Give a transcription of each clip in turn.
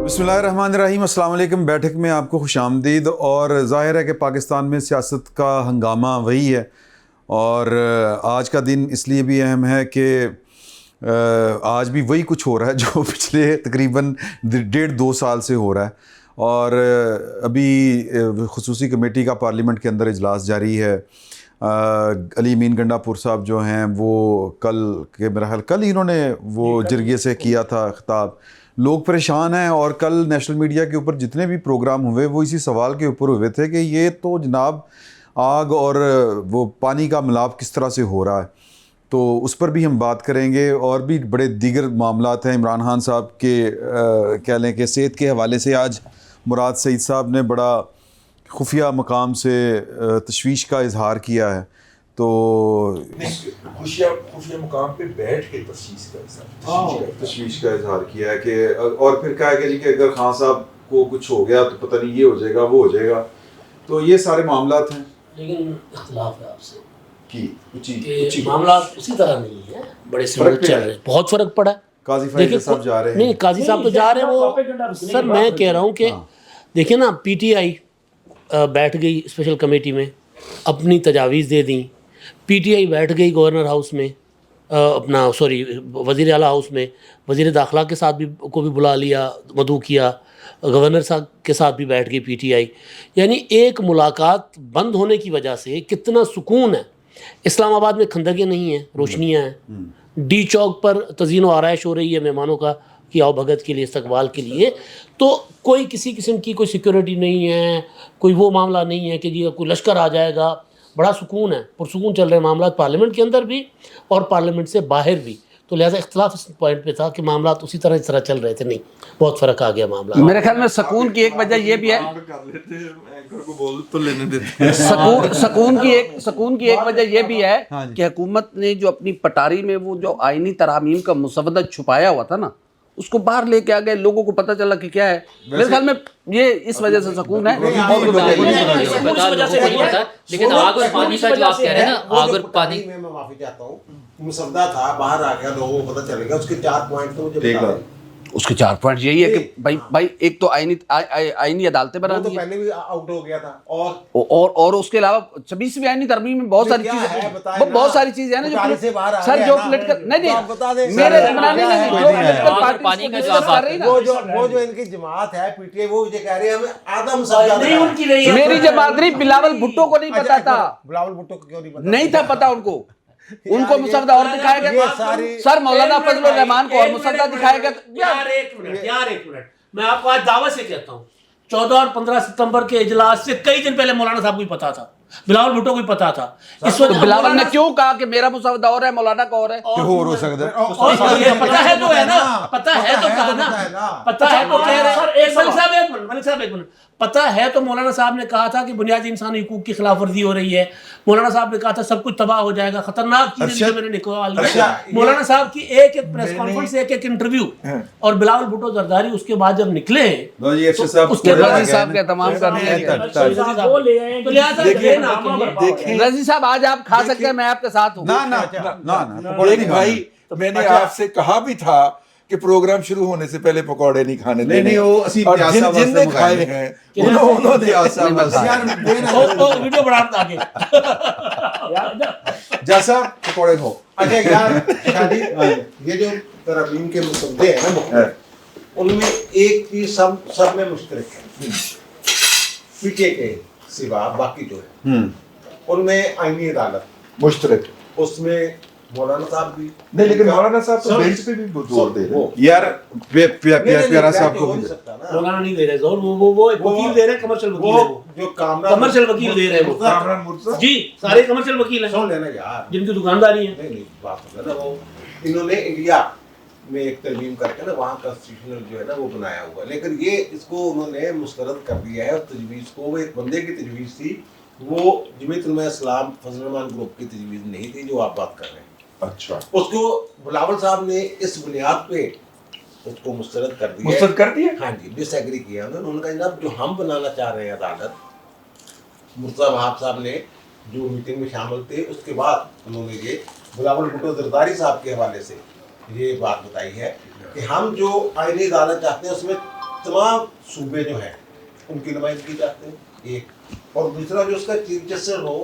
बिस्मिल्लाहिर्रहमानिर्रहीम। अस्सलाम वालेकुम। बैठक में आपको खुश आमदीद। और ज़ाहिर है कि पाकिस्तान में सियासत का हंगामा वही है, और आज का दिन इसलिए भी अहम है कि आज भी वही कुछ हो रहा है जो पिछले तकरीबन 1.5-2 साल से हो रहा है। और अभी खुसूसी कमेटी का पार्लियामेंट के अंदर इजलास जारी है। अली अमीन गंडापुर साहब जो हैं वो मेरा ख्याल कल ही इन्होंने वो जरगे से किया था खिताब। लोग परेशान हैं, और कल नेशनल मीडिया के ऊपर जितने भी प्रोग्राम हुए वो इसी सवाल के ऊपर हुए थे कि ये तो जनाब आग और वो पानी का मिलाप किस तरह से हो रहा है। तो उस पर भी हम बात करेंगे, और भी बड़े दीगर मामलात हैं। इमरान खान साहब के कह लें कि सेहत के हवाले से आज मुराद सईद साहब ने बड़ा खुफिया मकाम से तशवीश का इजहार किया है। तो खुफिया मुकाम पे बैठ के तशवीश का इजहार किया है कि, और फिर कहा कि जी कि अगर खान साहब को कुछ हो गया तो पता नहीं ये हो जाएगा वो हो जाएगा। तो ये सारे मामलात हैं, लेकिन इख्तिलाफ है आपसे कि मामला उसी तरह नहीं है, बड़े स्मूथ चल रहे हैं। बहुत फर्क पड़ा है। काजी फैसल साहब जा रहे हैं। नहीं, काजी साहब तो जा रहे हैं। वो सर मैं कह रहा हूँ कि देखिए ना, पीटीआई बैठ गई स्पेशल कमेटी में, अपनी तजावीज़ दे दी। पीटीआई बैठ गई गवर्नर हाउस में, वज़ीर आला हाउस में, वज़ीर दाखिला के साथ भी को भी बुला लिया, मदऊ किया। गवर्नर साहब के साथ भी बैठ गई पीटीआई। यानी एक मुलाकात बंद होने की वजह से कितना सुकून है। इस्लामाबाद में खंदकें नहीं हैं, रोशनियाँ हैं। डी चौक पर तज़ीन व आराइश हो रही है मेहमानों का कि आओ भगत के लिए, इस्तकबाल के लिए। तो कोई किसी किस्म की कोई सिक्योरिटी नहीं है, कोई वो मामला नहीं है कि जी कोई लश्कर आ जाएगा। बड़ा सुकून है, पुरसुकून चल रहे मामला पार्लियामेंट के अंदर भी और पार्लियामेंट से बाहर भी। तो लिहाजा इख्तिलाफ इस पॉइंट पे था कि मामला उसी तरह इस तरह चल रहे थे। नहीं, बहुत फ़र्क आ गया मामला। मेरे ख्याल में सकून की एक वजह ये भी है, सकून की एक वजह ये भी है कि हुकूमत ने जो अपनी पटारी में वो जो आईनी तरमीम का मुसवदा छुपाया हुआ था ना, उसको बाहर लेके आ गए। लोगों को पता चला कि क्या है। मेरे ख्याल में ये इस वजह से सकून है। लेकिन आग और पानी का जो आप कह रहे हैं ना, आग और पानी में मैं माफी चाहता हूँ, मुसवदा था, बाहर आ गया, लोगों को पता चलेगा। उसके 4 पॉइंट तो मुझे बता दें। उसके 4 पॉइंट यही है कि भाई एक तो आईनी अदालतें बना दी, पहले भी आउट हो गया था। और उसके अलावा 26वीं आईनी तरमीम में बहुत सारी चीजें, बहुत सारी चीजें हैं ना जो सर जो पोलिटिकल नहीं मेरे पानी का जो आप बात कर वो जो इनकी जमात है पीटीआई, वो ये कह रहे हैं हमें आधा मुसवदा नहीं उनकी नहीं है। मेरी जमात नहीं, बिलावल भुट्टो को नहीं पता था। बिलावल भुट्टो को क्यों नहीं पता? नहीं था पता उनको मुसवदा और दिखाया गया। सर मौलाना फजलुर रहमान को और मुसवदा दिखाया गया। यार एक मिनट, मैं आपको आज दावत से कहता हूँ, 14 और 15 सितंबर के इजलास से कई दिन पहले मौलाना साहब को ही पता था, बिलावल भुट्टो को ही पता था। इस वक्त बिलावल ने क्यों कहा कि मेरा मुसवदा और है, मौलाना का और है? हो सकता है। पता है तो है ना, पता है तो कहा ना, पता है तो कह रहे हैं। मलिक साहब एक मिनट, पता है तो मौलाना साहब ने कहा था कि बुनियादी इंसानी हुकूक की खिलाफ वर्जी हो रही है। मौलाना साहब ने कहा था सब कुछ तबाह हो जाएगा, खतरनाक चीजें मैंने निकाल दी। मौलाना साहब की एक प्रेस कॉन्फ्रेंस, एक इंटरव्यू, और बिलावल भुट्टो जरदारी उसके बाद जब निकले उसके बाद साहब का तमाम कर दिया। रजी साहब आज आप खा सकते हैं, मैं आपके साथ हूँ। ना भाई, मैंने आपसे कहा भी था कि प्रोग्राम शुरू होने से पहले पकौड़े नहीं खाने देने। और जिनने खाए हैं उन्होंने वीडियो बनाता आगे जैसा पकौड़े हो। अच्छा यार शादी, ये जो तरमीम के मुसवदे हैं ना, उनमें एक चीज सब में मुश्तरक है, पीटीआई के सिवा बाकी जो है उनमें आईनी अदालत मुश्तरक, उसमें मौलाना साहब भी नहीं, लेकिन मौलाना साहब तो बेंच पे भी जोर दे रहे हैं यार। प्यारा साहब को मौलाना नहीं दे रहे जोर, वो वकील दे रहे हैं, कमर्शियल वकील है, वो जो कमर्शियल वकील दे रहे हैं वो जी, सारे कमर्शियल वकील हैं। सुन लेना यार, जिनकी दुकानदारी है। नहीं बात है ना, वो इन्होंने इंडिया में एक तरमीम करके ना वहाँ कॉन्स्टिट्यूशनल जो है ना वो बनाया हुआ, लेकिन ये इसको उन्होंने मुस्तरद कर दिया है। तजवीज़ को वो एक बंदे की तजवीज़ थी, वो जमीयत उलमा इस्लाम फजल रहमान ग्रुप की तजवीज़ नहीं थी जो आप बात कर रहे हैं। अच्छा, उसको बिलावल साहब ने इस बुनियाद पे उसको मुस्तरद कर दिया। मुस्तरद कर दिया? हाँ जी, डिसएग्री किया उन्होंने कहा जनाब जो हम बनाना चाह रहे हैं अदालत, मुर्तज़ा वहाब साहब ने जो मीटिंग में शामिल थे, उसके बाद उन्होंने ये बिलावल भुट्टो जरदारी साहब के हवाले से ये बात बताई है कि हम जो आईनी अदालत चाहते हैं उसमें तमाम सूबे जो है उनकी नुमाइंदगी चाहते हैं एक, और दूसरा जो उसका चीफ जस्टिस हो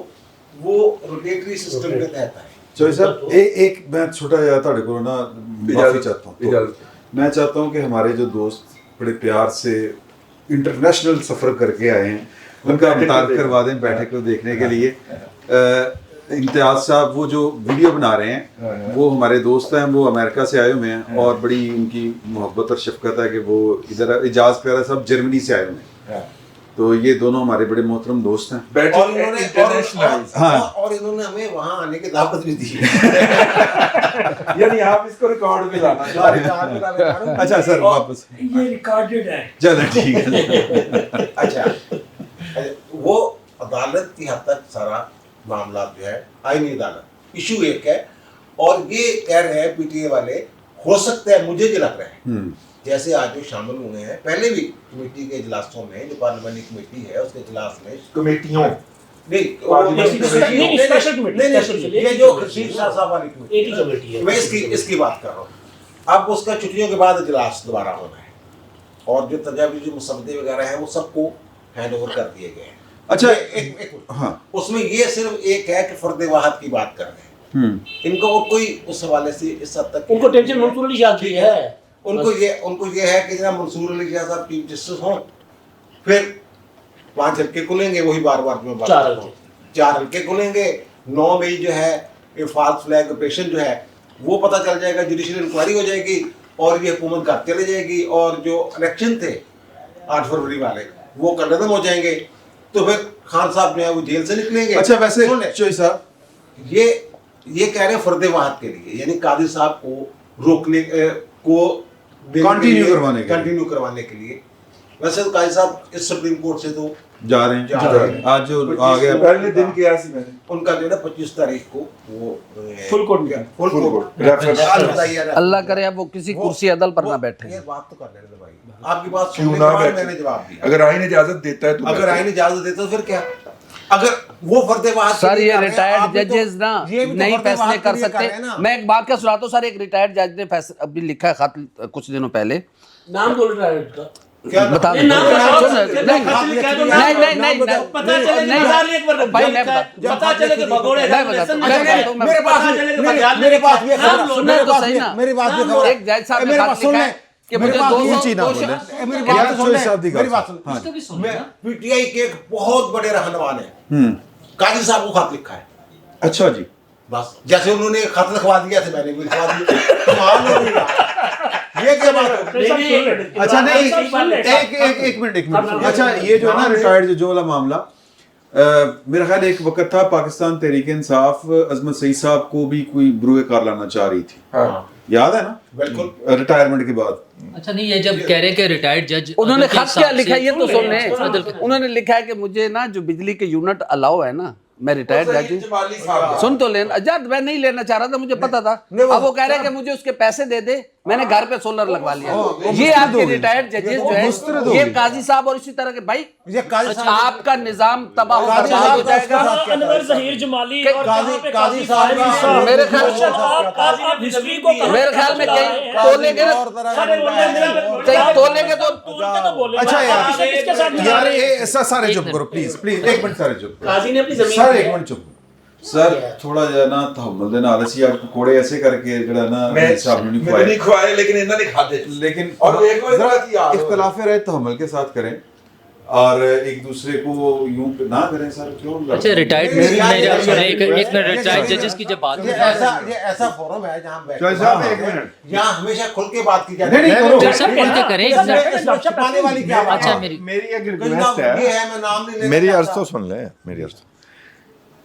वो रोटेटरी सिस्टम के तहत है। चौधरी साहब एक मैं छोटा जिहा ਤੁਹਾਡੇ ਕੋਲ ना माफी चाहता हूँ, मैं चाहता हूँ कि हमारे जो दोस्त बड़े प्यार से इंटरनेशनल सफ़र करके आए हैं उनका मुताबिक करवा दें बैठक को देखने के लिए। इम्तियाज़ साहब वो जो वीडियो बना रहे हैं वो हमारे दोस्त हैं, वो अमेरिका से आए हुए हैं और बड़ी उनकी मोहब्बत और शफकत है कि वो इधर, एजाज प्यारा साहब जर्मनी से आए हुए हैं, तो ये दोनों हमारे बड़े मोहतरम दोस्त हैं। और इन्होंने हमें वहाँ आने की दावत भी दी यानी आप इसको रिकॉर्ड में लाना। अच्छा सर वापस ये रिकॉर्डेड है। चलो ठीक है। अच्छा, वो अदालत की हद तक सारा मामला जो है आईनी अदालत इशू एक है, और ये कह रहे हैं पीटीए वाले, हो सकता है मुझे जो लग रहा है जैसे आज जो शामिल हुए हैं पहले भी कमेटी के इजलासों में, जो पार्लियामेंट कमेटी है उसके इजलास में कमेटियों नहीं, ये जो खर्शीद शाह साहब वाली कमेटी है, मैं इसकी बात कर रहा हूँ। अब उसका छुट्टियों के बाद इजलास दोबारा होना है, और जो तजावीज़ जो मुसवदे वगैरह हैं वो सबको हैंड ओवर कर दिए गए हैं। अच्छा एक हाँ, उसमें ये सिर्फ एक है कि फर्द वाहद की बात कर रहे हैं, इनको और कोई उस हवाले से इस हद तक उनको टेंशन मंसूर अली शाह की है, उनको ये है कि जनाब मंसूर अली शाह साहब चीफ जस्टिस हों, फिर 5 हल्के खुलेंगे, वही बार मैं बात करता हूँ, 4 हल्के खुलेंगे, 9 मई जो है ये फॉल्स फ्लैग ऑपरेशन जो है वो पता चल जाएगा, जुडिशियल इंक्वायरी हो जाएगी और ये हुकूमत घर चले जाएगी, और जो इलेक्शन थे 8 फरवरी वाले वो कलदम हो जाएंगे, तो फिर खान साहब जो है वो जेल से निकलेंगे। अच्छा वैसे चौधरी साहब ये कह रहे हैं फर्द वाहद के लिए, यानी कादी साहब को रोकने को कंटिन्यू करवाने के लिए। वैसे तो कादी साहब इस सुप्रीम कोर्ट से तो जा रहे हैं, आज जो आ गया पहले दिन किया सी मैंने उनका जो है 25 तारीख को वो फुल कोर्ट अल्लाह करे अब वो किसी कुर्सी अदल पर ना बैठे। ये बात तो कर लेने दो भाई, आपकी बात सुनने के बाद मैंने जवाब दिया। अगर आईन इजाजत देता है तो अगर आईन इजाजत देता है तो फिर क्या, अगर वो फर्द वाहद सर ये रिटायर्ड जजेस ना नहीं फैसले कर सकते। मैं एक बात का सुनाता हूँ सर, एक रिटायर्ड जज ने फैसला अभी लिखा है खत कुछ दिनों पहले, नाम बोल रहा है उसका, क्या बता नहीं पता चले भाई मैं पता चले कि भगोड़े मेरे पास सुनने तो सही ना, मेरी बात एक जज साहब ने खत लिखा है कि मुझे 200 मेरी बात सुन, पीटीआई के एक बहुत बड़े रहनुमा ने काजी साहब को खत लिखा है। अच्छा जी, बस जैसे उन्होंने खत लिखवा दिया था मैंने भी लिखवा दिया। ये क्या बात है? अच्छा नहीं एक मिनट अच्छा ये जो है ना रिटायर्ड जजों वाला मामला, मेरा ख्याल एक वक्त था पाकिस्तान तहरीक इंसाफ अजमत सईद साहब को भी कोई ब्रूए कार लाना चाह रही थी, याद है ना? बिल्कुल रिटायरमेंट के बाद। अच्छा नहीं, ये जब कह रहे कि रिटायर्ड जज उन्होंने खत क्या लिखा ये तो सुन ले, उन्होंने लिखा है कि मुझे ना जो बिजली के यूनिट अलाउ है ना, मैं रिटायर्ड जज हूँ, सुन तो लेना जज मैं नहीं लेना चाह रहा था, मुझे पता था, अब वो कह रहे हैं कि मुझे उसके पैसे दे दे, मैंने घर पे सोलर लगवा लिया। ये आपके रिटायर्ड जजेस जो है ये काजी साहब और इसी तरह के भाई ये काजी साहब आपका निजाम तबाह हो जाएगा। अनवर ज़हीर जमाली और काजी साहब मेरे ख्याल में कहीं तोलेंगे ना, कहीं तोलेंगे तो अच्छा यार ऐसा सारे चुप करो प्लीज एक मिनट, सारे चुप काजी ने अपनी जमीन सर एक मिनट चुप सर, थोड़ा जो है ना तहम्मुल देना आलसी आप कोड़े ऐसे करके जो है ना साहब ने नहीं खवाए लेकिन इन्होंने नहीं खाते, लेकिन और एक इख्तिलाफ राय तहम्मुल के साथ करें और एक दूसरे को यूं ना करें सर, क्यों? अच्छा रिटायर्ड एक रिटायर्ड जजेस की जब बात ये ऐसा फोरम है जहाँ बैठे यहाँ हमेशा खुल के बात की जाती है, सब खुल के करें, छुपाने वाली क्या बात अच्छा है? मेरी एक रिक्वेस्ट है, मैं नाम नहीं मेरी अर्ज तो सुन लें, मेरी अर्ज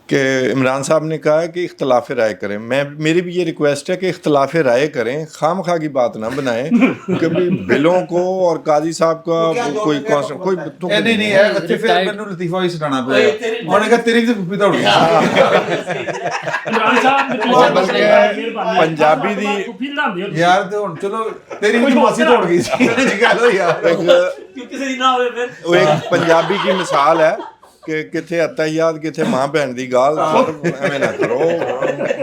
कि इमरान साहब ने कहा है कि इख्तलाफ राय करें, मेरी भी ये रिक्वेस्ट है कि इख्तलाफ राय करें, खामखा की बात ना बनाएं कि बिलों को और काजी साहब का कोई नहीं है फिर मैंने लतीफा ही सुनाना पड़ेगा, उन्होंने कहा तेरी से फुफी तोड़ पंजाबी दी यार तो चलो तेरी भी मासी तोड़ गई थी यार, एक पंजाबी की मिसाल है کہ کتنے اتحیات کتنے ماں بہن دی گال سر ایویں نہ کرو.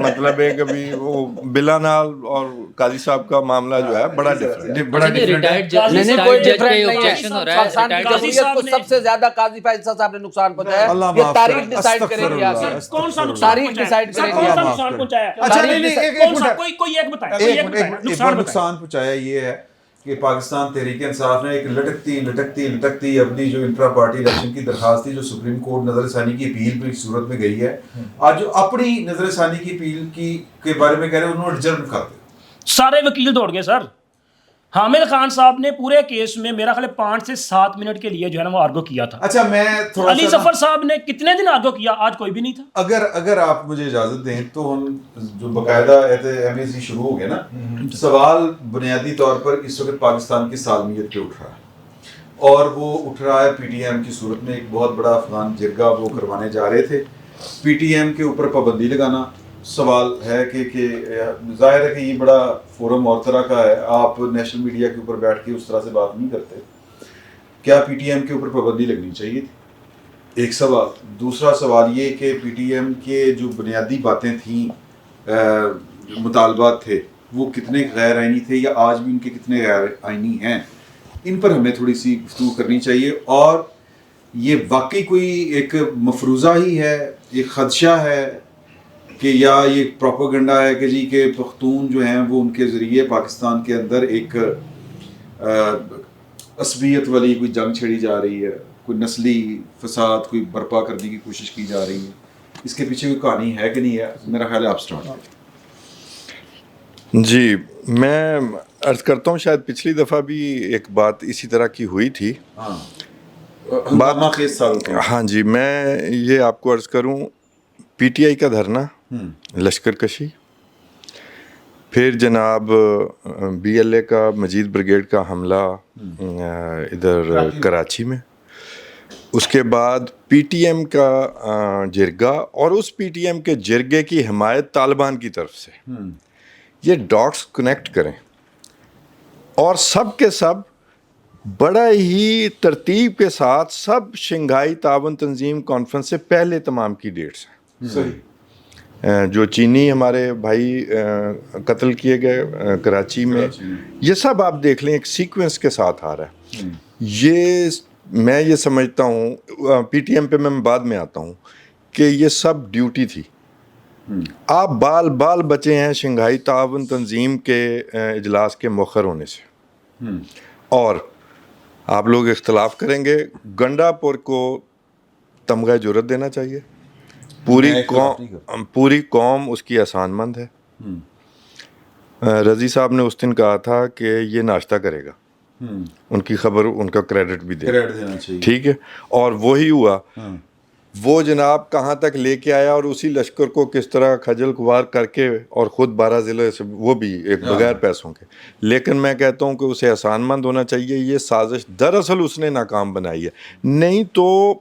مطلب ہے کہ بھی وہ بلا نال اور قاضی صاحب کا معاملہ جو ہے بڑا ڈفرینٹ. بڑا ڈفرینٹ ہے. نہیں کوئی جج ڈفرینٹ پہ نہیں objection ہو رہا ہے. خالصان کی جمہوریت کو سب سے زیادہ قاضی فیصل صاحب نے نقصان پہنچایا اللہ یہ معاف تاریخ کرے. ڈیسائیڈ کرے گی آگے. کون سا نقصان تاریخ ڈیسائیڈ کرے کون گی سا آگے. نقصان پہنچایا؟ اچھا نہیں ایک کون سا منٹ کوئی ایک بتائے ایک نقصان نقصان پہنچایا یہ ہے کہ پاکستان تحریک انصاف نے ایک لٹکتی اپنی جو انٹرا پارٹی الیکشن کی درخواست تھی جو سپریم کورٹ نظر ثانی کی اپیل کی صورت میں گئی ہے, آج جو اپنی نظر ثانی کی اپیل کے بارے میں کہہ رہے ہیں انہوں نے ریجرو کر دیا. سارے وکیل دوڑ گئے سر. حامد خان صاحب نے پورے کیس میں میرا خیال 5 سے 7 منٹ کے لیے جو ہے نا وہ آرگو کیا تھا. اچھا میں تھوڑا علی ظفر صاحب نے کتنے دن آرگو کیا, آج کوئی بھی نہیں تھا. اگر آپ مجھے اجازت دیں تو ہم جو باقاعدہ MAC شروع ہو گیا نا, سوال بنیادی طور پر اس وقت پاکستان کی سالمیت پہ اٹھ رہا ہے اور وہ اٹھ رہا ہے PTM کی صورت میں. ایک بہت بڑا افغان جرگہ وہ کروانے جا رہے تھے, PTM کے اوپر پابندی لگانا. سوال ہے کہ ظاہر ہے کہ یہ بڑا فورم اور طرح کا ہے, آپ نیشنل میڈیا کے اوپر بیٹھ کے اس طرح سے بات نہیں کرتے. کیا PTM کے اوپر پابندی لگنی چاہیے تھی؟ ایک سوال. دوسرا سوال یہ کہ PTM کے جو بنیادی باتیں تھیں, مطالبات تھے, وہ کتنے غیر آئینی تھے یا آج بھی ان کے کتنے غیر آئینی ہیں, ان پر ہمیں تھوڑی سی گفتگو کرنی چاہیے. اور یہ واقعی کوئی ایک مفروضہ ہی ہے, ایک خدشہ ہے کہ یا یہ پروپیگنڈا ہے کہ جی کہ پختون جو ہیں وہ ان کے ذریعے پاکستان کے اندر ایک عصبیت والی کوئی جنگ چھڑی جا رہی ہے, کوئی نسلی فساد کوئی برپا کرنے کی کوشش کی جا رہی ہے. اس کے پیچھے کوئی کہانی ہے کہ نہیں ہے؟ میرا خیال ہے آپ سٹارٹ کریں. جی میں عرض کرتا ہوں شاید پچھلی دفعہ بھی ایک بات اسی طرح کی ہوئی تھی. ہنگامہ خیز سال. ہاں جی, میں یہ آپ کو عرض کروں, PTI کا دھرنا, لشکر کشی, پھر جناب BLA کا مجید بریگیڈ کا حملہ ادھر کراچی میں, اس کے بعد PTM کا جرگہ اور اس PTM کے جرگے کی حمایت طالبان کی طرف سے. یہ ڈاٹس کنیکٹ کریں اور سب کے سب بڑا ہی ترتیب کے ساتھ سب شنگھائی تعاون تنظیم کانفرنس سے پہلے تمام کی ڈیٹس ہیں. صحیح. جو چینی ہمارے بھائی قتل کیے گئے کراچی میں, یہ سب آپ دیکھ لیں ایک سیکوینس کے ساتھ آ رہا ہے. یہ میں یہ سمجھتا ہوں, PTM پہ میں بعد میں آتا ہوں, کہ یہ سب ڈیوٹی تھی. آپ بال بچے ہیں شنگھائی تعاون تنظیم کے اجلاس کے مؤخر ہونے سے, اور آپ لوگ اختلاف کریں گے. گنڈا پور کو تمغہ جرت دینا چاہیے. پوری قوم اس کی احسان مند ہے. رضی صاحب نے اس دن کہا تھا کہ یہ ناشتہ کرے گا, ان کی خبر ان کا کریڈٹ بھی دینا چاہیے. ٹھیک ہے, اور وہی ہوا. وہ جناب کہاں تک لے کے آیا اور اسی لشکر کو کس طرح خجل خوار کر کے, اور خود 12 ضلع سے, وہ بھی ایک بغیر پیسوں کے. لیکن میں کہتا ہوں کہ اسے احسان مند ہونا چاہیے. یہ سازش دراصل اس نے ناکام بنائی ہے, نہیں تو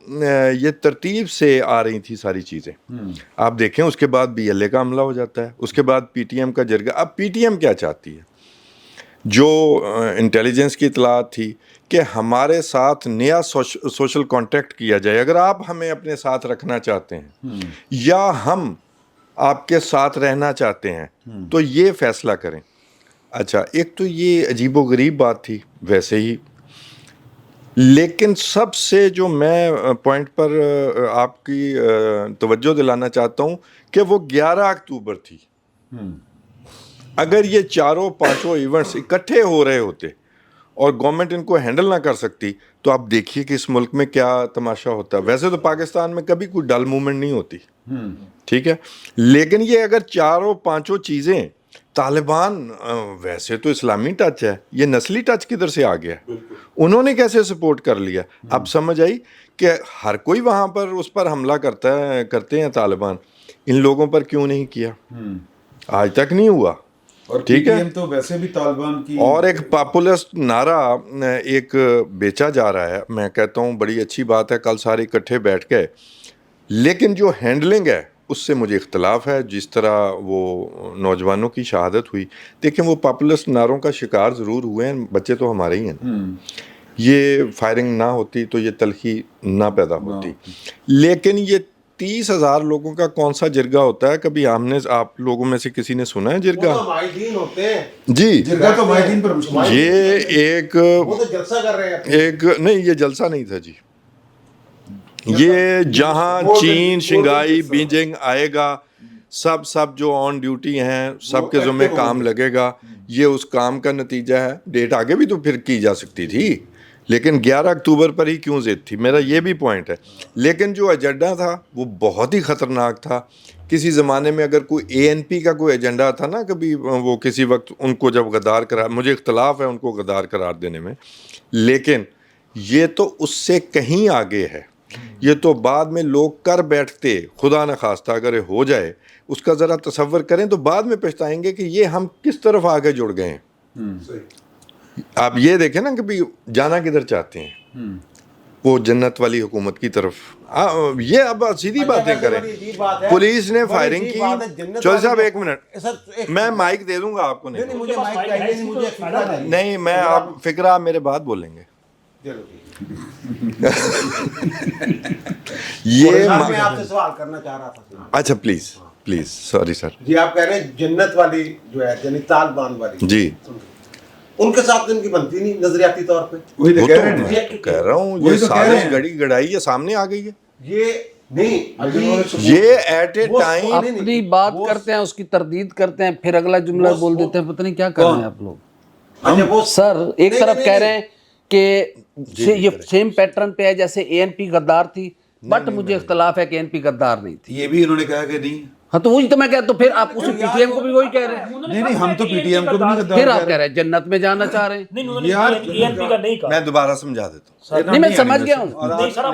یہ ترتیب سے آ رہی تھی ساری چیزیں. آپ دیکھیں اس کے بعد BLA کا حملہ ہو جاتا ہے, اس کے بعد PTM کا جرگہ. اب PTM کیا چاہتی ہے؟ جو انٹیلیجنس کی اطلاعات تھی کہ ہمارے ساتھ نیا سوشل کانٹیکٹ کیا جائے. اگر آپ ہمیں اپنے ساتھ رکھنا چاہتے ہیں یا ہم آپ کے ساتھ رہنا چاہتے ہیں تو یہ فیصلہ کریں. اچھا, ایک تو یہ عجیب و غریب بات تھی ویسے ہی, لیکن سب سے جو میں پوائنٹ پر آپ کی توجہ دلانا چاہتا ہوں کہ وہ 11 اکتوبر تھی. اگر یہ 4-5 ایونٹس اکٹھے ہو رہے ہوتے اور گورنمنٹ ان کو ہینڈل نہ کر سکتی تو آپ دیکھیے کہ اس ملک میں کیا تماشا ہوتا. ویسے تو پاکستان میں کبھی کوئی ڈل موومنٹ نہیں ہوتی, ٹھیک ہے, لیکن یہ اگر 4-5 چیزیں, طالبان ویسے تو اسلامی ٹچ ہے, یہ نسلی ٹچ کدھر سے آ گیا, انہوں نے کیسے سپورٹ کر لیا. اب سمجھ آئی کہ ہر کوئی وہاں پر اس پر حملہ کرتے ہیں طالبان, ان لوگوں پر کیوں نہیں کیا, آج تک نہیں ہوا. ٹھیک ہے, تو ویسے بھی طالبان کی اور ایک پاپولسٹ نعرہ ایک بیچا جا رہا ہے. میں کہتا ہوں بڑی اچھی بات ہے, کل سارے اکٹھے بیٹھ گئے, لیکن جو ہینڈلنگ ہے اس سے مجھے اختلاف ہے. جس طرح وہ نوجوانوں کی شہادت ہوئی, دیکھیں وہ پاپولسٹ نعروں کا شکار ضرور ہوئے ہیں, بچے تو ہمارے ہی ہیں, یہ فائرنگ نہ ہوتی تو یہ تلخی نہ پیدا ہوتی. لیکن یہ 30,000 لوگوں کا کون سا جرگہ ہوتا ہے؟ کبھی ہم نے آپ لوگوں میں سے کسی نے سنا ہے جرگہ؟ وہ تو ماہدین ہوتے ہیں جی جرگہ تو ماہدین پر مشتمل. یہ ایک وہ تو جلسہ کر رہے ہیں. ایک نہیں، یہ جلسہ نہیں تھا جی. یہ جہاں چین، شنگھائی، بیجنگ آئے گا، سب جو آن ڈیوٹی ہیں سب کے ذمہ کام لگے گا. یہ اس کام کا نتیجہ ہے. ڈیٹ آگے بھی تو پھر کی جا سکتی تھی، لیکن 11 اکتوبر پر ہی کیوں ضد تھی؟ میرا یہ بھی پوائنٹ ہے. لیکن جو ایجنڈا تھا وہ بہت ہی خطرناک تھا. کسی زمانے میں اگر کوئی ANP کا کوئی ایجنڈا تھا نا، کبھی وہ کسی وقت ان کو جب غدار قرار، مجھے اختلاف ہے ان کو غدار قرار دینے میں، لیکن یہ تو اس سے کہیں آگے ہے. یہ تو بعد میں لوگ کر بیٹھتے، خدا نخواستہ اگر ہو جائے، اس کا ذرا تصور کریں تو بعد میں پچھتائیں گے کہ یہ ہم کس طرف آگے جڑ گئے ہیں. آپ یہ دیکھیں نا کہ جانا کدھر چاہتے ہیں، وہ جنت والی حکومت کی طرف. یہ اب سیدھی باتیں کریں. پولیس نے فائرنگ کی. چودھری صاحب ایک منٹ، میں مائک دے دوں گا آپ کو. نہیں، میں آپ فکرہ میرے بعد بولیں گے. یہ میں آپ سے سوال کرنا چاہ رہا تھا. اچھا پلیز سوری سر. جی آپ کہہ رہے ہیں جنت والی جو ہے یعنی طالبان والی، جی ان کے ساتھ ان کی بنتی نہیں نظریاتی طور پہ. وہی تو کہہ رہے ہیں. کہہ رہا ہوں، یہ سازش گڑائی ہے، سامنے آ گئی ہے. یہ نہیں ابھی یہ ایٹ اے ٹائم اپنی بات کرتے ہیں، اس کی تردید کرتے ہیں، پھر اگلا جملہ بول دیتے ہیں. پتہ نہیں کیا کر رہے ہیں آپ لوگ. سر ایک طرف کہہ رہے ہیں کہ یہ سیم پیٹرن پہ ہے جیسے ANP غدار تھی، بٹ مجھے اختلاف ہے کہ ANP غدار نہیں تھی. یہ بھی انہوں نے کہا کہ نہیں. ہاں تو وہی تو میں کہتا ہوں، پھر آپ اسی PTM کو بھی وہی کہہ رہے ہیں. نہیں ہم تو PTM کو بھی نہیں پھر آپ کہہ رہے ہیں جنت میں جانا چاہ رہے ہیں. نہیں، انہوں نے ANP کا نہیں کہا. میں دوبارہ سمجھا دیتا ہوں. نہیں میں سمجھ گیا ہوں،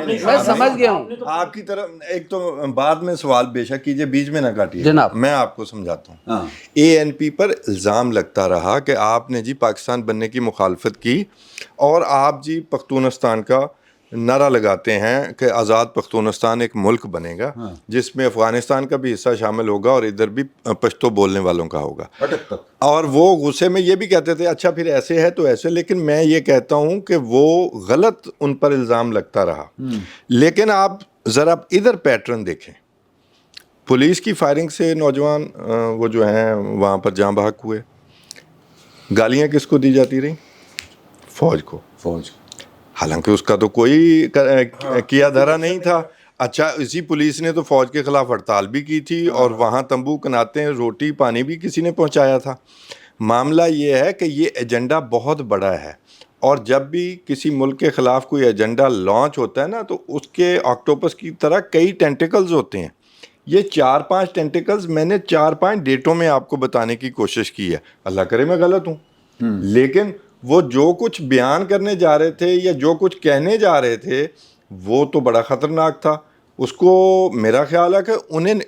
میں سمجھ گیا ہوں. آپ کی طرف ایک تو بعد میں سوال بے شک کیجئے، بیچ میں نہ کاٹیے جناب. میں آپ کو سمجھاتا ہوں. ANP پر الزام لگتا رہا کہ آپ نے جی پاکستان بننے کی مخالفت کی، اور آپ جی پختونستان کا نعرہ لگاتے ہیں کہ آزاد پختونستان ایک ملک بنے گا جس میں افغانستان کا بھی حصہ شامل ہوگا اور ادھر بھی پشتو بولنے والوں کا ہوگا. اور وہ غصے میں یہ بھی کہتے تھے اچھا پھر ایسے ہے تو ایسے. لیکن میں یہ کہتا ہوں کہ وہ غلط ان پر الزام لگتا رہا. لیکن آپ ذرا ادھر پیٹرن دیکھیں. پولیس کی فائرنگ سے نوجوان وہ جو ہیں وہاں پر جاں بحق ہوئے. گالیاں کس کو دی جاتی رہیں؟ فوج کو. حالانکہ اس کا تو کوئی کیا دھرا نہیں تھا. اچھا اسی پولیس نے تو فوج کے خلاف ہڑتال بھی کی تھی، اور وہاں تمبو کناتے روٹی پانی بھی کسی نے پہنچایا تھا. معاملہ یہ ہے کہ یہ ایجنڈا بہت بڑا ہے، اور جب بھی کسی ملک کے خلاف کوئی ایجنڈا لانچ ہوتا ہے نا تو اس کے آکٹوپس کی طرح کئی ٹینٹیکلز ہوتے ہیں. یہ 4-5 ٹینٹیکلز میں نے 4-5 ڈیٹوں میں آپ کو بتانے کی کوشش کی ہے. اللہ کرے میں غلط ہوں، لیکن وہ جو کچھ بیان کرنے جا رہے تھے یا جو کچھ کہنے جا رہے تھے وہ تو بڑا خطرناک تھا. اس کو میرا خیال ہے کہ انہیں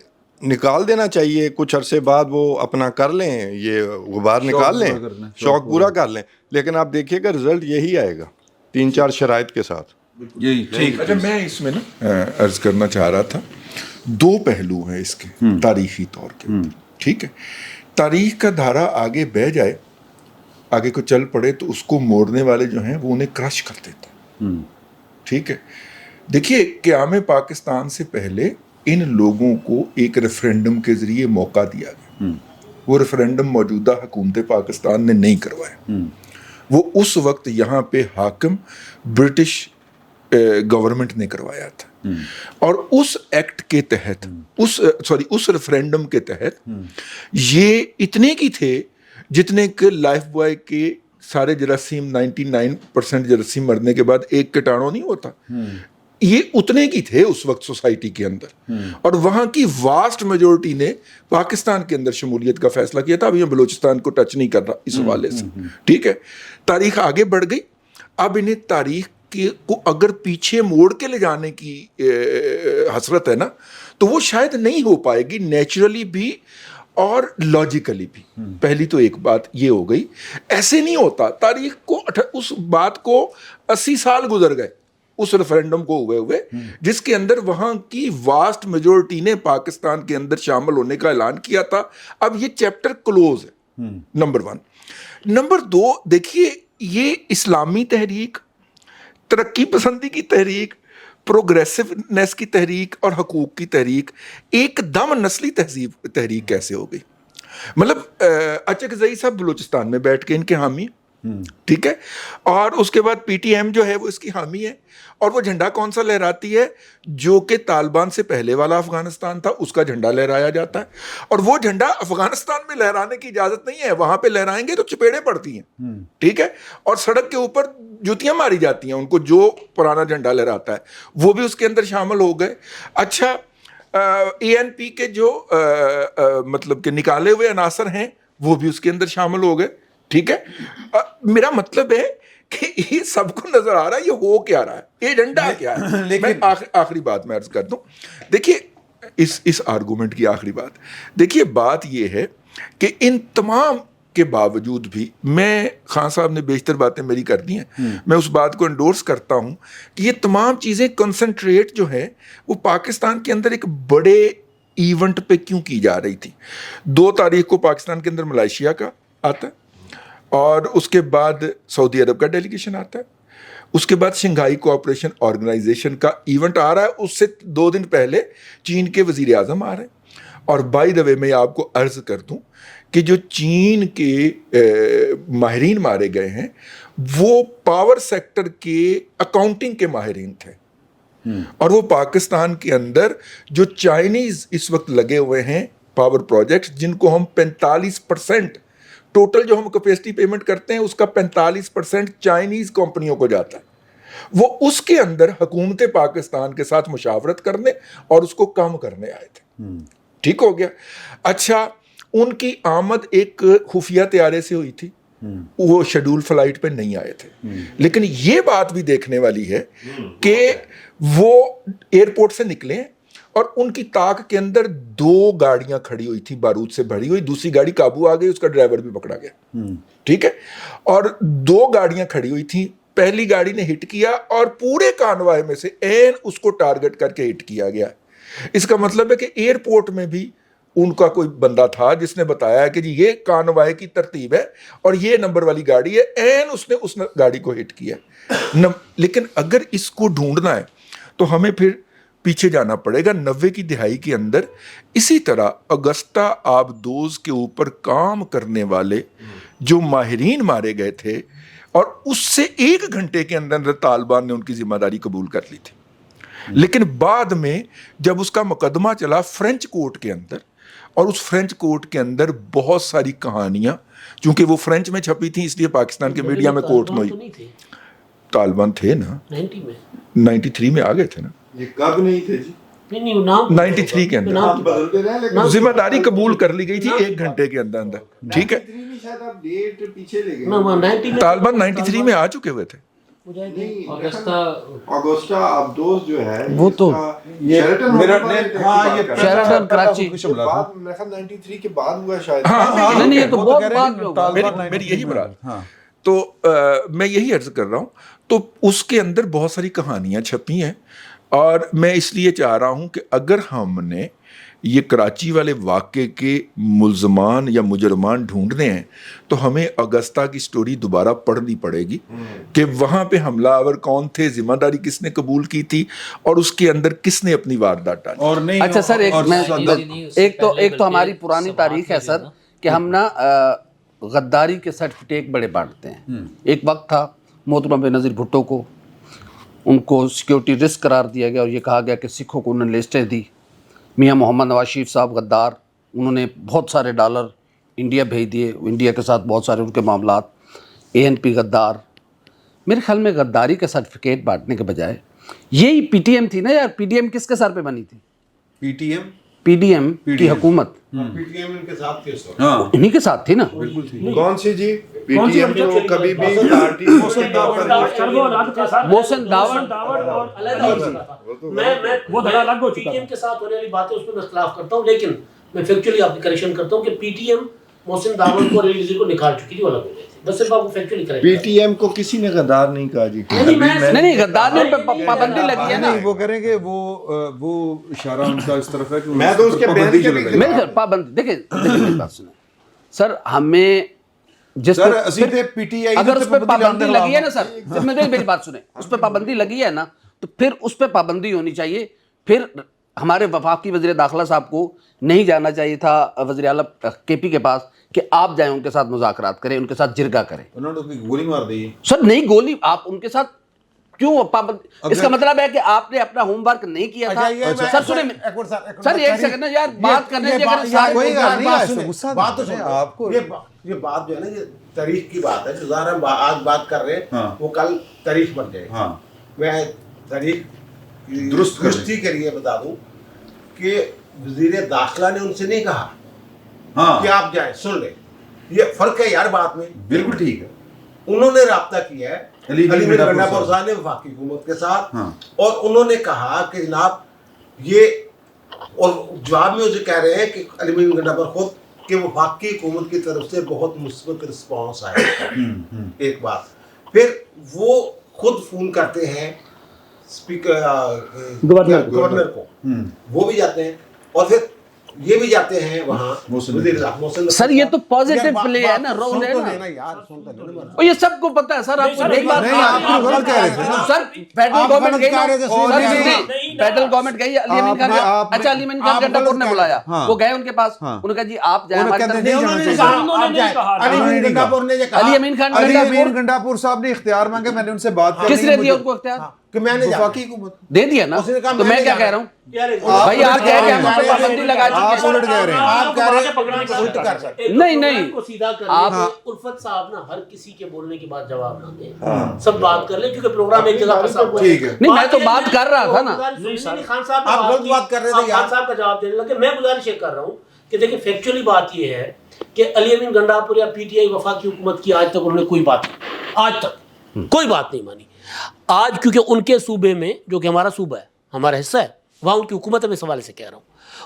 نکال دینا چاہیے کچھ عرصے بعد. وہ اپنا کر لیں، یہ غبار نکال لیں، شوق پورا کر لیں. لیکن آپ دیکھیے گا رزلٹ یہی آئے گا 3-4 شرائط کے ساتھ. اچھا میں اس میں نا عرض کرنا چاہ رہا تھا، 2 پہلو ہیں اس کے تاریخی طور کے. ٹھیک ہے، تاریخ کا دھارا آگے بہ جائے، آگے کو چل پڑے تو اس کو موڑنے والے جو ہیں وہ انہیں کرش کر دیتے ہیں. ٹھیک ہے، دیکھیے قیام پاکستان سے پہلے ان لوگوں کو ایک ریفرینڈم کے ذریعے موقع دیا گیا. وہ ریفرینڈم موجودہ حکومت پاکستان نے نہیں کروایا. وہ اس وقت یہاں پہ حاکم برٹش گورنمنٹ نے کروایا تھا. اور اس ایکٹ کے تحت اس ریفرینڈم کے تحت یہ اتنے کی تھے جتنے کہ لائف بوائے کے سارے جراثیم 99% جراثیم مرنے کے بعد ایک کیٹانو نہیں ہوتا. یہ اتنے کی تھے اس وقت سوسائٹی کے اندر. اور وہاں کی واسٹ میجورٹی نے پاکستان کے اندر شمولیت کا فیصلہ کیا تھا. ابھی میں بلوچستان کو ٹچ نہیں کر رہا اس حوالے سے. ٹھیک ہے، تاریخ آگے بڑھ گئی. اب انہیں تاریخ کو اگر پیچھے موڑ کے لے جانے کی حسرت ہے نا تو وہ شاید نہیں ہو پائے گی، نیچرلی بھی اور لاجیکلی بھی. پہلی تو ایک بات یہ ہو گئی، ایسے نہیں ہوتا. تاریخ کو اس بات کو 80 سال گزر گئے اس ریفرینڈم کو ہوئے جس کے اندر وہاں کی واسٹ میجورٹی نے پاکستان کے اندر شامل ہونے کا اعلان کیا تھا. اب یہ چیپٹر کلوز ہے، نمبر 1. نمبر 2 دیکھیے، یہ اسلامی تحریک तरक्की पसंदी की तहरीक, प्रोग्रेसिवनेस की तहरीक और हकूक की तहरीक एकदम नस्ली तहजीब तहरीक कैसे हो गई? मतलब अचकजई साहब बलूचिस्तान में बैठ के इनके हामी, ठीक है, और उसके बाद पीटीएम जो है वो इसकी हामी है, और वो झंडा कौन सा लहराती है? जो कि तालिबान से पहले वाला अफगानिस्तान था उसका झंडा लहराया जाता है, और वो झंडा अफगानिस्तान में लहराने की इजाजत नहीं है, वहां पे लहराएंगे तो चपेड़े पड़ती हैं, ठीक है, और सड़क के ऊपर जूतियां मारी जाती हैं उनको जो पुराना झंडा लहराता है, वो भी उसके अंदर शामिल हो गए। अच्छा, एएनपी के जो मतलब के निकाले हुए अनासर हैं वो भी उसके अंदर शामिल हो गए, ठीक है। मेरा मतलब है कि ये सबको नजर आ रहा है ये हो क्या रहा है, एजेंडा क्या है। लेकिन आखिरी बात मैं अर्ज कर दूं, देखिए इस आर्गूमेंट की आखिरी बात, देखिए बात ये है कि इन तमाम के बावजूद भी, मैं खान साहब ने बेशतर बातें मेरी कर दी हैं, मैं उस बात को एंडोर्स करता हूं कि ये तमाम चीज़ें कंसंट्रेट जो है वो पाकिस्तान के अंदर एक बड़े इवेंट पे क्यों की जा रही थी। 2 तारीख को पाकिस्तान के अंदर मलेशिया का आता है, और उसके बाद सऊदी अरब का डेलीगेशन आता है, उसके बाद शंघाई कोऑपरेशन ऑर्गेनाइजेशन का इवेंट आ रहा है, उससे 2 दिन पहले चीन के वजीर आज़म आ रहे हैं। और बाय द वे मैं आपको अर्ज कर दूं कि जो चीन के माहिरीन मारे गए हैं वो पावर सेक्टर के अकाउंटिंग के माहिरीन थे, और वो पाकिस्तान के अंदर जो चाइनीज इस वक्त लगे हुए हैं पावर प्रोजेक्ट्स, जिनको हम 45% टोटल जो हम कैपेसिटी पेमेंट करते हैं उसका 45% चाइनीज कंपनियों को जाता है, वो उसके अंदर हुकूमत पाकिस्तान के साथ मुशावरत करने और उसको कम करने आए थे। ठीक हो गया। अच्छा, उनकी आमद एक खुफिया तैयारे से हुई थी, वो शेड्यूल फ्लाइट पे नहीं आए थे, लेकिन ये बात भी देखने वाली है कि वो एयरपोर्ट से निकले और उनकी ताक के अंदर 2 गाड़ियां खड़ी हुई थी बारूद से भरी हुई, दूसरी गाड़ी काबू आ गई, उसका ड्राइवर भी पकड़ा गया, ठीक है, और 2 गाड़ियां खड़ी हुई थी, पहली गाड़ी ने हिट किया और पूरे कानवाय में से एन उसको टारगेट करके हिट किया गया। इसका मतलब है कि एयरपोर्ट में भी उनका कोई बंदा था जिसने बताया कि जी ये कानवाय की तरतीब है और ये नंबर वाली गाड़ी है, एन उसने उस गाड़ी को हिट किया। लेकिन अगर इसको ढूंढना है तो हमें फिर पीछे जाना पड़ेगा 90 की दिहाई के अंदर। इसी तरह अगस्ता आबदोज के ऊपर काम करने वाले जो माहिरीन मारे गए थे, और उससे 1 घंटे के अंदर तालिबान ने उनकी जिम्मेदारी कबूल कर ली थी। लेकिन बाद में जब उसका मुकदमा चला फ्रेंच कोर्ट के अंदर, और उस फ्रेंच कोर्ट के अंदर बहुत सारी कहानियां, चूंकि वो फ्रेंच में छपी थी इसलिए पाकिस्तान के मीडिया में कोर्ट में तालिबान थे ना, 93 में आ गए थे ना। ये कब नहीं थे जी? 93 के अंदर जिम्मेदारी कबूल कर ली गई थी 1 घंटे के अंदर अंदर, ठीक है। तालिबान 93 में आ चुके हुए थे। अगस्ता आबदोज जो है वो तो शेरटन शेरटन कराची बाद मेरे ख्याल 93 के बाद हुआ शायद। नहीं, ये तो बहुत बाद में हुआ। मेरी यही बात, तो मैं यही अर्ज कर रहा हूँ। तो उसके अंदर बहुत सारी कहानियां छपी हैं, और मैं इसलिए चाह रहा हूँ कि अगर हमने ये कराची वाले वाक़े के मुल्ज़मान या मुजरमान ढूंढने हैं तो हमें अगस्ता की स्टोरी दोबारा पढ़नी पड़ेगी कि वहाँ पे हमलावर कौन थे, जिम्मेदारी किसने कबूल की थी, और उसके अंदर किसने अपनी वारदात डाली। और नहीं, अच्छा सर, एक तो हमारी पुरानी तारीख है सर कि हम ना गद्दारी के सर्टिफिकेट बड़े बांटते हैं। एक वक्त था मोहतरम बेनज़ीर भुट्टो को, उनको सिक्योरिटी रिस्क करार दिया गया और ये कहा गया कि सिखों को उन्होंने लिस्टें दी। मियाँ मोहम्मद नवाज शरीफ साहब गद्दार, उन्होंने बहुत सारे डॉलर इंडिया भेज दिए, इंडिया के साथ बहुत सारे उनके मामलात। एएनपी गद्दार। मेरे ख्याल में गद्दारी का सर्टिफिकेट बांटने के बजाय यही पीटीएम थी ना यार। पीडीएम किसके सर पे बनी थी? पीडीएम की हुकूमत पीटीएम इनके साथ थे, इन्हीं के साथ थी ना। कौन सी जी? पीटीएम तो कभी भी पार्टी मोहसिन दावड़ वो धड़ा अलग हो चुका। पीटीएम के साथ होने वाली बातें उसमें मैं इख्तिलाफ करता हूँ, लेकिन मैं फैक्चुअली आपकी करेक्शन करता हूँ कि पीटीएम मोहसिन दावड़ को रिलीज को निकाल चुकी थी, वो अलग हो गई थी। बस सिर्फ आपको फैक्चुअली करेक्ट। पीटीएम को किसी ने गद्दार नहीं कहा जी। नहीं, गद्दार ने पाबंदी लगी है ना। वो करेंगे, वो इशारा उनका इस तरफ है कि मैं तो उसके पाबंदी जो मेरे पाबंदी देखिए मेरी बात सुने सर, हमें जिस सर पे- ਅਸੀਂ फिर ਤੇ पीटीआई अगर उस पर पाबंदी लगी है ना सर, जब मेरी बात सुने, उस पर पाबंदी लगी है ना, तो फिर उस पर पाबंदी होनी चाहिए। फिर हमारे वफाकी वज़ीर दाखिला साहब को नहीं जाना चाहिए था वज़ीर आला केपी के पास कि आप जाएं उनके साथ मुज़ाकरात करें, उनके साथ जिरगा करें। उन्होंने तो गोली मार दी। सर नहीं, गोली आप उनके साथ क्यों पाबंदी? इसका मतलब है कि आपने अपना होमवर्क नहीं किया था। सर सुने, सर एक सेकंड ना यार, बात करने की अगर सारी- कोई गल नहीं, बात ऐसे सुने, गुस्सा बात तो नहीं, सुनो। आपको ये बात जो है ना, ये तारीख की बात है। जो ज़ाहिर हम आज बात कर रहे हैं, हाँ। वो कल तारीख बन जाएगी। हाँ। मैं तारीख की दुरुस्त दुरुस्ती के लिए बता दूं कि वज़ीर दाखिला ने उनसे नहीं कहा हाँ कि आप जाएं, सुन ले। ये फर्क है यार बात में। बिल्कुल ठीक है। उन्होंने राब्ता किया है अलीमीन अलीमीन गंडापुर गंडापुर साहब साहब ने वफाकी हुकूमत के साथ, हाँ। और उन्होंने कहा कि जनाब ये, और जवाब में उसे कह रहे हैं कि अलीमीन गंडापुर खुद कि वफाकी हुकूमत की तरफ से बहुत मुस्बत रिस्पॉन्स आया। एक बात, फिर वो खुद फोन करते हैं स्पीकर गवर्नर को, वो भी जाते हैं, और फिर ये भी जाते हैं वहाँ मोहसिन सर ये तो पॉजिटिव प्ले है ना, रोल है ना यार, सुनता नहीं ना। और ये सबको पता है सर। आपको नहीं बात नहीं, आप गलत कह रहे थे ना। सर फेडरल गवर्नमेंट गई ना, गलत कह सर रहे थे, सुनिए, फेडरल गवर्नमेंट गई, अली अमीन खान, अच्छा अली अमीन खान गंडापुर ने बुलाया, हाँ। वो गए उनके पास, हाँ। उन्होंने कहा जी आप जाए उन्होंने हमारी कहते तरफ। नहीं उन्होंने जाना नहीं चाहिए। कहा, उन्होंने आप नहीं जाए। कहा। अलीमीन गंडापुर ने ये कहा, अली अमीन खान अली गंडापुर अमीन गंडापुर साहब ने इख्तियार मांगे, मैंने उनसे बात कर किसने दिया उनको इख्तियार? कि मैंने जाना। वफाकी हुकूमत दे दिया ना, उसने कहा तो मैं मैंने क्या जाना। कह रहा हूँ यार भाई, आप कह रहे हैं हम उस पर आप पाबंदी लगा चुके आप हैं। उलट कह रहे हैं। आप कह रहे हैं पकड़ने का उल्ट कर सकते। नहीं, नहीं। को सीधा कर आप- आप उल्फत साहब ना हर किसी के बोलने के बाद जवाब ना दें, सब बात कर ले, क्योंकि प्रोग्राम एक जगह फंसा हुआ है। ठीक है। नहीं, मैं तो बात कर रहा था ना। नहीं, खान साहब ने आप गलत की, बात कर रहे थे आप यार। खान साहब का जवाब देने लगे। मैं गुजारिश ये कर रहा हूँ कि देखिए फैक्चुअली बात ये है कि अली अमीन गंडापुर या पीटीआई वफाकी हुकूमत की आज तक उन्होंने कोई बात नहीं, आज तक कोई बात नहीं मानी। आज क्योंकि उनके सूबे में, जो कि हमारा सूबा है, हमारा हिस्सा है, वहाँ उनकी हुकूमत है, मैं इस हवाले से कह रहा हूँ,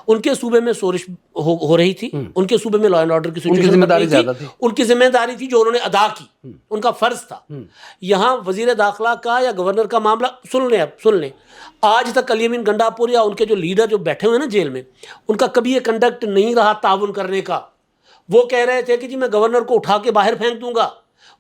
उनके सूबे में सोरिश हो रही थी, उनके सूबे में लॉ एंड ऑर्डर की सिचुएशन जिम्मेदारी बन रही ज्यादा थी। उनकी जिम्मेदारी थी जो उन्होंने अदा की, उनका फर्ज था। यहाँ वजीर दाखिला का या गवर्नर का मामला सुन लें, अब सुन लें, आज तक अली अमीन गंडापुर या उनके जो लीडर जो बैठे हुए हैं ना जेल में, उनका कभी ये कंडक्ट नहीं रहा ताउन करने का। वो कह रहे थे कि जी मैं गवर्नर को उठा के बाहर फेंक दूंगा,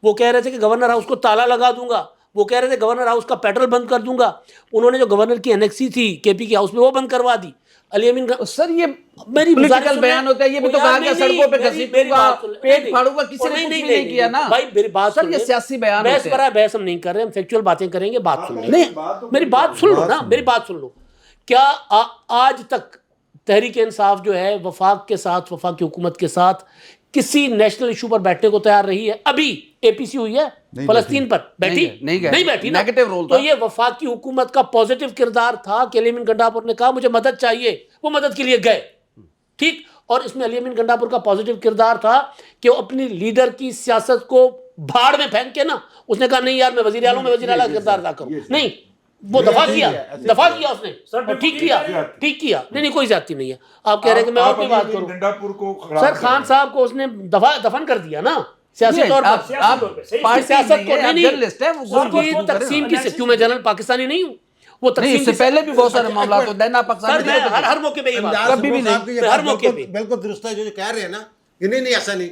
वो कह रहे थे कि गवर्नर हाउस को ताला लगा दूंगा, वो कह रहे थे गवर्नर हाउस का पेट्रोल बंद कर दूंगा। उन्होंने जो गवर्नर की एनेक्सी थी केपी के हाउस में वो बंद करवा दी। अली अमीन सर ये मेरी पॉलिटिकल बयान होता है, ये भी तो कहा गया सड़कों पे घसीटूंगा, पेट फाड़ूंगा, किसी ने कुछ भी नहीं किया ना भाई। मेरी बात सर, सुन ये ले। सियासी बयान बहस होते हैं। पर बहस हम नहीं कर रहे, हम फैक्चुअल बातें करेंगे, बात सुन ले। नहीं, मेरी बात सुन लो ना, मेरी बात सुन लो। क्या आज तक तहरीक इंसाफ जो है वफाक के साथ, वफाक की हुकूमत के साथ किसी नेशनल इशू पर बैठने को तैयार रही है? अभी एपीसी हुई है फलस्तीन पर, बैठी नहीं बैठी ना, नेगेटिव रोल तो था। ये वफाकी हुकूमत का पॉजिटिव किरदार था कि अली अमीन गंडापुर ने कहा मुझे मदद चाहिए, वो मदद के लिए गए, ठीक। और इसमें अली अमीन गंडापुर का पॉजिटिव किरदार था कि वो अपनी लीडर की सियासत को भाड़ में फेंक के ना, उसने कहा नहीं यार मैं वजीर आला, मैं वजीर आला किरदार अदा करूं, नहीं, वो दफा किया उसने, और ठीक किया। नहीं कोई ज्यादती नहीं है। आप कह रहे हैं कि मैं और कोई बात करूं, गंडापुर को सर खान साहब को उसने दफन कर दिया ना सियासी तौर पर। आप पार्टी सियासत को नहीं, नहीं, जर्नलिस्ट है, वो उसकी तकसीम की, क्यों मैं जनरल पाकिस्तानी नहीं हूँ, वो नहीं, तकसीम इससे की- पहले भी बहुत सारे मामला तो दैना सर पाकिस्तान मैं हर मौके पे ये बात इमरान कभी भी साहब की ये हर बात मौके बिल्कुल- बिल्कुल दुरुस्त है जो कह रहे हैं ना, कि नहीं ऐसा नहीं।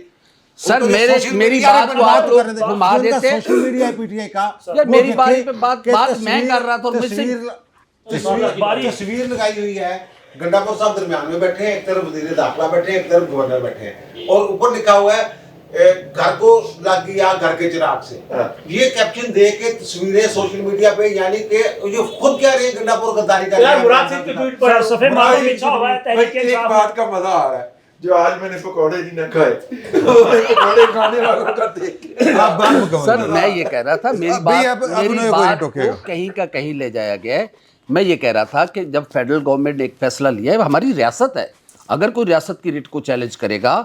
सर उनको जो सोशल मेरी मीडिया बात पे को आप कर लोग रहे थे, घुमा जो उनका देते। सोशल मीडिया पीटीआई का, यार वो मेरी देखे बारी पे बात कि मैं कर रहा था और मुझसे तस्वीर लगाई हुई है, गंडापुर साहब दरमियान में बैठे हैं, एक तरफ वजीर दाखिला बैठे हैं, एक तरफ गवर्नर बैठे हैं, और ऊपर लिखा हुआ है घर को लग गया घर के चिराग से। ये कैप्शन दे के तस्वीरें सोशल मीडिया पे, यानी कि जो खुद कह रहे हैं गंडापुर गद्दारी कर रहे यार हैं। मुराद सिंह की ट्वीट पर सफे मारो लिखा हुआ है तहरीक एक इंसाफ। बात का मजा आ रहा है, जो आज मैंने पकौड़े नहीं न खाए, पकौड़े खाने वालों का देख के आप बात मुकम्मल सर करें। मैं ये कह रहा था, मेरी अब भैया, अब बात उन्हें कोई नहीं टोकेगा। कहीं का कहीं ले जाया गया है। मैं ये कह रहा था कि जब फेडरल गवर्नमेंट ने एक फैसला लिया है, हमारी रियासत है, अगर कोई रियासत की रिट को चैलेंज करेगा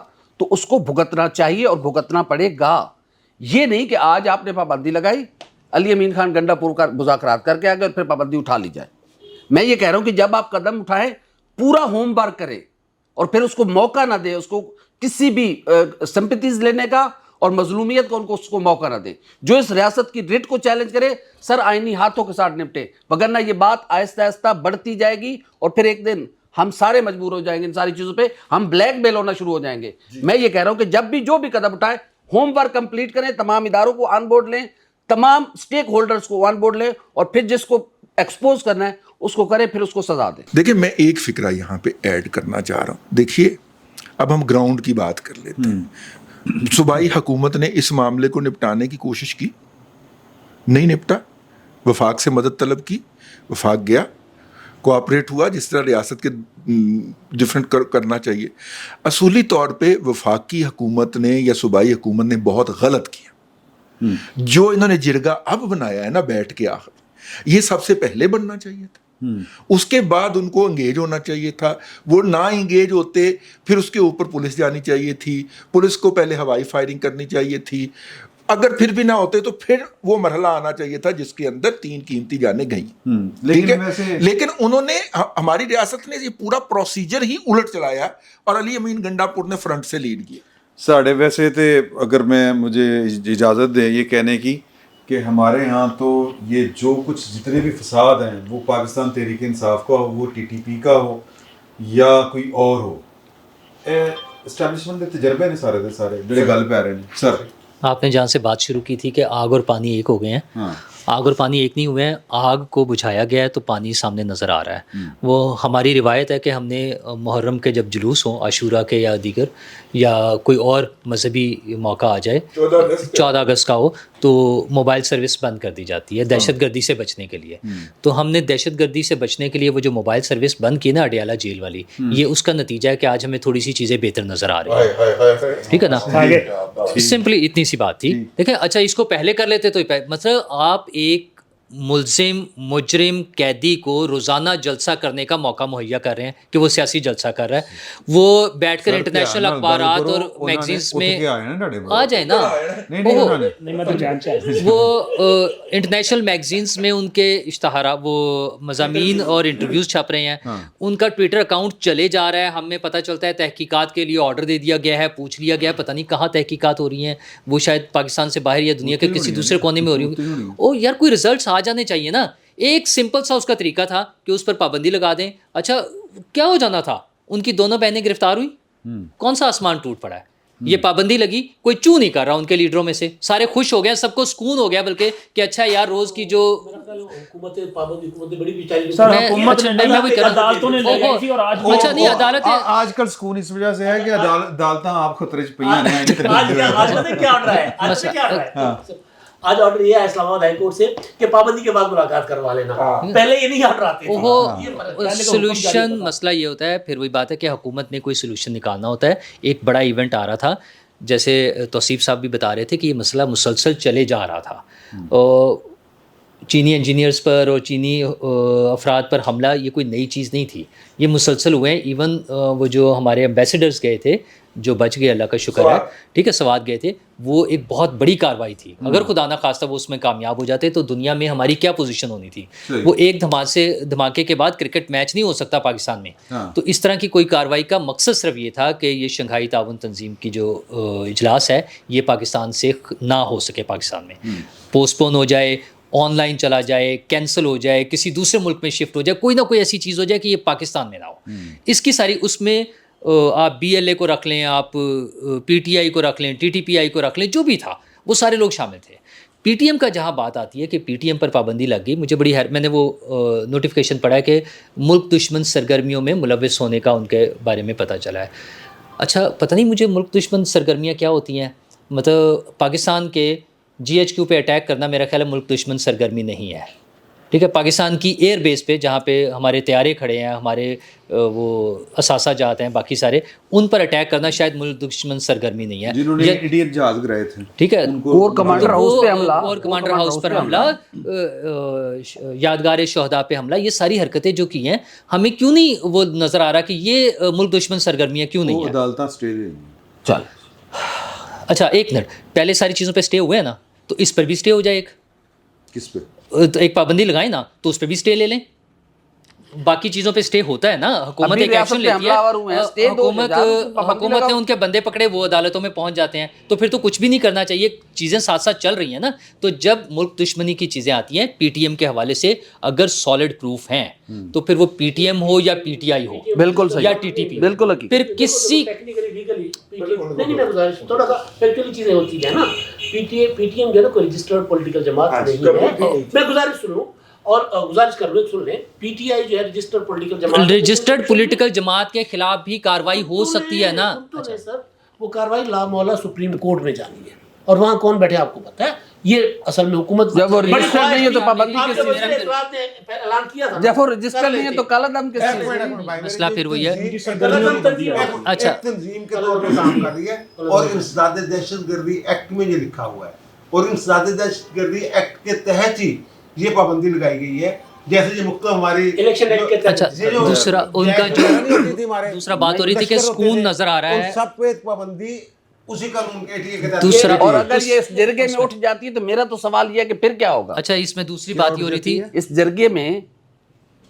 तो उसको भुगतना चाहिए और भुगतना पड़ेगा। ये नहीं कि आज आपने पाबंदी लगाई, अली अमीन खान गंडापुर का मुज़ाकरात करके आ गए और फिर पाबंदी उठा ली जाए। मैं ये कह रहा हूं कि जब आप कदम उठाएं, पूरा होमवर्क करें और फिर उसको मौका ना दे, उसको किसी भी सिंपैथीज लेने का और मजलूमियत का उसको मौका ना दे। जो इस रियासत की रिट को चैलेंज करे, सर आईनी हाथों के साथ निपटे, वगरना ये बात आहिस्ता आहिस्ता बढ़ती जाएगी और फिर एक दिन हम सारे मजबूर हो जाएंगे इन सारी चीजों पे, हम ब्लैकमेल होना शुरू हो जाएंगे। मैं ये कह रहा हूं कि जब भी जो भी कदम उठाए, ہوم ورک کمپلیٹ کریں, تمام اداروں کو آن بورڈ لیں, تمام سٹیک ہولڈرز کو آن بورڈ لیں, اور پھر جس کو ایکسپوز کرنا ہے اس کو کریں, پھر اس کو سزا دیں. دیکھیں میں ایک فکرہ یہاں پہ ایڈ کرنا چاہ رہا ہوں. دیکھیے اب ہم گراؤنڈ کی بات کر لیتے ہیں. صوبائی حکومت نے اس معاملے کو نپٹانے کی کوشش کی, نہیں نپٹا. وفاق سے مدد طلب کی, وفاق گیا, کوآپریٹ ہوا جس طرح ریاست کے ڈفرینٹ کرنا چاہیے. اصولی طور پہ وفاق کی حکومت نے یا صوبائی حکومت نے بہت غلط کیا. جو انہوں نے جرگہ اب بنایا ہے نا بیٹھ کے, آخر یہ سب سے پہلے بننا چاہیے تھا. اس کے بعد ان کو انگیج ہونا چاہیے تھا. وہ نہ انگیج ہوتے پھر اس کے اوپر پولیس جانی چاہیے تھی, پولیس کو پہلے ہوائی فائرنگ کرنی چاہیے تھی. اگر پھر بھی نہ ہوتے تو پھر وہ مرحلہ آنا چاہیے تھا جس کے اندر 3 قیمتی جانیں گئیں. لیکن انہوں نے, ہماری ریاست نے یہ پورا پروسیجر ہی الٹ چلایا اور علی امین گنڈا پور نے فرنٹ سے لیڈ کیا. ساڑھے ویسے تھے, اگر مجھے اجازت دیں یہ کہنے کی کہ ہمارے ہاں تو یہ جو کچھ جتنے بھی فساد ہیں وہ پاکستان تحریک انصاف کا ہو, وہ ٹی ٹی پی کا ہو یا کوئی اور ہو, اسٹیبلشمنٹ کے تجربے نے سارے دے سارے جڑے گل پہ رہے ہیں. سر آپ نے جہاں سے بات شروع کی تھی کہ آگ اور پانی ایک ہو گئے ہیں, آگ اور پانی ایک نہیں ہوئے ہیں. آگ کو بجھایا گیا ہے تو پانی سامنے نظر آ رہا ہے. وہ ہماری روایت ہے کہ ہم نے محرم کے جب جلوس ہوں, عاشورہ کے یا دیگر یا کوئی اور مذہبی موقع آ جائے, 14 اگست کا ہو, تو موبائل سروس بند کر دی جاتی ہے دہشت گردی سے بچنے کے لیے. تو ہم نے دہشت گردی سے بچنے کے لیے وہ جو موبائل سروس بند کی نا اڈیالہ جیل والی, یہ اس کا نتیجہ ہے کہ آج ہمیں تھوڑی سی چیزیں بہتر نظر آ رہی ہیں. ٹھیک ہے نا, سمپلی اتنی سی بات تھی. دیکھیں اچھا اس کو پہلے کر لیتے تو مطلب آپ ایک ملزم مجرم قیدی کو روزانہ جلسہ کرنے کا موقع مہیا کر رہے ہیں کہ وہ سیاسی جلسہ کر رہا ہے. وہ بیٹھ کر انٹرنیشنل اخبارات اور میگزینس میں آ جائیں نا, وہ انٹرنیشنل میگزینس میں ان کے اشتہارات, وہ مضامین اور انٹرویوز چھپ رہے ہیں. ان کا ٹویٹر اکاؤنٹ چلے جا رہا ہے. ہمیں پتہ چلتا ہے تحقیقات کے لیے آرڈر دے دیا گیا ہے, پوچھ لیا گیا ہے, پتہ نہیں کہاں تحقیقات ہو رہی ہیں, وہ شاید پاکستان سے باہر یا دنیا کے کسی دوسرے کونے میں ہو رہی ہوں. او یار کوئی رزلٹس آ جانے چاہیے نا. ایک سمپل سا اس کا طریقہ تھا کہ اس پر پابندی لگا دیں. اچھا کیا ہو جانا تھا, ان کی دونوں بہنیں گرفتار ہوئی, کون سا آسمان ٹوٹ پڑا ہے. یہ پابندی لگی, کوئی چوں نہیں کر رہا ان کے لیڈروں میں سے, سارے خوش ہو گئے, سب کو سکون ہو گیا بلکہ کہ اچھا یار روز کی جو اچھا نہیں عدالت آج کل سکون اس وجہ سے ہے کہ عدالتیں آپ خطرے چ پئی ہیں. آج آرڈر یہ ہے اسلام آباد ہائی کورٹ سے کہ پابندی کے بعد ملاقات کروا لینا, پہلے یہ نہیں آرڈر آتے تھے. سولوشن مسئلہ یہ ہوتا ہے, پھر وہی بات ہے کہ حکومت نے کوئی سولوشن نکالنا ہوتا ہے. ایک بڑا ایونٹ آ رہا تھا, جیسے توصیف صاحب بھی بتا رہے تھے کہ یہ مسئلہ مسلسل چلے جا رہا تھا. چینی انجینئرز پر اور چینی افراد پر حملہ یہ کوئی نئی چیز نہیں تھی, یہ مسلسل ہوئے ہیں. ایون وہ جو ہمارے ایمبیسیڈرز گئے تھے جو بچ گئے, اللہ کا شکر ہے, ٹھیک ہے, سوات گئے تھے, وہ ایک بہت بڑی کارروائی تھی. اگر خدا نہ خواستہ وہ اس میں کامیاب ہو جاتے تو دنیا میں ہماری کیا پوزیشن ہونی تھی. وہ ایک دھماکے کے بعد کرکٹ میچ نہیں ہو سکتا پاکستان میں. تو اس طرح کی کوئی کارروائی کا مقصد صرف یہ تھا کہ یہ شنگھائی تعاون تنظیم کی جو اجلاس ہے یہ پاکستان سے نہ ہو سکے, پاکستان میں پوسٹ پون ہو جائے, آن لائن چلا جائے, کینسل ہو جائے, کسی دوسرے ملک میں شفٹ ہو جائے, کوئی نہ کوئی ایسی چیز ہو جائے کہ یہ پاکستان میں نہ ہو. اس کی ساری, اس میں آپ بی ایل اے کو رکھ لیں, آپ پی ٹی آئی کو رکھ لیں, ٹی ٹی پی آئی کو رکھ لیں, جو بھی تھا وہ سارے لوگ شامل تھے. پی ٹی ایم کا جہاں بات آتی ہے کہ پی ٹی ایم پر پابندی لگ گئی, مجھے بڑی میں نے وہ نوٹیفیکیشن پڑھا ہے کہ ملک دشمن سرگرمیوں میں ملوث ہونے کا ان کے بارے میں پتہ چلا ہے. اچھا پتہ نہیں مجھے ملک دشمن سرگرمیاں کیا ہوتی ہیں. مطلب پاکستان کے جی ایچ کیو پہ اٹیک کرنا میرا خیال ہے ملک دشمن سرگرمی نہیں ہے. ٹھیک ہے, پاکستان کی ایئر بیس پہ جہاں پہ ہمارے طیارے کھڑے ہیں, ہمارے وہ اثاثہ جات ہیں, باقی سارے, ان پر اٹیک کرنا شاید ملک دشمن سرگرمی نہیں ہے. جنہوں نے انڈین جہاز گرائے تھے, ٹھیک ہے, اور کمانڈر ہاؤس پہ حملہ, اور کمانڈر ہاؤس پر حملہ, یادگار شہداء پہ حملہ, یہ ساری حرکتیں جو کی ہیں ہمیں کیوں نہیں وہ نظر آ رہا کہ یہ ملک دشمن سرگرمیاں کیوں نہیں ہیں. عدالتیں سٹے دیں. چل اچھا ایک منٹ, پہلے ساری چیزوں پہ سٹے ہوئے ہیں نا, تو اس پر بھی سٹے ہو جائے. ایک کس پہ ایک پابندی لگائیں نا, تو اس پہ بھی سٹے لے لیں. बाकी चीज़ों पे स्टे होता है ना, हुकूमत अभी एक एक्शन रियासत पे लेती है, हमलावर हुए हैं, स्टे दो, हुकूमत ने उनके बंदे पकड़े, वो अदालतों में पहुंच जाते हैं, तो फिर तो कुछ भी नहीं करना चाहिए, चीज़ें साथ साथ चल रही हैं ना। तो जब मुल्क दुश्मनी की चीज़ें आती हैं पीटीएम के हवाले से, अगर सॉलिड प्रूफ हैं तो फिर वो पीटीएम हो या पीटीआई हो, बिल्कुल सही, या टीटीपी, बिल्कुल हकीकत। फिर किसी टेक्निकली लीगली नहीं, मैं गुजारिश थोड़ा सा फैक्चुअली चीजें होती है ना। पीटीएम जो है ना कोई रजिस्टर्ड पॉलिटिकल जमात नहीं है। मैं गुजारिश सुनूं और गुजारिश कर रहा हूं, सुन लें, पीटीआई जो है रजिस्टर्ड पॉलिटिकल जमात, रजिस्टर्ड पॉलिटिकल जमात के खिलाफ भी कार्रवाई हो सकती है ना। अच्छा सर, वो कार्रवाई ला मौला सुप्रीम कोर्ट में जानी है, और वहाँ कौन बैठे आपको पता है? ये असल में हुकूमत जब वो रजिस्टर नहीं है तो पाबंदी आपके किस वज़ीर इत्तलाआत ने ऐलान किया था, जब वो रजिस्टर नहीं है तो काला दम किस चीज़ है? मसला फिर वही है। अच्छा, तंजीम के तौर पे काम कर रही है, और इंसदाद दहशतगर्दी एक्ट में ये लिखा हुआ है, और इंसदाद दहशतगर्दी एक्ट के तहत ही ये पाबंदी लगाई गई है। जैसे ये मुख्तलिफ हमारी इलेक्शन एक्ट के तहत। अच्छा, दूसरा उनका जो दूसरा बात हो रही थी कि सुकून नजर आ रहा है, सब पे पाबंदी उसी कानून के तहत। दूसरा और अगर ये इस जरगे में उठ जाती है तो मेरा तो सवाल ये है कि फिर क्या होगा? अच्छा, इसमें दूसरी बात ये हो रही थी, इस जरगे में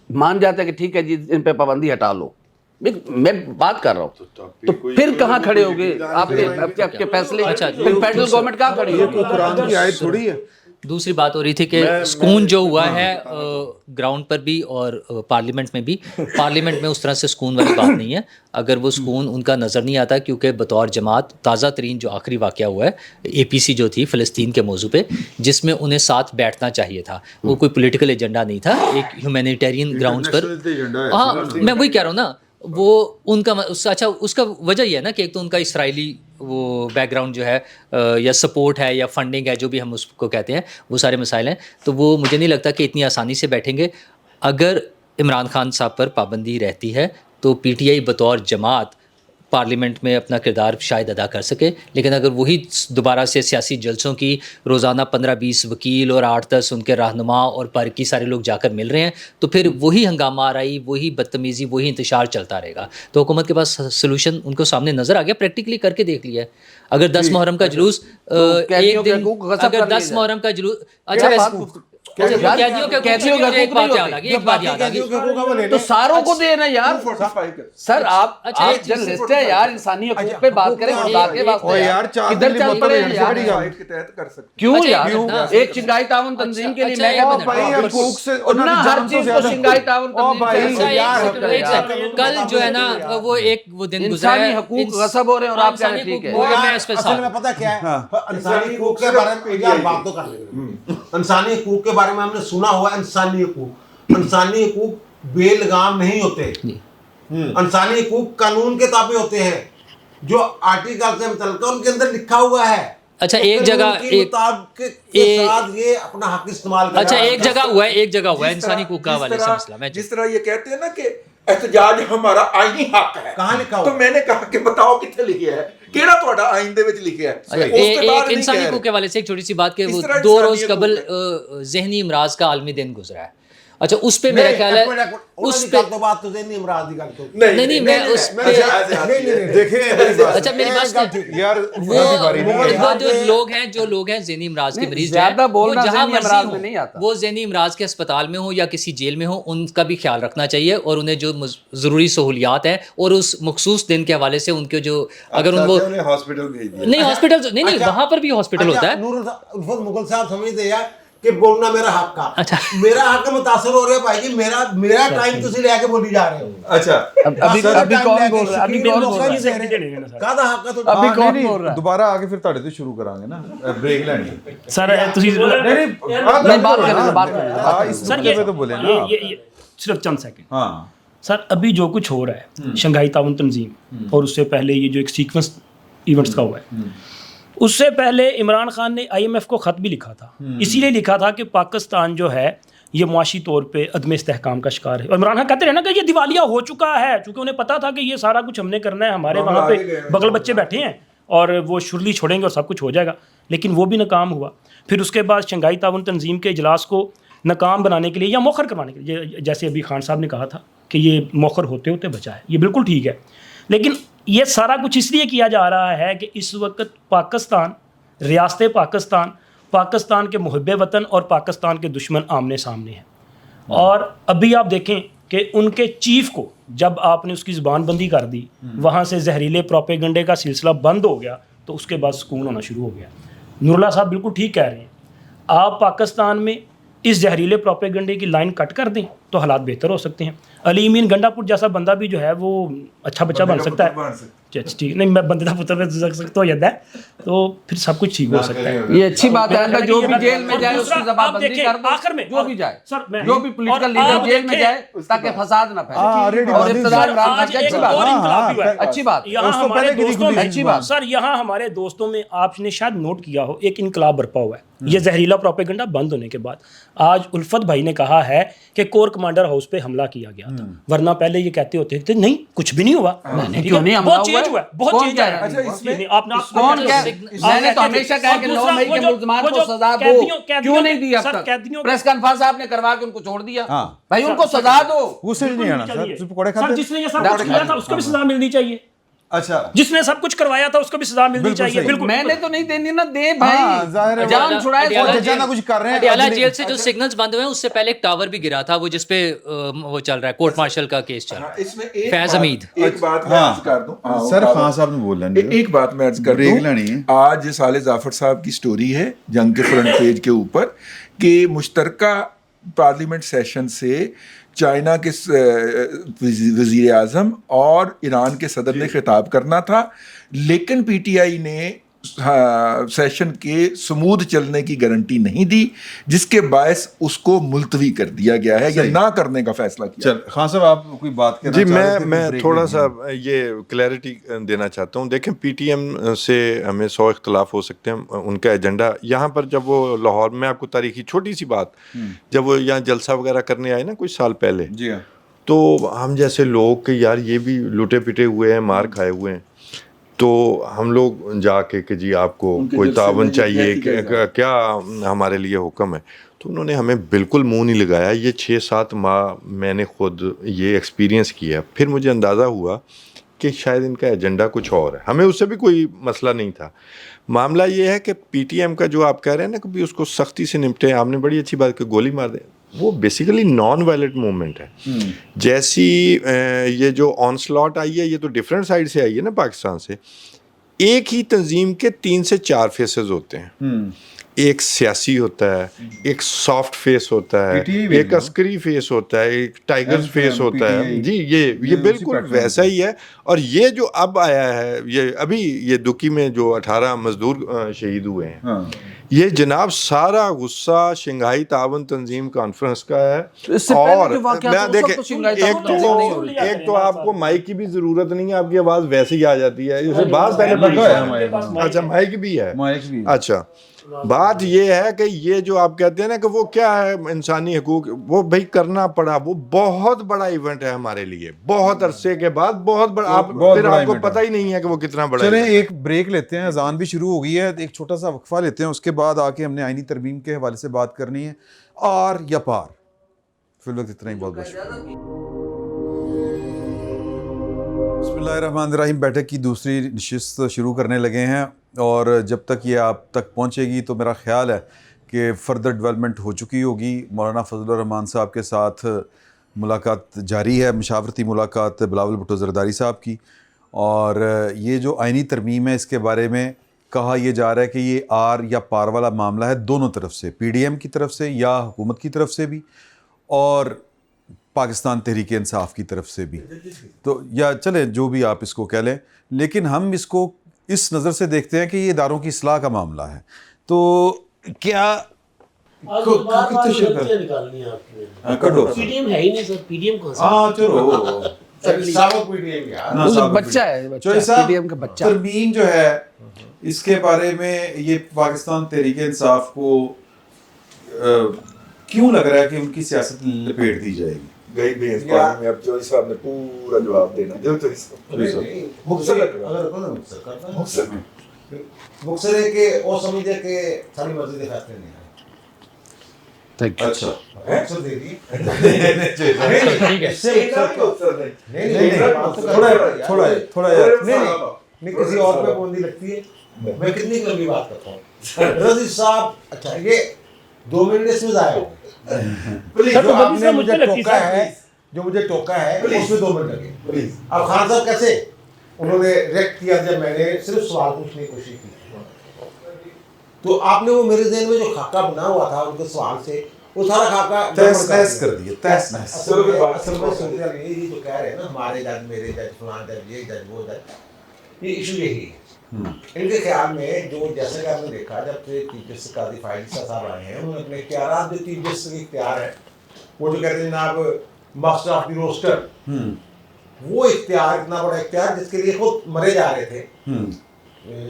मान जाता है कि ठीक है जी इन पे पाबंदी हटा लो, मैं बात कर रहा हूँ, तो फिर कहाँ खड़े होगे आपके फैसले? अच्छा, फेडरल गवर्नमेंट कहाँ खड़ी होगी? कुरान की आयत थोड़ी है। दूसरी बात हो रही थी कि सुकून जो हुआ है ग्राउंड पर भी और पार्लियामेंट में भी, पार्लियामेंट में उस तरह से सुकून वाली बात नहीं है। अगर वो सुकून उनका नज़र नहीं आता, क्योंकि बतौर जमात ताज़ा तरीन जो आखिरी वाक़या हुआ है APC जो थी फ़लस्तीन के मौजू पे, जिसमें उन्हें साथ बैठना चाहिए था, वो कोई पॉलिटिकल एजेंडा नहीं था, एक ह्यूमैनिटेरियन ग्राउंड्स पर। हाँ, मैं वही कह रहा हूँ ना, वो उनका अच्छा, उसका वजह यह है ना कि एक तो उनका इसराइली वो बैकग्राउंड जो है या सपोर्ट है या फंडिंग है, जो भी हम उसको कहते हैं, वो सारे मसाइल हैं। तो वो मुझे नहीं लगता कि इतनी आसानी से बैठेंगे। अगर इमरान खान साहब पर पाबंदी रहती है तो PTI बतौर जमात पार्लियामेंट में अपना किरदार शायद अदा कर सके, लेकिन अगर वही दोबारा से सियासी जलसों की रोज़ाना 15-20 वकील और 8-10 उनके रहनुमा और बाकी सारे लोग जाकर मिल रहे हैं, तो फिर वही हंगामा आराई, वही बदतमीज़ी, वही इंतशार चलता रहेगा। तो हुकूमत के पास सोल्यूशन उनको सामने नज़र आ गया, प्रैक्टिकली करके देख लिया है। अगर 10 मुहर्रम का जुलूस एक दिन, अगर 10 मुहर्रम का जुलूस, अच्छा एक बात याद आ गई, तो सारों को देना यार। सर आप जर्नलिस्ट है यार, इंसानी हकूक पे बात करें, खुदा के वास्ते यार, किधर चल पड़े यार? क्यों यार? एक शंघाई ताउन तंजीम के लिए मैं हर चीज को शंघाई ताउन कल जो है ना वो वो दिन गुजरा है, इंसानी हकूक गस्ब हो रहे हैं और आप कह रहे हैं ठीक है। मैं इस पे असल में पता क्या है, इंसानी हकूक के बारे में यार बात तो कर लेंगे। इंसानी हकूक के बारे में हमने सुना हुआ, इंसानी हकूक बेलगाम नहीं होते। इंसानी हकूक कानून के ताबे होते हैं, जो आर्टिकल से मतलब उनके अंदर लिखा हुआ है। अच्छा, एक जगह ये अपना हक इस्तेमाल कर। अच्छा, एक जगह हुआ है इंसानी हकूक का वाले से मसला। मैं जिस तरह ये कहते हैं ना कि एहतजाज हमारा आईनी हक है, कहाँ लिखा हुआ? तो मैंने कहा कि बताओ कितने लिखे है, केड़ा ਤੁਹਾਡਾ आईन दे विच लिखे है। एक इंसानी हकूक के वाले से एक छोटी सी बात, कि वो 2 रोज कबल ज़हनी इमराज का आलमी दिन गुजरा है। अच्छा, उस पे मेरा ख्याल है, उस पे तो बात तो ज़हनी इमराज की गल तो नहीं, मैं उस पे देखें, अच्छा मेरी बात यार, वो जो लोग हैं ज़हनी इमराज के मरीज जो हैं, वो जहाँ मर्जी हो, वो ज़हनी इमराज के अस्पताल में हो या किसी जेल में हो, उनका भी ख्याल रखना चाहिए, और उन्हें जो ज़रूरी सहूलियात हैं और उस मखसूस दिन के हवाले से उनके जो, अगर उनको हॉस्पिटल भेज दिया, नहीं हॉस्पिटल नहीं, वहाँ पर भी हॉस्पिटल होता है। नूरुल मुगल साहब समझते यार कि बोलना मेरा हक का। अच्छा, मेरा हक मुतासर हो रहे हैं भाई जी, मेरा टाइम तुसी लेके बोली जा रहे हो। अच्छा, अभी कौन बोल रहा है? अभी कौन बोल रहा है? कादा हक है तो अभी कौन बोल रहा है? दोबारा आगे फिर ਤੁਹਾਡੇ ਤੋਂ ਸ਼ੁਰੂ ਕਰਾਂਗੇ ਨਾ, ब्रेक ਲੈਣੀ सर ਤੁਸੀਂ नहीं बात करें सर ये तो बोले ना, ये सिर्फ चंद सेकंड। हाँ सर अभी जो कुछ हो रहा है शंघाई ताउन तंजीम, और उससे पहले ये जो एक सीक्वेंस इवेंट्स का हुआ है, उससे पहले इमरान खान ने IMF को ख़त भी लिखा था। इसीलिए लिखा था कि पाकिस्तान जो है ये मुआशी तौर पे अदम इस्तेहकाम का शिकार है, और इमरान खान कहते रहे ना कि ये दिवालिया हो चुका है, चूँकि उन्हें पता था कि ये सारा कुछ हमने करना है, हमारे वहाँ पे बगल बच्चे बैठे हैं और वो शुरली छोड़ेंगे और सब कुछ हो जाएगा, लेकिन वो भी नाकाम हुआ। फिर उसके बाद शंघाई ताउन तंजीम के इजलास को नाकाम बनाने के लिए या मौखर करवाने के लिए, जैसे अभी खान साहब ने कहा था कि ये मौखर होते होते बचा है, ये बिल्कुल ठीक है, लेकिन ये सारा कुछ इसलिए किया जा रहा है कि इस वक्त पाकिस्तान, रियासत पाकिस्तान के मुहब्बे वतन और पाकिस्तान के दुश्मन आमने सामने हैं। और अभी आप देखें کہ ان کے چیف کو جب آپ نے اس کی زبان بندی کر دی, وہاں سے زہریلے پروپیگنڈے کا سلسلہ بند ہو گیا, تو اس کے بعد سکون ہونا شروع ہو گیا. نوراللہ صاحب بالکل ٹھیک کہہ رہے ہیں, آپ پاکستان میں اس زہریلے پروپیگنڈے کی لائن کٹ کر دیں تو حالات بہتر ہو سکتے ہیں. علی امین گنڈا پور جیسا بندہ بھی جو ہے وہ اچھا بچہ بن سکتا ہے. ٹھیک نہیں, میں بندے کا پتر میں سکتا ہو جاتا ہے تو پھر سب کچھ ٹھیک ہو سکتا ہے. یہ اچھی بات ہے, جو بھی جیل میں جائے اس کی زبان بندی کر دو, آخر میں جو بھی جائے, سر جو بھی پولیٹیکل لیڈر جیل میں جائے تاکہ فساد نہ پھیلے. اور اقتدار عمران خان کی اچھی بات, یہاں ہمارے دوستوں میں اچھی بات سر, یہاں ہمارے دوستوں میں آپ نے شاید نوٹ کیا ہو ایک انقلاب برپا ہوا ہے یہ زہریلا پروپیگنڈا بند ہونے کے بعد. آج الفت بھائی نے کہا ہے کہ کور کمانڈر ہاؤس پہ حملہ کیا گیا تھا, ورنہ پہلے یہ کہتے ہوتے تھے نہیں کچھ بھی نہیں ہوا. بہت چینج ہوا ہے, بہت چینج ہوا ہے. میں نے تو ہمیشہ کہا کہ 9 مئی کے ملزمان کو سزا دو, کیوں نہیں دی اب تک؟ پریس کانفرنس آپ نے کروا کے ان کو چھوڑ دیا. بھائی ان کو سزا دو. غصے نہیں آنا سر, پکوڑے سر جس نے یہ سب کچھ کیا تھا اس کو بھی سزا ملنی چاہیے. اچھا, جس نے سب کچھ کروایا تھا اس کو بھی سزا ملنی چاہیے. بالکل میں نے تو نہیں دینی نا, دے بھائی جان چھڑائے. جانا کچھ کر رہے ہیں. اڈیالہ جیل سے جو سگنلز بند ہوئے ہیں اس سے پہلے ایک ٹاور بھی گرا تھا, وہ جس پہ وہ چل رہا ہے کورٹ مارشل کا کیس چل رہا ہے. فیض حمید ایک بات میں عرض کر دوں سر, خان صاحب نے بول رہے ہیں ایک بات میں عرض کر دوں. آج صالح ظافر صاحب کی سٹوری ہے جنگ کے فرنٹ پیج کے اوپر کہ مشترکہ پارلیمنٹ سیشن سے چائنا کے وزیر اعظم اور ایران کے صدر نے خطاب کرنا تھا, لیکن پی ٹی آئی نے سیشن کے سمودھ چلنے کی گارنٹی نہیں دی, جس کے باعث اس کو ملتوی کر دیا گیا ہے یا نہ کرنے کا فیصلہ کیا. چل خان صاحب آپ کوئی بات کرنا جی, چاہ میں تھوڑا سا یہ کلیئرٹی دینا چاہتا ہوں. دیکھیں پی ٹی ایم سے ہمیں 100 اختلاف ہو سکتے ہیں, ان کا ایجنڈا یہاں پر جب وہ لاہور میں, آپ کو تاریخی چھوٹی سی بات, جب وہ یہاں جلسہ وغیرہ کرنے آئے نا کچھ سال پہلے, جی ہاں, تو ہم جیسے لوگ کہ یار یہ بھی لوٹے پٹے ہوئے ہیں, مار کھائے ہوئے ہیں, تو ہم لوگ جا کے کہ جی آپ کو کوئی تعاون چاہیے, کیا ہمارے لیے حکم ہے, تو انہوں نے ہمیں بالکل منہ نہیں لگایا. یہ 6-7 ماہ میں نے خود یہ ایکسپیرینس کیا, پھر مجھے اندازہ ہوا کہ شاید ان کا ایجنڈا کچھ اور ہے. ہمیں اس سے بھی کوئی مسئلہ نہیں تھا. معاملہ یہ ہے کہ پی ٹی ایم کا جو آپ کہہ رہے ہیں نا کہ اس کو سختی سے نپٹیں, آپ نے بڑی اچھی بات کہ گولی مار دیں, وہ بیسیکلی نان وائلنٹ موومنٹ ہے. جیسی یہ جو آن سلاٹ آئی ہے, یہ تو ڈفرینٹ سائڈ سے آئی ہے نا پاکستان سے. ایک ہی تنظیم کے 3 سے 4 فیسز ہوتے ہیں. ایک سیاسی ہوتا ہے, ایک سافٹ فیس ہوتا ہے, ایک عسکری فیس ہوتا ہے, ایک ٹائگر فیس ہوتا ہے. جی یہ بالکل ویسا ہی ہے. اور یہ جو اب آیا ہے, یہ ابھی یہ دکی میں جو 18 مزدور شہید ہوئے ہیں, یہ جناب سارا غصہ شنگھائی تعاون تنظیم کانفرنس کا ہے. اور دیکھیں ایک تو آپ کو مائک کی بھی ضرورت نہیں ہے, آپ کی آواز ویسے ہی آ جاتی ہے. جیسے بات پہلے اچھا مائک بھی ہے. اچھا بات یہ ہے کہ یہ جو آپ کہتے ہیں نا کہ وہ کیا ہے انسانی حقوق, وہ بھائی کرنا پڑا, وہ بہت بڑا ایونٹ ہے ہمارے لیے, بہت عرصے کے بعد بہت بڑا. پھر آپ کو پتہ ہی نہیں ہے کہ وہ کتنا بڑا. چلیں ایک بریک لیتے ہیں, اذان بھی شروع ہو گئی ہے, ایک چھوٹا سا وقفہ لیتے ہیں, اس کے بعد آ کے ہم نے آئینی ترمیم کے حوالے سے بات کرنی ہے, آر یا پار. فی الوقت اتنا ہی, بہت بہت شکریہ. بسم اللہ الرحمن الرحیم. بیٹھک کی دوسری نشست شروع کرنے لگے ہیں, اور جب تک یہ آپ تک پہنچے گی تو میرا خیال ہے کہ فردر ڈیولپمنٹ ہو چکی ہوگی. مولانا فضل الرحمان صاحب کے ساتھ ملاقات جاری ہے, مشاورتی ملاقات بلاول بھٹو زرداری صاحب کی, اور یہ جو آئینی ترمیم ہے اس کے بارے میں کہا یہ جا رہا ہے کہ یہ آر یا پار والا معاملہ ہے دونوں طرف سے, پی ڈی ایم کی طرف سے یا حکومت کی طرف سے بھی, اور پاکستان تحریک انصاف کی طرف سے بھی. تو یا چلیں جو بھی آپ اس کو کہہ لیں, لیکن ہم اس کو اس نظر سے دیکھتے ہیں کہ یہ اداروں کی اصلاح کا معاملہ ہے. تو کیا ترمیم جو ہے اس کے بارے میں یہ پاکستان تحریک انصاف کو کیوں لگ رہا ہے کہ ان کی سیاست لپیٹ دی جائے گی؟ گئی اس بارے میں اب جو صاحب نے پورا جواب دینا. مقصد ہے کہ وہ سمجھے کہ ساری مسجد فیصلے نہیں آئے. اچھا مقصد دے دیے نہیں کسی اور پہ پابندی لگتی ہے. میں کتنی لمبی بات کرتا ہوں رضی صاحب. اچھا یہ 2 منٹ اس میں ضائع ہو. جو آپ نے مجھے ٹوکا ہے जो मुझे टोका है उसमें 2 मिनट लगे प्लीज। अब खान साहब कैसे उन्होंने रिएक्ट किया जब मैंने सिर्फ सवाल पूछने की कोशिश की, तो आपने वो मेरे ज़हन में जो खाका बना हुआ था उनके सवाल से, वो सारा खाका तहस कर दिया, तहस नहस। असल में सुनते हैं ये जो कह रहे हैं ना हमारे जज, मेरे जज, फलां जज, ये जज, वो जज, ये इशू यही है। इनके ख्याल में जो जैसे कि आपने देखा जब से चीफ जस्टिस काजी फाइल साहब आए हैं, उन्होंने अपने इख्तियार जो चीफ जस्टिस के इख्तियार है, वो जो कहते हैं जनाब मास्टर ऑफ द रोस्टर, वो इख्तियार इतना बड़ा इख्तियार जिसके लिए खुद मरे जा रहे थे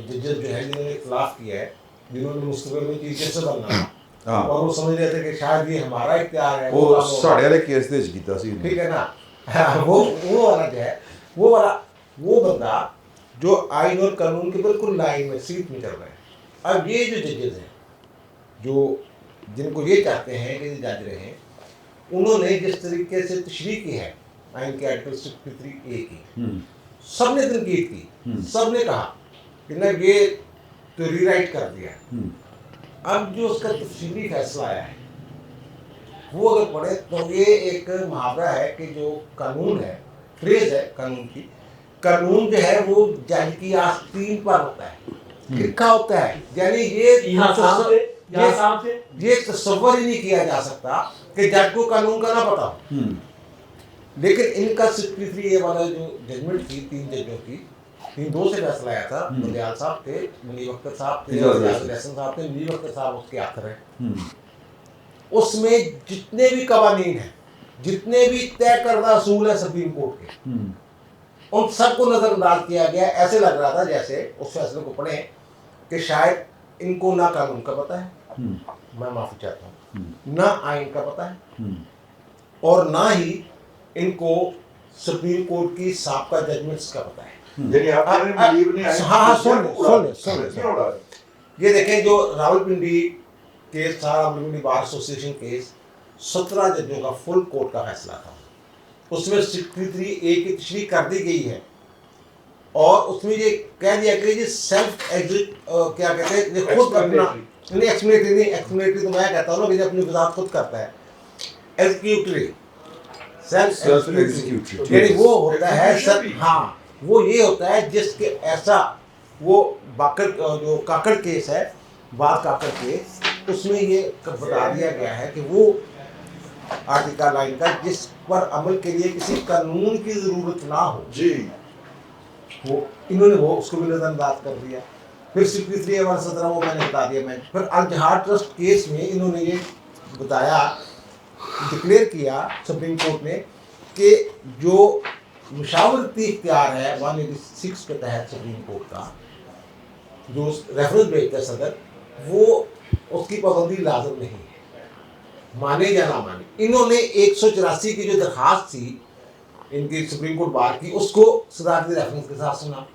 जजेस जो है जिन्होंने इख्तिलाफ किया है, जिन्होंने मुस्तकिल में चीफ जस्टिस बनना, और वो समझ रहे थे कि शायद ये हमारा इख्तियार है, वो साढ़े वाले केस दे कीता सी, ठीक है ना। वो वाला जो है वो बंदा जो आइन और कानून के बिल्कुल लाइन में सीट में चल रहे हैं। अब ये जो जजेस हैं जो जिनको ये चाहते हैं कि जज रहे, उन्होंने जिस तरीके से तशरीह की है आइन के आर्टिकल 63A की, सबने तनकीद की, सबने कहा कि ना ये तो रीराइट कर दिया। अब जो उसका तफसीली फैसला आया है वो अगर पढ़े तो ये एक मुहावरा है कि जो कानून है, फ्रेज है कानून की, कानून जो है वो जज की आस्तीन पर होता है, लिखा होता है, यानी ये तस्वर ही नहीं किया जा सकता कि जज को कानून का ना पता हो। लेकिन इनका 63A वाला जो जजमेंट थी 3 जजों की, 3-2 से फैसला आया था, बंदियाल साहब थे, मुनीब अख्तर साहब थे, हसन साहब थे, मुनीब अख्तर साहब उसके आखिर हैं। उसमें जितने भी कवानीन हैं, जितने भी तय करदा असूल है सुप्रीम कोर्ट के, उन सबको नजरअंदाज किया गया। ऐसे लग रहा था जैसे उस फैसले को पढ़े कि शायद इनको ना कानून का पता है, मैं माफी चाहता हूँ, ना आइन का पता है, और ना ही इनको सुप्रीम कोर्ट की साबका जजमेंट्स का पता है। ये देखें जो रावलपिंडी केस था, रावलपिंडी बार एसोसिएशन केस, 17 जजों का फुल कोर्ट का फैसला था, उसमें 63A की तशरीह कर दी गई है, और उसमें ये कह दिया कि ये सेल्फ एग्जिट क्या कहते हैं, ये खुद अपना नहीं, एक्सप्लेनेटरी तो मैं कहता हूँ ना कि अपनी वजाहत खुद करता है, एग्जीक्यूटरी सेल्फ एग्जीक्यूटरी, यानी वो होता है सर, हाँ वो ये होता है जिसके ऐसा वो बाकर जो काकड़ केस है, बात काकड़ केस, उसमें ये बता दिया गया है कि वो आर्टिकल लाइन का जिस पर अमल के लिए किसी कानून की जरूरत ना हो जी, वो इन्होंने वो उसको भी नजरअंदाज कर दिया। फिर 63 और 17 वो मैंने बता दिया। मैं फिर अल जहाद ट्रस्ट केस में इन्होंने ये बताया, डिक्लेयर किया सुप्रीम कोर्ट ने कि जो मुशावरती इख्तियार है 186 के तहत सुप्रीम कोर्ट का जो रेफरेंस भेजता है सदर, वो उसकी पाबंदी लाजम नहीं है, माने या ना माने। इन्होंने 184 की जो दरखास्त थी इनकी सुप्रीम कोर्ट बार की, उसको सदाकती रेफरेंस के साथ सुना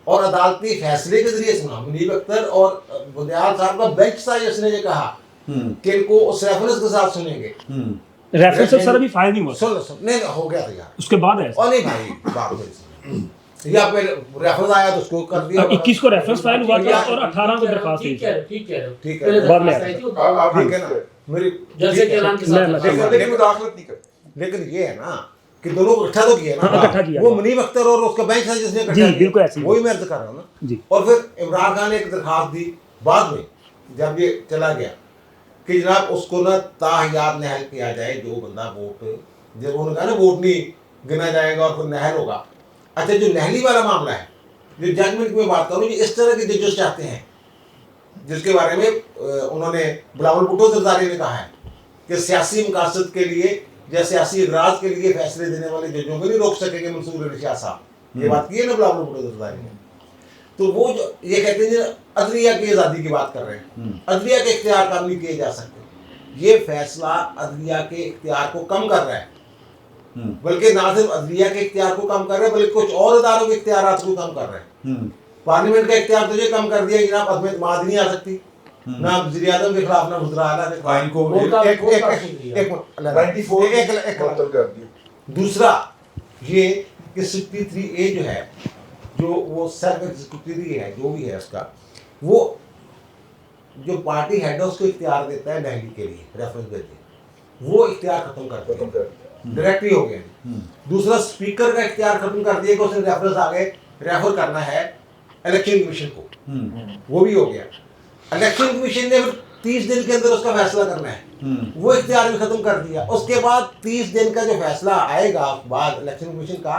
और अदालती फैसले के जरिए सुना। मुनीब अख्तर और बंदियाल साहब का बेंच था जिसने ये कहा कि इनको उस रेफरेंस के साथ सुनेंगे। रेफरेंस सर अभी फाइल नहीं हुआ, सुन नहीं हो गया था यार, उसके बाद है और नहीं भाई बात मेरी या पहले रेफरेंस आया तो उसको कर दिया। 21 को रेफरेंस फाइल हुआ था और 18 को दरखास्त हुई। ठीक है बाद में ठीक है ना मेरी जैसे के ऐलान के साथ मुदाखलत नहीं कर, लेकिन ये है ना कि दोनों को इकट्ठा तो किया ना, इकट्ठा किया वो मुनीब अख्तर और उसका बेंच था जिसने इकट्ठा जी, बिल्कुल ऐसे ही वही मैं अर्ज कर रहा हूँ ना जी। और फिर इमरान खान ने एक दरखास्त दी बाद में जब ये चला गया कि जनाब उसको ना ताहियात नहल किया जाए, जो बंदा वोट जब उन्होंने कहा ना वोट नहीं गिना जाएगा और फिर नहल होगा। अच्छा जो नहली वाला मामला है, जो जजमेंट की मैं बात करूँ, इस तरह के जजेस चाहते हैं जिसके बारे में उन्होंने बिलावल भुट्टो जरदारी ने कहा है कि सियासी मकासद के लिए या सियासी इगराज के लिए फैसले देने वाले जजों को नहीं रोक सकेंगे मंसूर अली शाह साहब। ये बात की है ना बिलावल भुट्टो जरदारी ने। तो वो जो ये कहते हैं अदलिया की आज़ादी की बात कर रहे हैं, अदलिया के इख्तियार कम नहीं किए जा सकते। ये फैसला अदलिया के इख्तियार को कम कर रहा है, बल्कि ना सिर्फ अदलिया के इख्तियार को कम कर रहे हैं बल्कि कुछ और इदारों के इख्तियार को कम कर रहे हैं। पार्लियामेंट का इख्तियार तो ये कम कर दिया कि जनाब अदम इत्माद नहीं आ सकती, ना वज़ीर आज़म के खिलाफ ना वज़ीर आला के खिलाफ। दूसरा ये कि 63A जो है, जो वो सेल्फ एग्जीक्यूटिव है, जो भी है उसका, वो जो पार्टी हेड है उसको इख्तियार देता है नहली के लिए रेफरेंस देते, वो इख्तियार खत्म कर दिया। डायरेक्टली हो गया। दूसरा स्पीकर का इख्तियार खत्म कर दिया कि उसने रेफरेंस आगे रेफर करना है इलेक्शन कमीशन को, वो भी हो गया। इलेक्शन कमीशन ने फिर 30 दिन के अंदर उसका फैसला करना है, वो इख्तियार भी खत्म कर दिया। उसके बाद 30 दिन का जो फैसला आएगा बाद इलेक्शन कमीशन का,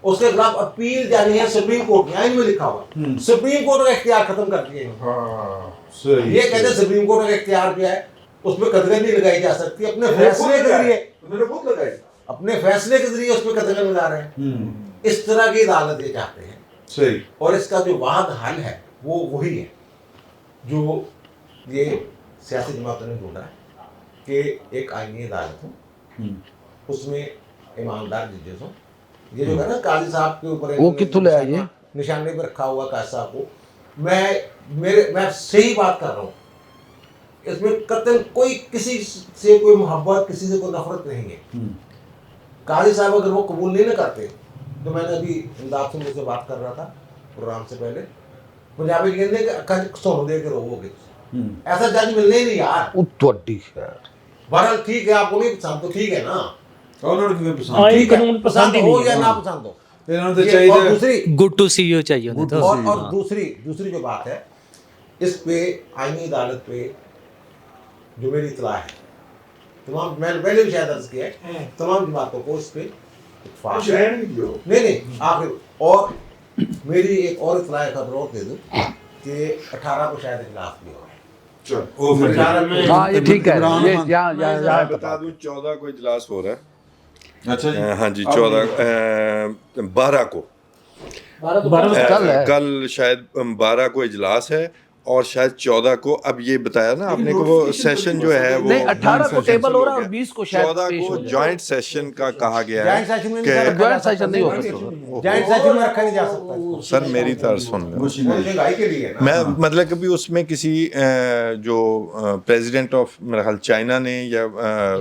उसके खिलाफ अपील जानी है सुप्रीम कोर्ट में, आइन में लिखा हुआ सुप्रीम कोर्ट का इख्तियार खत्म कर दिया। ये कहते हैं सुप्रीम कोर्ट का इख्तियार क्या है, उसमें कदगन नहीं लगाई जा सकती, अपने फैसले के जरिए, अपने फैसले के जरिए उस पर कदगन लगा रहे हैं। इस तरह की अदालत ये चाहते हैं। सही। और इसका जो वाद हल है वो वही है जो ये सियासी जमातों ने ढूंढा है कि एक आईनी अदालत हो, उसमें ईमानदार जजेस हो। ये जो है ना काजी साहब के ऊपर वो कित्थों ले आए ये? निशाने पर रखा हुआ काजी साहब को, मैं सही बात कर रहा हूँ, इसमें कतई कोई किसी से कोई मोहब्बत, किसी से कोई नफरत नहीं है। काजी साहब अगर वो कबूल नहीं ना करते, तो मैंने अभी इमदाद सिंह से बात कर रहा था प्रोग्राम से पहले, पंजाबी कहते हैं कि सोन दे के रोवोगे, ऐसा जज मिलने ही नहीं यार। बहरहाल ठीक है, आपको नहीं पसंद तो ठीक है ना, आइन कानून पसंद ही हो नहीं या है। ना पसंद हो। इन्होंने तो और चाहिए दूसरी गुड टू सी यू चाहिए उन्हें तो। और दूसरी जो बात है, इस पे आईनी अदालत पे जो मेरी इतला है, तमाम, मैंने पहले भी शायद अर्ज किया है, तमाम जमातों को इस पे इत्तेफाक है। नहीं आखिर, और मेरी एक और इतला खबर और दे दूँ कि 18 को शायद इजलास भी हो रहा है। हाँ ये ठीक है, ये मैं बता दूं 14 को इजलास हो रहा है। अच्छा जी। हाँ जी, 12 को कल है। कल शायद 12 को इजलास है, और शायद 14 को, अब ये बताया ना आपने को वो सेशन जो है वो नहीं 18 को टेबल हो रहा है और 20 को शायद 14 पेश को हो जाएगा। जॉइंट सेशन का कहा गया जॉइंट है सेशन में कि जॉइंट सेशन नहीं हो सकता। जॉइंट सेशन में रखा नहीं जा सकता, सर मेरी तरफ सुन लो, महंगाई के लिए ना। मैं मतलब कभी उसमें किसी जो प्रेसिडेंट ऑफ मेरा ख्याल चाइना ने या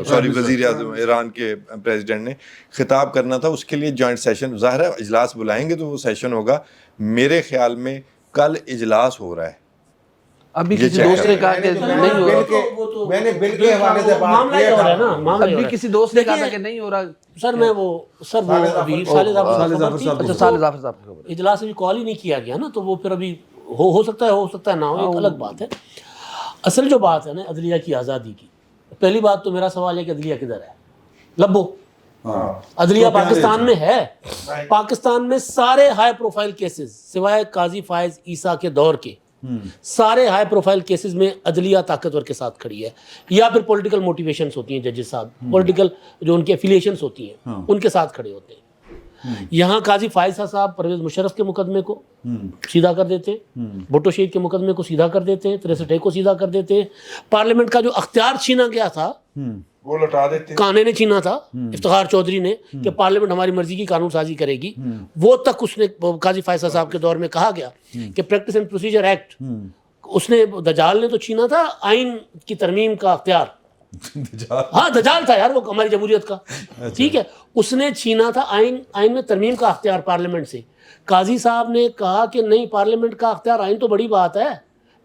सॉरी वजीर आज़म ईरान के प्रेसिडेंट ने खिताब करना था, उसके लिए जॉइंट सेशन, ज़ाहिर है इजलास बुलाएंगे तो वो सेशन होगा। मेरे ख्याल में कल इजलास हो रहा है। अभी किसी दोस्त ने कहा कि नहीं हो रहा, मैंने बिल के हवाले से बात मामला ही किया हो रहा है था। ना, मामला ही हो अभी रहा है। किसी दोस्त ने कहा था देखिए, कि नहीं हो रहा। सर मैं वो अभी साले जाफर साहब अच्छा साले जाफर साहब की खबर है। इजलास अभी कॉल ही नहीं किया गया ना, तो वो फिर अभी हो सकता है ना हो, एक अलग बात है। असल जो बात है ना अदलिया की आज़ादी की, पहली बात तो मेरा सवाल है कि अदलिया किधर है? लब्बो अदलिया पाकिस्तान में है। पाकिस्तान में सारे हाई प्रोफाइल केसेस सिवाय काजी फायज ईसा के दौर के सारे हाई प्रोफाइल केसेस में अदलिया ताकतवर के साथ खड़ी है, या फिर पॉलिटिकल मोटिवेशंस होती हैं जजेस साहब, पॉलिटिकल जो उनकी एफिलिएशंस होती हैं उनके साथ खड़े होते हैं। यहाँ काजी फायजा साहब परवेज मुशर्रफ के मुकदमे को सीधा कर देते हैं, भुट्टो शहीद के मुकदमे को सीधा कर देते हैं, 63 को सीधा कर देते हैं। पार्लियामेंट का जो अख्तियार छीना गया था वो लौटा देते। काने ने छीना था, इफ्तिखार चौधरी ने, कि पार्लियामेंट हमारी मर्जी की कानून साजी करेगी, वो तक उसने काजी फायजा साहब के दौर में कहा गया कि प्रैक्टिस एंड प्रोसीजर एक्ट, उसने दजाल ने तो छीना था आइन की तरमीम का अख्तियार। हाँ दजाल था यार वो हमारी जमहूरियत का, ठीक है, उसने छीना था आइन में तरमीम का अख्तियार पार्लियामेंट से। काजी साहब ने कहा कि नहीं, पार्लियामेंट का अख्तियार आइन तो बड़ी बात है,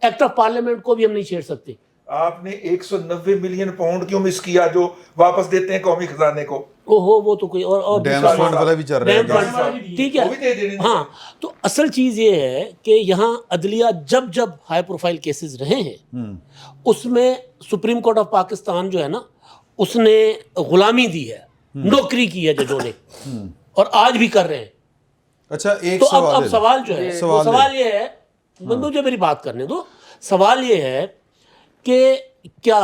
एक्ट ऑफ पार्लियामेंट को भी हम नहीं छेड़ सकते। आपने 190 मिलियन पाउंड क्यों मिस किया जो वापस देते हैं कौमी खजाने को? ओहो वो तो कोई और डैम फंड वाला भी चल रहा है। डैम फंड, ठीक वो भी दे देने है। हाँ तो असल चीज़ ये है कि यहाँ अदलिया जब जब हाई प्रोफाइल केसेस रहे हैं उसमें सुप्रीम कोर्ट ऑफ पाकिस्तान जो है ना उसने गुलामी दी है, नौकरी की है जजों ने, और आज भी कर रहे हैं। अच्छा एक तो सवाल अब सवाल जो है वो सवाल ये है, मुझे मेरी बात करने दो। सवाल ये है कि क्या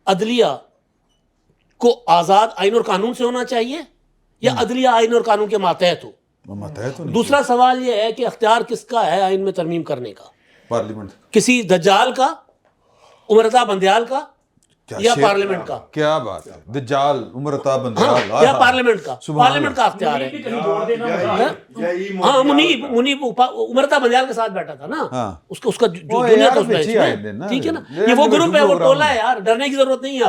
अदलिया को आज़ाद आइन और कानून से होना चाहिए या अदलिया आइन और कानून के मातहत हो? मातहत तो नहीं, दूसरा सवाल ये है कि अख्तियार किसका है आइन में तरमीम करने का? पार्लियामेंट किसी दज्जाल का, उमरता बंदयाल का, या शेर- पार्लियामेंट का? क्या बात है, दज्जाल उमरता हाँ, बंदयाल या पार्लियामेंट का? सुभान पार्लियामेंट का अख्तियार है। यही हाँ मुनीब उमरता बंदयाल के साथ बैठा था ना, हाँ। उसका ओ जूनियर यार, था उसमें, अच्छी आइडिया इसमें, ना। ठीक है ना, ये ये वो तो ग्रुप है, वो प्रोग्राम टोला है यार, डरने की जरूरत नहीं है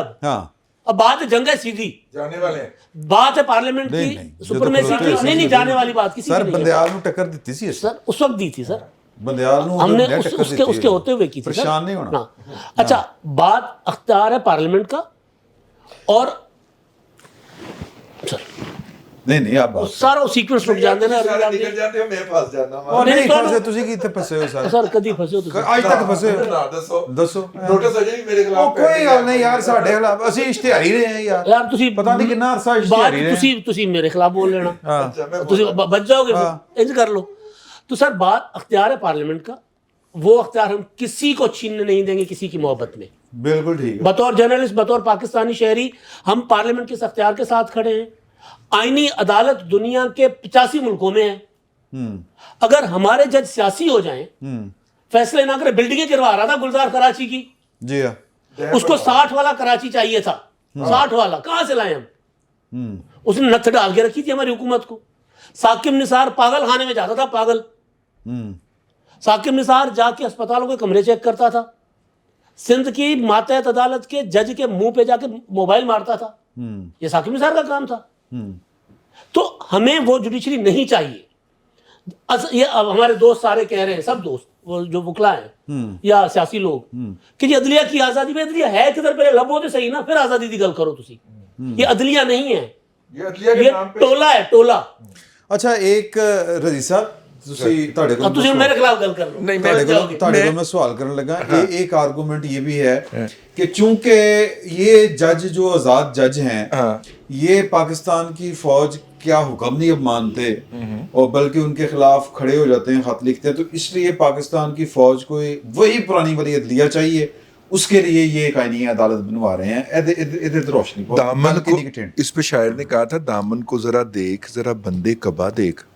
अब बात जंग है सीधी, जाने वाले हैं। बात है पार्लियामेंट नहीं, की नहीं, सुपरमेसी जो तो की, नहीं जाने वाली बात किसी सर की नहीं है। बंदयाल ਨੂੰ टक्कर ਦਿੱਤੀ ਸੀ सर उस वक्त दी थी सर, बंदयाल ਨੂੰ हमने ਉਹਨੇ टक्कर ਦਿੱਤੀ उसके होते हुए की थी सर। परेशान नहीं होना। हाँ। अच्छा बात अख्तियार है पार्लियामेंट का और सर ਨਹੀਂ ਨਹੀਂ ਆਪ ਬਾਤ ਸਾਰਾ ਸੀਕੁਐਂਸ ਰੁਕ ਜਾਂਦੇ ਨੇ ਨਿਕਲ ਜਾਂਦੇ ਹੋ, ਮੈਂ ਫਸ ਜਾਂਦਾ ਉਹ ਨਹੀਂ ਫਸੇ ਤੁਸੀਂ ਕਿੱਥੇ ਫਸੇ ਹੋ ਸਰ ਸਰ ਕਦੀ ਫਸੇ ਹੋ ਤੁਸੀਂ ਅੱਜ ਤੱਕ ਫਸੇ ਹੋ ਨਾ ਦੱਸੋ ਦੱਸੋ ਨੋਟਿਸ ਅਜੇ ਵੀ ਮੇਰੇ ਖਿਲਾਫ ਉਹ ਕੋਈ ਗੱਲ ਨਹੀਂ ਯਾਰ ਸਾਡੇ ਖਿਲਾਫ ਅਸੀਂ ਇਸ਼ਤਿਹਾਰੀ ਰਹੇ ਹਾਂ ਯਾਰ ਯਾਰ ਤੁਸੀਂ ਪਤਾ ਨਹੀਂ ਕਿੰਨਾ ਅਰਸਾ ਬਾਅਦ ਇਸ਼ਤਿਹਾਰੀ ਰਹੇ ਤੁਸੀਂ ਮੇਰੇ ਖਿਲਾफ ਬੋਲ ਲੈਣਾ ਹਾਂ ਤੁਸੀਂ बच जाओगे फिर इंज कर लो। तो सर बात अख्तियार है पार्लियामेंट का, वो अख्तियार हम किसी को छीनने नहीं देंगे किसी की मोहब्बत में। बिल्कुल ठीक है। बतौर जर्नलिस्ट, बतौर पाकिस्तानी शहरी, हम पार्लियामेंट के इस अख्तियार के साथ खड़े हैं। आईनी अदालत दुनिया के 85 मुल्कों में है। अगर हमारे जज सियासी हो जाएं, फैसले ना करें, बिल्डिंगें गिरवा रहा था गुलजार कराची की, जी हाँ, उसको 60 वाला कराची चाहिए था, 60 वाला कहां से लाए हम? उसने नथ डाल के रखी थी हमारी हुकूमत को। साकिब निसार पागल खाने में जाता था, पागल। साकिब निसार जाके अस्पतालों के कमरे चेक करता था, सिंध की मातहत अदालत के जज के मुंह पे जाके मोबाइल मारता था। ये साकिब निसार का काम था। तो हमें वो जुडिशरी नहीं चाहिए। ये अब हमारे दोस्त सारे कह रहे हैं, सब दोस्त वो जो वकला हैं या सियासी लोग, कि ये अदलिया की आजादी में, अदलिया है किधर, पहले लबो तो सही ना, फिर आजादी की गल करो तुसी। ये अदलिया नहीं है, ये टोला है, टोला। अच्छा एक रजीज साहब ਤੁਸੀਂ ਤੁਹਾਡੇ ਕੋਲ ਤੁਸੀਂ ਮੇਰੇ ਖਿਲਾਫ ਗੱਲ ਕਰ ਲਓ। ਨਹੀਂ ਤੁਹਾਡੇ ਕੋਲ मैं सवाल करने लगा। एक आर्गूमेंट ये भी है कि चूंकि ये जज जो आज़ाद जज हैं, ये पाकिस्तान की फौज क्या हुक्म नहीं अब मानते और बल्कि उनके खिलाफ खड़े हो जाते हैं, खत लिखते हैं, तो इसलिए पाकिस्तान की फौज को वही पुरानी वाली अदलिया चाहिए, उसके लिए ये एक आईनी अदालत बनवा रहे हैं। इधर रोशनी दामन को, इस पे शायर ने कहा था, दामन को जरा देख, जरा बंदे कबा देख।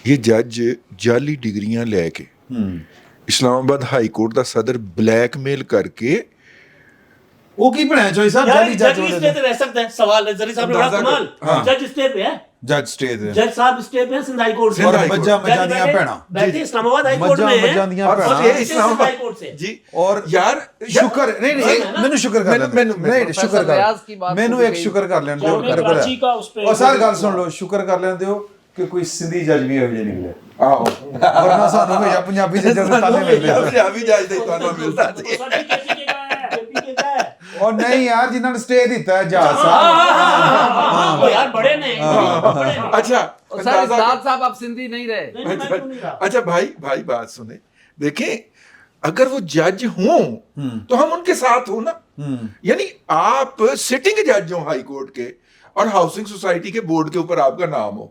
ये जज जाली डिग्रियां लेके इस्लामाबाद हाई कोर्ट दा सदर ब्लैकमेल करके वो की बनाया जो साहब जाली जज स्टे पे रह सकता है। सवाल है जरी साहब ने बड़ा कमाल, जज स्टे पे है, जज स्टे पे, जज साहब स्टे पे है सिंध हाई कोर्ट से, और मज्जा मजादियां पैणा बैठे इस्लामाबाद हाई कोर्ट में है, मजादियां पैणा और इस्लामाबाद हाई कोर्ट से जी। और यार शुक्र नहीं मैंने शुक्र कर लेना, नहीं शुक्र कर मैनू एक शुक्र कर लेने दो मेरे को, और सारी गल सुन लो, शुक्र कर लेने दो कि कोई सिंधी जज भी हो निकले। ਆਹੋ वरना सानू हमेशा पंजाबी जज दे ताने मिलदे ਪੰਜਾਬੀ ਜੱਜ ਦੇ ਤੁਹਾਨੂੰ ਮਿਲਦਾ ਸੀ। और नहीं यार जिन्होंने स्टे दिता है जहाज साहब, वो यार बड़े ने अच्छा सर इस्ताद साहब आप सिंधी नहीं रहे। अच्छा भाई बात सुने, देखें अगर वो जज हों तो हम उनके साथ हो ना, यानी आप सिटिंग जज हो हाई कोर्ट के और हाउसिंग सोसाइटी के बोर्ड के ऊपर आपका नाम हो,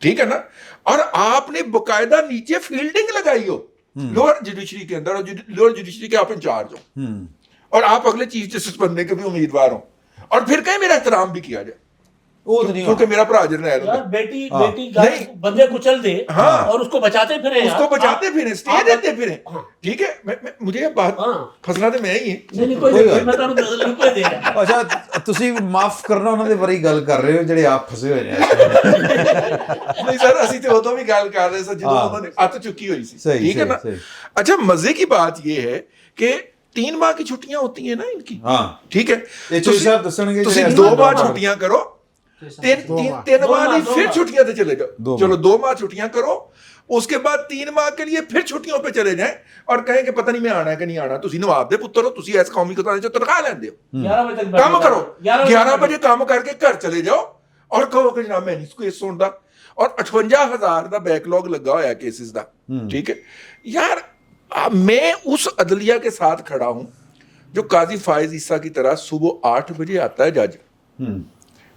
ठीक है ना, और आपने बकायदा नीचे फील्डिंग लगाई हो लोअर जुडिशरी के अंदर, और लोअर जुडिशरी के आप इंचार्ज हो, और आप अगले चीफ जस्टिस बनने के भी उम्मीदवार हो, और फिर कहीं मेरा एहतराम भी किया जाए क्योंकि मेरा भरा जर्नैल यार बेटी बंदे कुचल दे और उसको बचाते फिरे, उसको बचाते फिरे, स्टे देते फिरे, ठीक है। मुझे ये बात फसना तो मैं ही है। अच्छा ਤੁਸੀਂ ਮਾਫ ਕਰਨਾ ਉਹਨਾਂ ਦੇ ਬਾਰੇ ਗੱਲ ਕਰ ਰਹੇ ਹੋ ਜਿਹੜੇ ਆਪ ਫਸੇ ਹੋਏ ਨੇ। नहीं सर ਅਸੀਂ ਤੇ ਉਦੋਂ ਵੀ ਗੱਲ ਕਰ ਰਹੇ ਸੀ ਜਦੋਂ ਉਹਨਾਂ ਨੇ ਅੱਤ ਚੁੱਕੀ ਹੋਈ ਸੀ, ठीक है ना। अच्छा मजे की बात ये है कि 3 माह की छुट्टियां होती हैं ना इनकी, हाँ ठीक है, ਤੁਸੀਂ 2 माह छुट्टियां करो, 3 माह नहीं फिर छुट्टियां पे चले जाओ, चलो 2 माह छुट्टियां करो, उसके बाद 3 माह के लिए फिर छुट्टियों पे चले जाएं और कहें कि पता नहीं मैं आना है कि नहीं आना। तुसी नवाब दे पुत्र हो, तुसी ऐस कौमी को तनख्वाह लेंदे हो, काम करो, 11 बजे काम करके घर चले जाओ और कहो कि जनाब मैं नहीं केस सुनता, और 58,000 का बैकलॉग लगा हुआ है केसेस का, ठीक है यार। मैं उस अदलिया के साथ खड़ा हूं जो काजी फायज ईसा की तरह सुबह 8 बजे आता है जज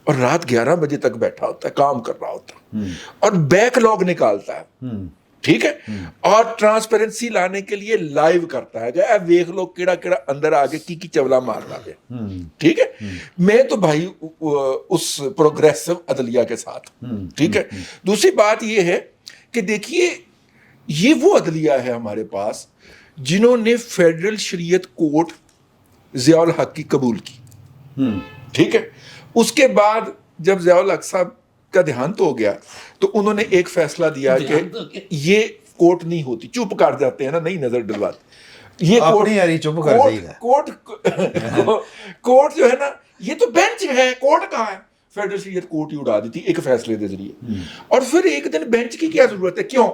और रात 11 बजे तक बैठा होता है, काम कर रहा होता है और बैकलॉग निकालता है, ठीक है, और ट्रांसपेरेंसी लाने के लिए लाइव करता है कि देख लो केड़ा केड़ा अंदर आके की चवला मारना है, ठीक है। मैं तो भाई उस प्रोग्रेसिव अदलिया के साथ, ठीक है। दूसरी बात ये है कि देखिए ये वो अदलिया है हमारे पास जिन्होंने फेडरल शरीयत कोर्ट ज़ियाउल हक की कबूल की, ठीक है। उसके बाद जब ज़ियाउल हक साहब का देहांत हो गया तो उन्होंने एक फैसला दिया कि ये कोर्ट नहीं होती, चुप कर जाते हैं ना, नहीं नजर डलवाते, ये कोर्ट जो है ना ये तो बेंच है, कोर्ट कहाँ है, फेडरल शरीयत कोर्ट ही उड़ा दी थी एक फैसले के जरिए। और फिर एक दिन बेंच की क्या जरूरत है, क्यों,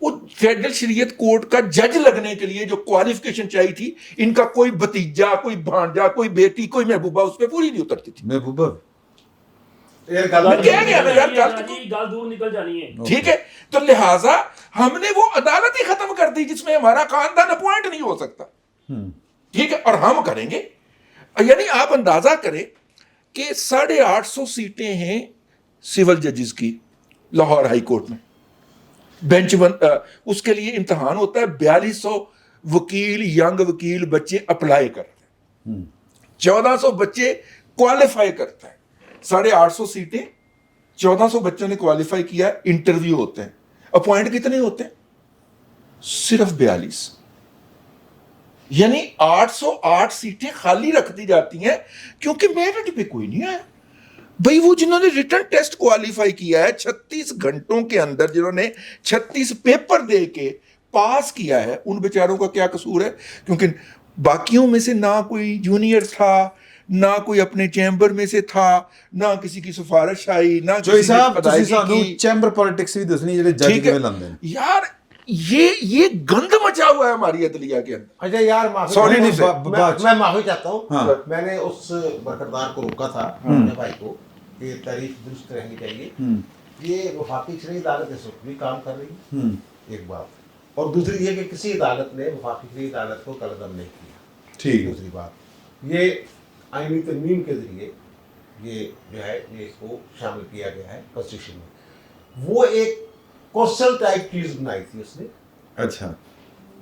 वो फेडरल शरीयत कोर्ट का जज लगने के लिए जो क्वालिफिकेशन चाहिए थी, इनका कोई भतीजा, कोई भांजा, कोई बेटी, कोई महबूबा उस पर पूरी नहीं उतरती थी। महबूबा گل گیا نا یار گل دور نکل جانی ہے. ٹھیک ہے. تو لہٰذا ہم نے وہ عدالت ہی ختم کر دی جس میں ہمارا خاندان اپوائنٹ نہیں ہو سکتا. ٹھیک ہے. اور ہم کریں گے. یعنی آپ اندازہ کریں کہ 850 سیٹیں ہیں سول ججز کی لاہور ہائی کورٹ میں. بینچ اس کے لیے امتحان ہوتا ہے. 4200 وکیل ینگ وکیل بچے اپلائی کرتے ہیں. 1400 بچے کوالیفائی کرتے ہیں. 850 سیٹیں 1400 بچوں نے کوالیفائی کیا. انٹرویو ہوتے ہیں. اپوائنٹ کتنے ہوتے ہیں؟ صرف 42. یعنی 808 سیٹیں خالی رکھ دی جاتی ہیں کیونکہ میرٹ پہ کوئی نہیں آیا. بھئی وہ جنہوں نے ریٹن ٹیسٹ کوالیفائی کیا ہے 36 گھنٹوں کے اندر, جنہوں نے 36 پیپر دے کے پاس کیا ہے, ان بیچاروں کا کیا قصور ہے؟ کیونکہ باقیوں میں سے نہ کوئی جونیئر تھا, نہ کوئی اپنے چیمبر میں سے تھا, نہ کسی کی سفارش آئی, نہ کسی نے ادائیگی کی. چیمبر پالیٹکس بھی دسنی جڑے جج کے لاندے ہیں یار. یہ گند مچا ہوا ہے ہماری عدلیہ کے اندر. اچھا یار میں معافی چاہتا ہوں. میں نے اس برکردار کو روکا تھا اپنے بھائی کو کہ تاریخ درست رہنی چاہیے. یہ وفاقی شرعی عدالت اس وقت بھی کام کر رہی ہے, ایک بات. اور دوسری یہ کہ کسی عدالت نے وفاقی شرعی عدالت کو قلعدم نہیں کیا. ٹھیک. دوسری بات یہ آئینی ترمیم کے ذریعے یہ جو ہے یہ اس کو شامل کیا گیا ہے کانسٹیٹیوشن میں. وہ ایک کورسل ٹائپ چیز بنائی تھی اس نے. اچھا.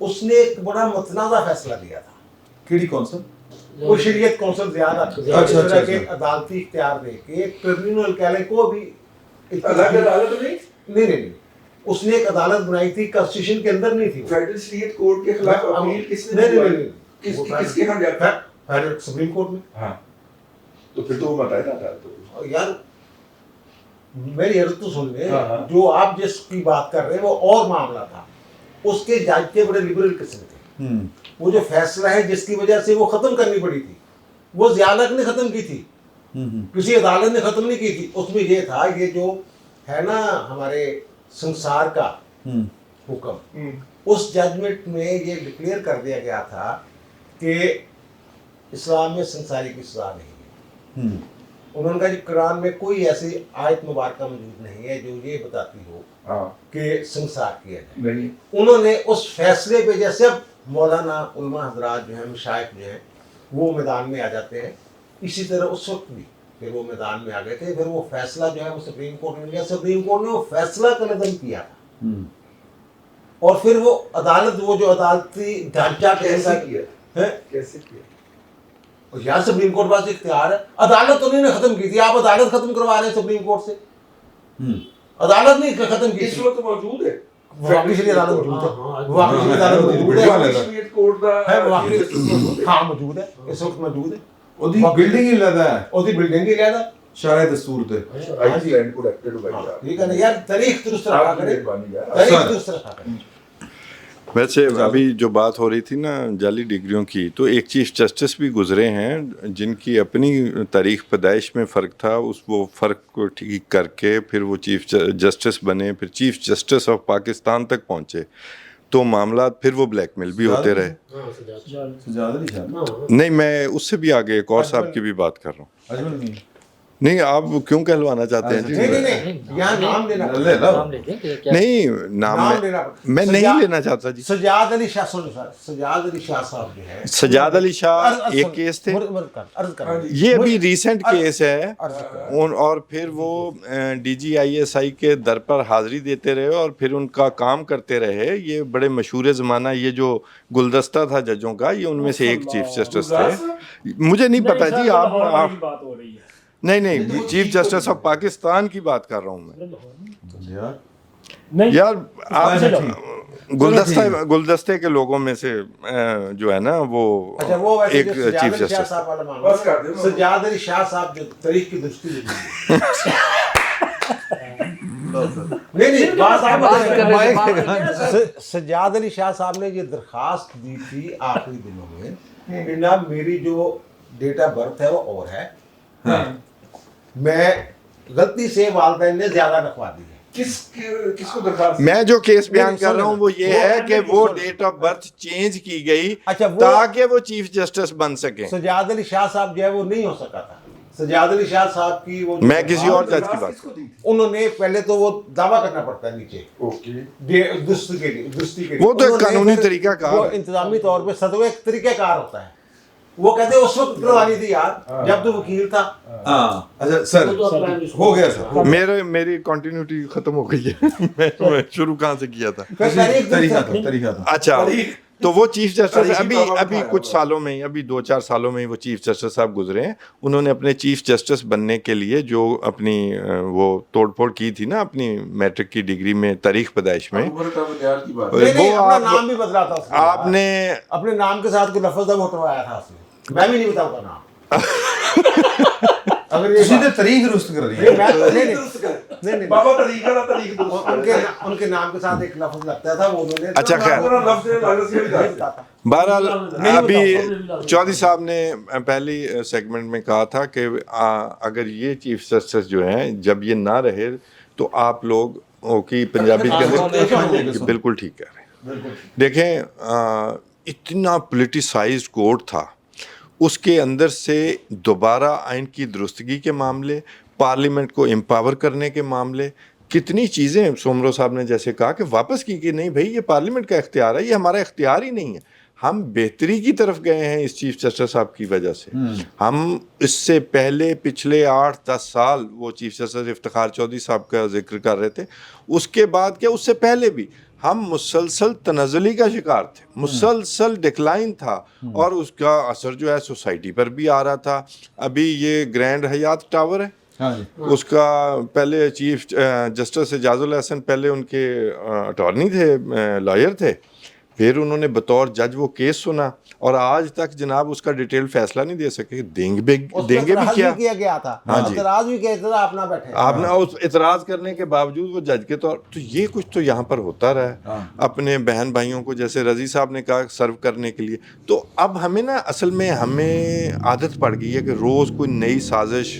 اس نے ایک بڑا متنازع فیصلہ لیا تھا. کیڑی کونسل؟ وہ شریعت کونسل زیادہ اس طرح کے عدالتی اختیار دے کے ٹربیونل کہلے کو بھی الگ عدالت نہیں اس نے ایک عدالت بنائی تھی کانسٹیٹیوشن کے اندر نہیں تھی. فیڈرل شریعت کورٹ کے خلاف اپیل کس نے نہیں کس کے ہاں جاتا ہے؟ فیڈرل سپریم کورٹ میں. ہاں تو پھر تو وہ بتائے نا یار میری عرض تو سن لیں. جو آپ جس کی بات کر رہے ہیں وہ اور معاملہ تھا. اس کے جج کے بڑے لبرل قسم تھے. وہ جو فیصلہ ہے جس کی وجہ سے وہ ختم کرنی پڑی تھی وہ ضیاء الحق نے ختم کی تھی, کسی عدالت نے ختم نہیں کی تھی. اس میں یہ تھا یہ جو ہے نا ہمارے سنسار کا حکم, اس ججمنٹ میں یہ ڈکلیئر کر دیا گیا تھا کہ اسلام میں سنساری کی سزا نہیں ہے. انہوں نے کہا کہ قرآن میں کوئی ایسی آیت مبارکہ موجود نہیں ہے جو یہ بتاتی ہو کہ سنسار کیا جائے. انہوں نے اس فیصلے پہ جیسے اب مولانا علماء حضرات جو ہیں مشائخ جو ہیں وہ میدان میں آ جاتے ہیں, اسی طرح اس وقت بھی پھر وہ میدان میں آ گئے تھے. پھر وہ فیصلہ جو ہے وہ سپریم کورٹ میں گیا. سپریم کورٹ نے وہ فیصلہ قلعدم کیا تھا اور پھر وہ عدالت وہ جو عدالتی ڈھانچہ کیسے کیا یار سپریم کورٹ پاس اختیار ہے. عدالت تو نہیں ختم کی تھی, آپ عدالت ختم کروا رہے ہیں سپریم کورٹ سے. عدالت نہیں ختم کی, اس وقت موجود ہے وفاقی شرعی عدالت موجود ہے. وفاقی شرعی عدالت موجود ہے. ہاں موجود ہے, اس وقت موجود ہے. ਉਹਦੀ ਬਿਲਡਿੰਗ ਹੀ ਲੈਦਾ ਹੈ, ਉਹਦੀ ਬਿਲਡਿੰਗ ਹੀ ਲੈਦਾ ਸ਼ਾਰੇ ਦਸਤੂਰ ਤੇ. ਆਈਸਲੈਂਡ ਕੋ ਐਕਟਡ ਹੋਇਆ. ਠੀਕ ਹੈ ਨਾ ਯਾਰ, ਤਾਰੀਖ درست رکھا کرے, ਤਾਰੀਖ درست رکھا کرے. ویسے ابھی جو بات ہو رہی تھی نا جعلی ڈگریوں کی, تو ایک چیف جسٹس بھی گزرے ہیں جن کی اپنی تاریخ پیدائش میں فرق تھا. وہ فرق کو ٹھیک کر کے پھر وہ چیف جسٹس بنے, پھر چیف جسٹس آف پاکستان تک پہنچے. تو معاملات پھر وہ بلیک میل بھی ہوتے رہے. نہیں, میں اس سے بھی آگے ایک اور صاحب کی بھی بات کر رہا ہوں. نہیں, آپ کیوں کہلوانا چاہتے ہیں؟ نہیں, نام میں نہیں لینا چاہتا جی. سجاد علی شاہ صاحب جو ہے, سجاد علی شاہ ایک کیس تھے, یہ ابھی ریسنٹ کیس ہے. اور پھر وہ D G I S I کے در پر حاضری دیتے رہے اور پھر ان کا کام کرتے رہے. یہ بڑے مشہور زمانہ یہ جو گلدستہ تھا ججوں کا, یہ ان میں سے ایک چیف جسٹس تھے. مجھے نہیں پتا جی, آپ نہیں, چیف جسٹس آف پاکستان کی بات کر رہا ہوں میں. یار آپ گلدستے کے لوگوں میں سے جو ہے نا وہ ایک چیف جسٹس. سجاد علی شاہ صاحب جو تاریخ کی درستی سجاد علی شاہ صاحب نے یہ درخواست دی تھی آخری دنوں میں کہ نا میری جو ڈیٹ آف برتھ ہے وہ اور ہے, میں غلطی سے والدین نے زیادہ لکھوا دی ہے. کس کو درخواست؟ میں جو کیس بیان کر رہا ہوں وہ یہ ہے کہ وہ ڈیٹ آف برتھ چینج کی گئی تاکہ وہ چیف جسٹس بن سکیں. سجاد علی شاہ صاحب جو ہے وہ نہیں ہو سکا تھا. सजाद अली शाह साहब की वो मैं किसी और जज की बात, उन्होंने पहले तो वो दावा करना पड़ता है नीचे दुरुस्ती के लिए वो तो एक उन्होंने कानूनी फिर तरीकाकार वो है। इंतजामी तौर पे सदवा एक तरीकाकार होता है, वो कहते हैं उस वक्त करवानी थी यार जब तो वकील था। हाँ अच्छा सर, हो गया सर, मेरी कंटिन्यूटी खत्म हो गई है। मैं शुरू कहाँ से किया था? तरीका था। अच्छा, तो वो चीफ जस्टिस अभी कुछ सालों में ही, अभी 2-4 सालों में ही वो चीफ जस्टिस साहब गुजरे हैं। उन्होंने अपने चीफ जस्टिस बनने के लिए जो अपनी वो तोड़फोड़ की थी ना अपनी मैट्रिक की डिग्री में तारीख पैदाइश में, वो अपना नाम भी बदला था उसने, आपने अपने नाम के साथ कोई लफ्ज़ अब उठवाया था उसने, मैं भी नहीं बताऊंगा नाम। अगर ये सीधे तारीख दुरुस्त कर रही है। नहीं बाबा तरीका ना तरीक उनके नाम के साथ एक लफ्ज़ लगता था, वो उन्होंने अच्छा खैर, बहरहाल अभी चौधरी साहब ने पहली सेगमेंट में कहा था कि अगर ये चीफ जस्टिस जो हैं जब ये ना रहे तो आप लोग की पंजाबी के अंदर बिल्कुल ठीक कह रहे हैं। देखें इतना पोलिटिसाइज्ड कोर्ट था, उसके अंदर से दोबारा आइन की दुरुस्तगी के मामले, पार्लियामेंट को एम्पावर करने के मामले, कितनी चीज़ें सोमरो साहब ने जैसे कहा कि वापस की कि नहीं भाई ये पार्लियामेंट का इख्तियार है, ये हमारा इख्तियार ही नहीं है। हम बेहतरी की तरफ गए हैं इस चीफ जस्टिस साहब की वजह से। हम इससे पहले पिछले 8-10 साल वो चीफ जस्टिस इफ्तिखार चौधरी साहब का जिक्र कर रहे थे, उसके बाद क्या उससे पहले भी हम मुसलसल तनज़्ज़ुली का शिकार थे, मुसलसल डिक्लाइन था और उसका असर जो है सोसाइटी पर भी आ रहा था। अभी ये ग्रैंड हयात टावर है, उसका पहले चीफ जस्टिस एजाजुल हसन पहले उनके अटॉर्नी थे, लॉयर थे, फिर उन्होंने बतौर जज वो केस सुना और आज तक जनाब उसका डिटेल फैसला नहीं दे सके। देंगे भी क्या किया गया था, हाँ जी, इतराज भी किया था, अपना बैठे आपने उस इतराज करने के बावजूद वो जज के तौर तो ये कुछ तो यहाँ पर होता रहा है अपने बहन भाइयों को, जैसे रजी साहब ने कहा, सर्व करने के लिए। तो अब हमें ना असल में हमें आदत पड़ गई है कि रोज़ कोई नई साजिश,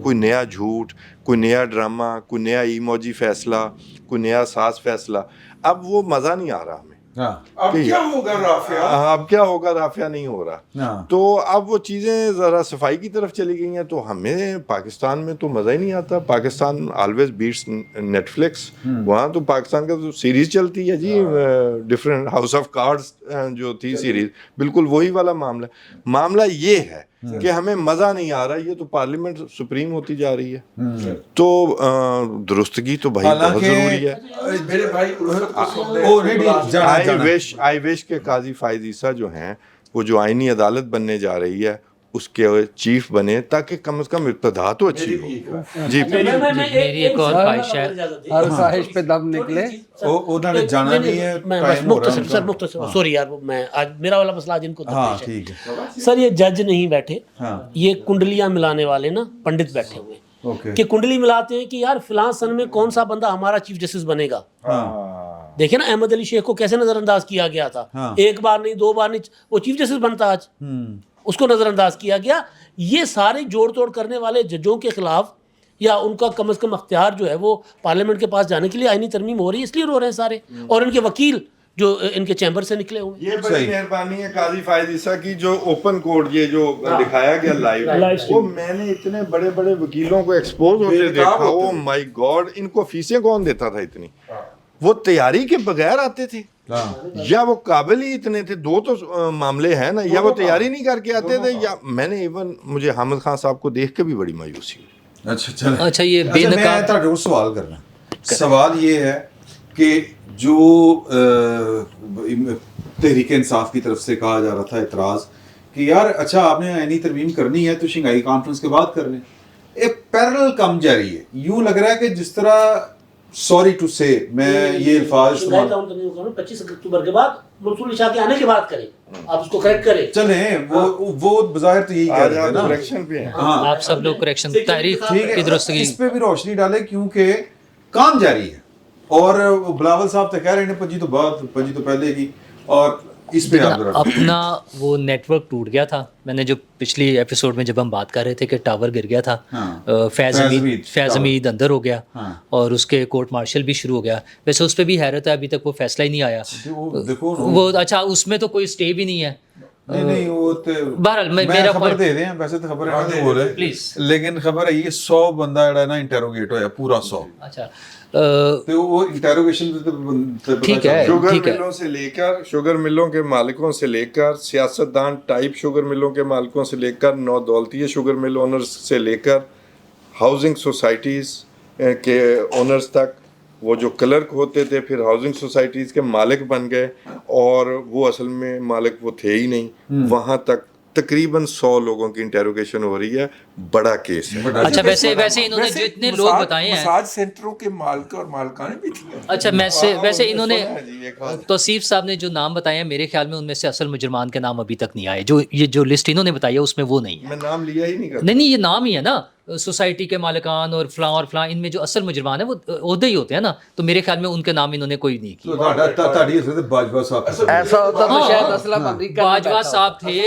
कोई नया झूठ, कोई नया ड्रामा, कोई नया इमोजी फैसला, कोई नया साज फैसला। अब वो मज़ा नहीं आ रहा हमें। अब क्या होगा राफिया, अब क्या होगा राफिया नहीं हो रहा। तो अब वो चीज़ें ज़रा सफाई की तरफ चली गई हैं, तो हमें पाकिस्तान में तो मज़ा ही नहीं आता। Pakistan always beats Netflix. वहाँ तो पाकिस्तान का तो सीरीज़ चलती है जी, डिफरेंट हाउस ऑफ कार्ड्स जो थी सीरीज़, बिल्कुल वही वाला मामला ये है कि हमें मज़ा नहीं आ रहा। ये तो पार्लियामेंट सुप्रीम होती जा रही है, तो दुरुस्तगी तो भाई बहुत ज़रूरी है। मेरे भाई आई विश के काजी फायद ईसा जो हैं वो जो आईनी अदालत बनने जा रही है उसके चीफ बने, ताकि कम से कम इब्तदा तो अच्छी हो। जी मेरी एक और ख्वाहिश है, हर ख्वाहिश पे दम निकले। उन्होंने जाना नहीं है, टाइम हो रहा है। सर मुख्तसर, सॉरी यार, मैं आज मेरा वाला मसला आज इनको हाँ ठीक है सर, ये जज नहीं बैठे, ये कुंडलियां मिलाने वाले ना पंडित बैठे हुए कि कुंडली मिलाते हैं कि यार फिलहाल सन में कौन सा बंदा हमारा चीफ जस्टिस बनेगा। देखिए ना अहमद अली शेख को कैसे नजरअंदाज किया गया था, एक बार नहीं, 2 बार नहीं, वो चीफ जस्टिस बनता आज, उसको नजरअंदाज किया गया। ये सारे जोड़ तोड़ करने वाले जजों के खिलाफ या उनका कम से कम अख्तियार जो है वो पार्लियामेंट के पास जाने के लिए आईनी तरमीम हो रही है, इसलिए रो रहे हैं सारे, और इनके वकील जो इनके चैम्बर से निकले हुए। ये बड़ी मेहरबानी है काजी फायद ईसा की, जो ओपन कोर्ट ये जो दिखाया गया लाइव, वो मैंने इतने बड़े बड़े वकीलों को एक्सपोज होते देखा। ओ माय गॉड, इनको फीसें कौन देता था इतनी? वो तैयारी के बगैर आते थे या वो काबिल ही इतने थे? दो तो मामले हैं ना, या वो तैयारी नहीं करके आते थे, या मैंने इवन मुझे हामिद खान साहब को देख के भी बड़ी मायूसी हुई। अच्छा ये बेनकाब मैं सवाल करना, सवाल ये है कि जो तहरीक इंसाफ की तरफ से कहा जा रहा था एतराज़ कि यार अच्छा आपने आईनी तरमीम करनी है तो शंघाई कॉन्फ्रेंस के बाद कर लें, एक पैरेलल काम जारी है। यूं लग रहा है कि जिस तरह, सॉरी टू से मैं ये अल्फाज 25 अक्टूबर के बाद मंसूर इशा के आने के बाद करें, आप उसको करेक्ट करें। चले वो बज़ाहिर तो यही कह रहे हैं ना, करेक्शन पे है। आप सब लोग करेक्शन तारीख की दुरुस्तगी इस पे भी रोशनी डाले, क्योंकि काम जारी है। और बिलावल साहब तो कह रहे हैं 25 तो बाद, 25 तो पहले की, और इस पे अपना वो नेटवर्क टूट गया था। मैंने जो पिछली एपिसोड में जब हम बात कर रहे थे कि टावर गिर गया था, फैज़ हमीद अंदर हो गया और उसके कोर्ट मार्शल भी शुरू हो गया। वैसे उस पर भी हैरत है, अभी तक वो फैसला ही नहीं आया। वो अच्छा, उसमें तो कोई स्टे भी नहीं है, نہیں وہ بہرحال میں میرا خبر پوائنٹ دے دیں ویسے تو خبر ہے بول رہے پلیز. لیکن خبر ہے یہ 100 بندہ جڑا ہے نا انٹروگیٹ ہویا پورا 100. اچھا تو وہ انٹروگیشن ٹھیک ہے شوگر ٹھیک ہے. ملوں سے لے کر شوگر ملوں کے مالکوں سے لے کر سیاستدان ٹائپ شوگر ملوں کے مالکوں سے لے کر نو دولتی شوگر مل اونرز سے لے کر ہاؤسنگ سوسائٹیز کے اونرز تک، وہ جو کلرک ہوتے تھے پھر ہاؤسنگ سوسائٹیز کے مالک بن گئے اور وہ اصل میں مالک وہ تھے ہی نہیں، وہاں تک تقریباً 100 لوگوں کی انٹروگیشن ہو رہی ہے. بڑا کیس ہے. اچھا ویسے انہوں نے جتنے لوگ بتائے ہیں مساج سینٹروں کے مالک اور مالکانیں بھی تھیں. اچھا ویسے انہوں نے توصیف صاحب نے جو نام بتائے ہیں میرے خیال میں ان میں سے اصل مجرمان کے نام ابھی تک نہیں آئے. جو لسٹ انہوں نے بتائی ہے اس میں وہ نہیں ہے. میں نام لیا ہی نہیں کرتا. نہیں یہ نام ہی ہے نا، سوسائٹی کے مالکان اور فلاں ان میں جو اصل مجرمان ہیں وہ عہدے ہی ہوتے ہیں نا، تو میرے خیال میں ان کے نام انہوں نے کوئی نہیں کیا. باجوہ صاحب ایسا ہوتا تو شاید اسلم امریکہ میں باجوہ بیٹھا صاحب تھے،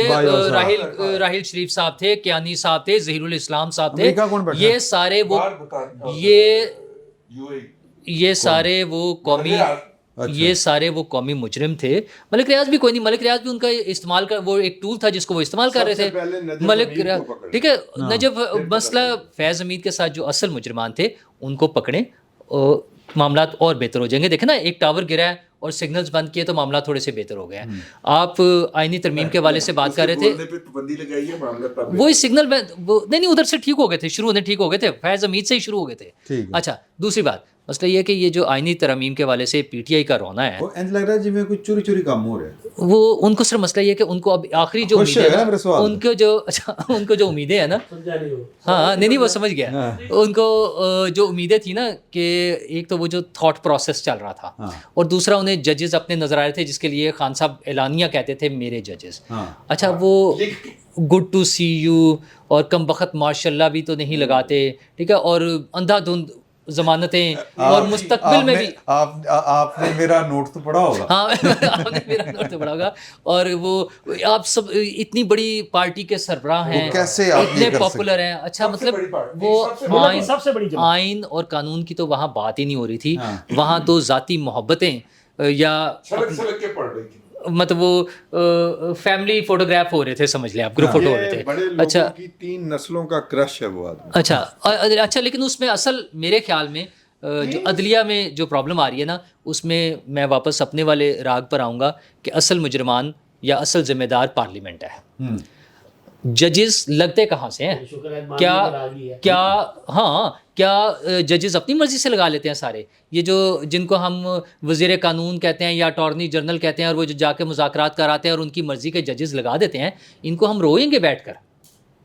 راہیل شریف صاحب تھے، کیانی صاحب تھے، ظہیر الاسلام صاحب تھے، یہ سارے وہ یہ سارے وہ قومی یہ سارے وہ قومی مجرم تھے. ملک ریاض بھی کوئی نہیں، ملک ریاض بھی ان کا استعمال کر، وہ ایک ٹول تھا جس کو وہ استعمال کر رہے تھے. ملک ریاض ٹھیک ہے. نجف مسئلہ فیض حمید کے ساتھ جو اصل مجرمان تھے ان کو پکڑیں، معاملات اور بہتر ہو جائیں گے. دیکھیں نا ایک ٹاور گرا ہے اور سگنلز بند کیے تو معاملات تھوڑے سے بہتر ہو گئے ہیں. آپ آئینی ترمیم کے حوالے سے بات کر رہے تھے، وہی سگنل نہیں ادھر سے ٹھیک ہو گئے تھے، شروع ہونے ٹھیک ہو گئے تھے، فیض حمید سے ہی شروع ہو گئے تھے. اچھا دوسری بات مسئلہ یہ ہے کہ یہ جو آئینی ترمیم کے حوالے سے پی ٹی آئی کا رونا ہے، لگ رہا ہے جی میں کچھ چوری کام ہو رہا ہے. وہ ان کو صرف مسئلہ یہ ہے کہ ان کو اب آخری جو ان کو جو امیدیں ہیں نا، ہاں نہیں وہ سمجھ گیا، ان کو جو امیدیں تھیں نا کہ ایک تو وہ جو تھاٹ پروسیس چل رہا تھا اور دوسرا انہیں ججز اپنے نظر آ رہے تھے جس کے لیے خان صاحب اعلانیہ کہتے تھے میرے ججز. اچھا وہ گڈ ٹو سی یو اور کم بخت ماشاء اللہ بھی تو نہیں لگاتے، ٹھیک ہے، اور اندھا دھند ضمانتیں اور مستقبل میں بھی آپ نے میرا نوٹ تو پڑھا ہوگا. ہاں آپ نے میرا نوٹ تو پڑھا ہوگا. اور وہ آپ سب اتنی بڑی پارٹی کے سربراہ ہیں، اتنے پاپولر ہیں. اچھا مطلب وہ آئین اور قانون کی تو وہاں بات ہی نہیں ہو رہی تھی، وہاں تو ذاتی محبتیں یا مطلب وہ فیملی فوٹوگراف ہو رہے تھے، سمجھ لیں آپ، گروپ فوٹو ہو رہے تھے. اچھا 3 نسلوں کا کرش ہے وہ آدمی. اچھا لیکن اس میں اصل میرے خیال میں جو عدلیہ میں جو پرابلم آ رہی ہے نا، اس میں واپس اپنے والے راگ پر آؤں گا کہ اصل مجرمان یا اصل ذمہ دار پارلیمنٹ ہے. ججز لگتے کہاں سے ہیں؟ کیا ججز اپنی مرضی سے لگا لیتے ہیں سارے؟ یہ جو جن کو ہم وزیر قانون کہتے ہیں یا اٹارنی جنرل کہتے ہیں اور وہ جو جا کے مذاکرات کراتے ہیں اور ان کی مرضی کے ججز لگا دیتے ہیں، ان کو ہم روئیں گے بیٹھ کر،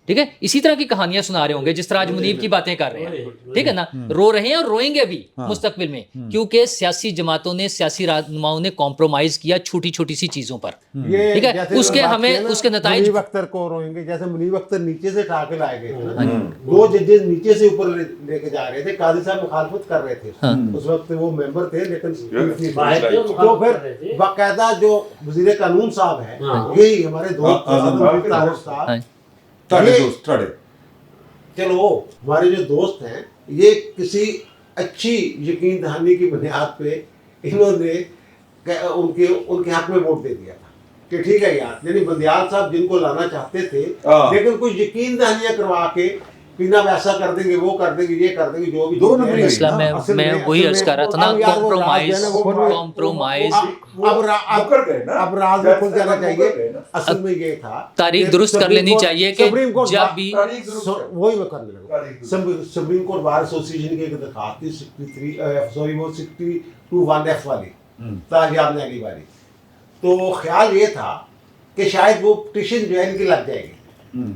ٹھیک ہے؟ اسی طرح کی کہانیاں سنا رہے ہوں گے جس طرح آج منیب کی باتیں کر رہے ہیں، ٹھیک ہے نا؟ رو رہے ہیں اور روئیں گے بھی مستقبل میں، کیونکہ سیاسی جماعتوں نے، سیاسی رہنماؤں نے کمپرومائز کیا چھوٹی چھوٹی سی چیزوں پر، ٹھیک ہے؟ اس کے ہمیں اس کے نتائج منیب اختر کو روئیں گے. جیسے منیب اختر نیچے سے اٹھا کے لائے گئے تھے، 2 ججز نیچے سے اوپر لے کے جا رہے تھے، قاضی صاحب مخالفت کر رہے تھے، اس وقت وہ ممبر تھے لیکن تو پھر باقاعدہ جو وزیر قانون صاحب ہیں، یہی ہمارے دوست صاحب، چلو ہمارے جو دوست ہیں، یہ کسی اچھی یقین دہانی کی بنیاد پہ انہوں نے ان کے حق میں ووٹ دے دیا تھا کہ ٹھیک ہے یار، یعنی بندیال صاحب جن کو لانا چاہتے تھے لیکن کچھ یقین دہانیاں کروا کے پینا ویسا کر دیں گے، وہ کر دیں گے، یہ کر دیں گے، جو بھی مسئلہ میں وہی عرض کر رہا تھا نا، کمپرومائز اب راز میں کھل جانا چاہیے. اصل میں یہ تھا تاریخ درست کر لینی چاہیے کہ جب بھی وہی میں کرنے لگا. سپریم کورٹ بار ایسوسیشن کی ایک درخواست تھی 62(1)(f) والی، تاجیاب نیلی والی. تو خیال یہ تھا کہ شاید وہ پٹیشن جو ہے ان کی لگ جائے گی،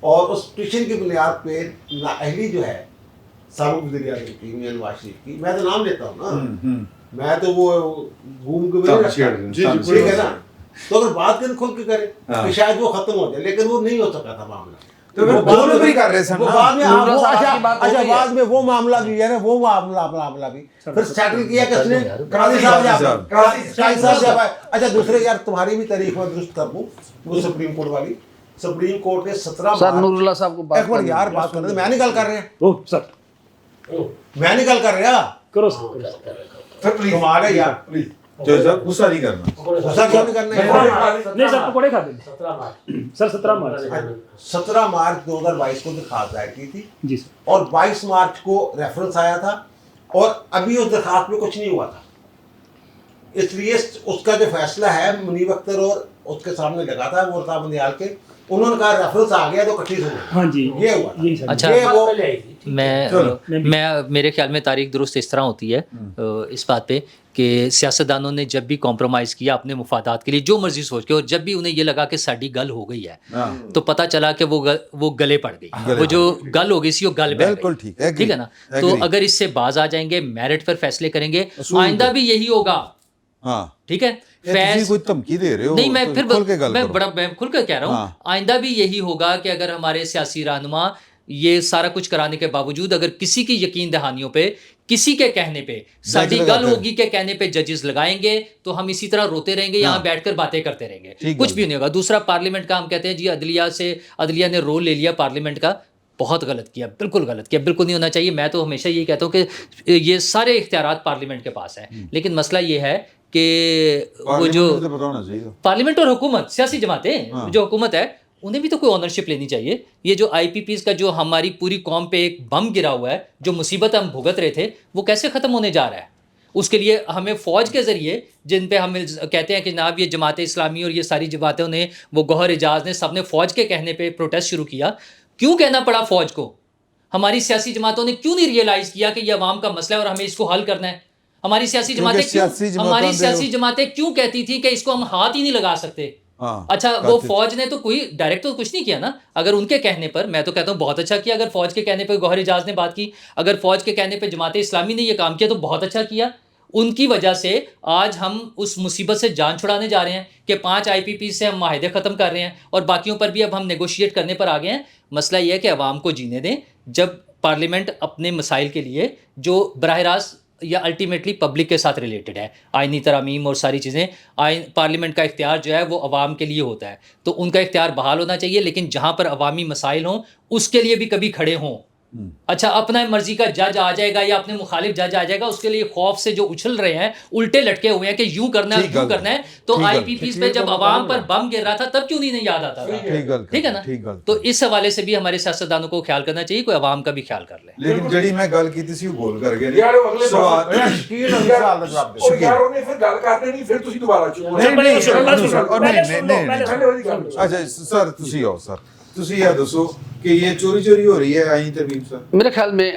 اور اس پٹیشن کی بنیاد پہ نااہلی جو ہے سابق وزیر اعظم کی میاں نواز شریف کی، میں تو نام لیتا ہوں نا، میں تو وہ گھوم کے ٹھیک ہے نا، تو اگر بات کریں کھل کے کریں کہ شاید وہ ختم ہو جائے، لیکن وہ نہیں ہو سکا تھا معاملہ. بعد میں وہ معاملہ بھی ہے نا، وہ معاملہ بھی پھر سیٹل کیا کس نے؟ قاضی صاحب. اچھا دوسرے یار تمہاری بھی تاریخ میں درست کر دوں، وہ سپریم کورٹ والی، سپریم کورٹ نے 17 سر نور اللہ صاحب کو ایک بار یار بات کرنے، میں نہیں گل کر رہا، میں نہیں گل کر رہا، تمہارے یار جو صاحب غصہ نہیں کرنا. غصہ کیوں نہیں کرنا ہے؟ نہیں سر پکوڑے کھاتے ہیں 17 مارچ سر 17 مارچ 17 مارچ 2022 کو درخواست دائر کی تھی جی سر. اور 22 مارچ کو ریفرنس آیا تھا اور ابھی اس درخواست میں کچھ نہیں ہوا تھا. اس لیے اس کا جو فیصلہ ہے منیب اختر اور اس کے سامنے لگا تھا وہ الطاف بندیال کے, انہوں نے کہا ریفرنس آ گیا تو کٹھی سنو. ہاں جی یہ ہوا تھا. یہی سر. اچھا یہ وہ پہلے آئی تھی. میں میرے خیال میں تاریخ درست اس طرح ہوتی ہے اس بات پہ کہ سیاستدانوں نے جب بھی کمپرومائز کیا اپنے مفادات کے لیے جو مرضی سوچ کے, اور جب بھی انہیں یہ لگا کہ ساڑی گل ہو گئی ہے تو پتہ چلا کہ وہ گلے پڑ گئی, وہ جو گل ہو گئی سی وہ گل پہ بالکل ٹھیک ہے, ٹھیک ہے نا. تو اگر اس سے باز آ جائیں گے, میرٹ پر فیصلے کریں گے, آئندہ بھی یہی ہوگا. ہاں ٹھیک ہے, کوئی دھمکی دے رہے ہو نہیں, میں پھر میں میں کھل کے کہہ رہا ہوں, آئندہ بھی یہی ہوگا کہ اگر ہمارے سیاسی رہنما یہ سارا کچھ کرانے کے باوجود اگر کسی کی یقین دہانیوں پہ, کسی کے کہنے پہ ساڈی گل ہوگی کہ کہنے پہ ججز لگائیں گے تو ہم اسی طرح روتے رہیں گے, یہاں بیٹھ کر باتیں کرتے رہیں گے, کچھ بھی نہیں ہوگا. دوسرا پارلیمنٹ کا ہم کہتے ہیں جی عدلیہ نے رول لے لیا پارلیمنٹ کا, بہت غلط کیا, بالکل غلط کیا, بالکل نہیں ہونا چاہیے. میں تو ہمیشہ یہ کہتا ہوں کہ یہ سارے اختیارات پارلیمنٹ کے پاس ہیں, لیکن مسئلہ یہ ہے کہ وہ جو پارلیمنٹ اور حکومت, سیاسی جماعتیں جو حکومت ہے, انہیں بھی تو کوئی اونرشپ لینی چاہیے. یہ جو آئی پی پیز کا جو ہماری پوری قوم پہ ایک بم گرا ہوا ہے, جو مصیبت ہم بھگت رہے تھے, وہ کیسے ختم ہونے جا رہا ہے. اس کے لیے ہمیں فوج کے ذریعے, جن پہ ہم کہتے ہیں کہ جناب یہ جماعت اسلامی اور یہ ساری جماعتوں نے, وہ گوہر اعجاز نے, سب نے فوج کے کہنے پہ پروٹیسٹ شروع کیا. کیوں کہنا پڑا فوج کو؟ ہماری سیاسی جماعتوں نے کیوں نہیں ریئلائز کیا کہ یہ عوام کا مسئلہ ہے اور ہمیں اس کو حل کرنا ہے؟ ہماری سیاسی جماعتیں کیوں کہتی تھی کہ اس کو ہم ہاتھ ہی نہیں لگا سکتے؟ اچھا وہ فوج نے تو کوئی ڈائریکٹ تو کچھ نہیں کیا نا. اگر ان کے کہنے پر, میں تو کہتا ہوں بہت اچھا کیا اگر فوج کے کہنے پہ گوہر اعجاز نے بات کی, اگر فوج کے کہنے پہ جماعت اسلامی نے یہ کام کیا تو بہت اچھا کیا. ان کی وجہ سے آج ہم اس مصیبت سے جان چھڑانے جا رہے ہیں کہ 5 آئی پی پی سے ہم معاہدے ختم کر رہے ہیں اور باقیوں پر بھی اب ہم نیگوشیٹ کرنے پر آ گئے ہیں. مسئلہ یہ ہے کہ عوام کو جینے دیں. جب پارلیمنٹ اپنے مسائل کے لیے جو براہ راست یا الٹیمیٹلی پبلک کے ساتھ ریلیٹڈ ہے, آئینی ترامیم اور ساری چیزیں, پارلیمنٹ کا اختیار جو ہے وہ عوام کے لیے ہوتا ہے, تو ان کا اختیار بحال ہونا چاہیے. لیکن جہاں پر عوامی مسائل ہوں اس کے لیے بھی کبھی کھڑے ہوں. اچھا اپنا مرضی کا جج آ جائے گا یا اپنے مخالف جج آ جائے گا, اس کے لیے خوف سے جو اچھل رہے ہیں, الٹے لٹکے ہوئے ہیں کہ یوں کرنا ہے یوں کرنا ہے, تو آئی پی پیز پہ جب عوام پر بم گر رہا تھا تب کیوں نہیں یاد آتا تھا؟ ٹھیک ہے نا. تو اس حوالے سے بھی ہمارے سیاستدانوں کو خیال کرنا چاہیے, کوئی عوام کا بھی خیال کر لے. لیکن جڑی میں گل کیتی سی بول کر گئے یار اگلے سوال دا جواب دے. یار انہیں پھر گل کرنے نہیں, پھر تسی دوبارہ اچھا سر تسی آؤ, سر تسی یہ دسو کہ یہ چوری ہو رہی ہے آئینی ترمیم سر؟ میرے خیال میں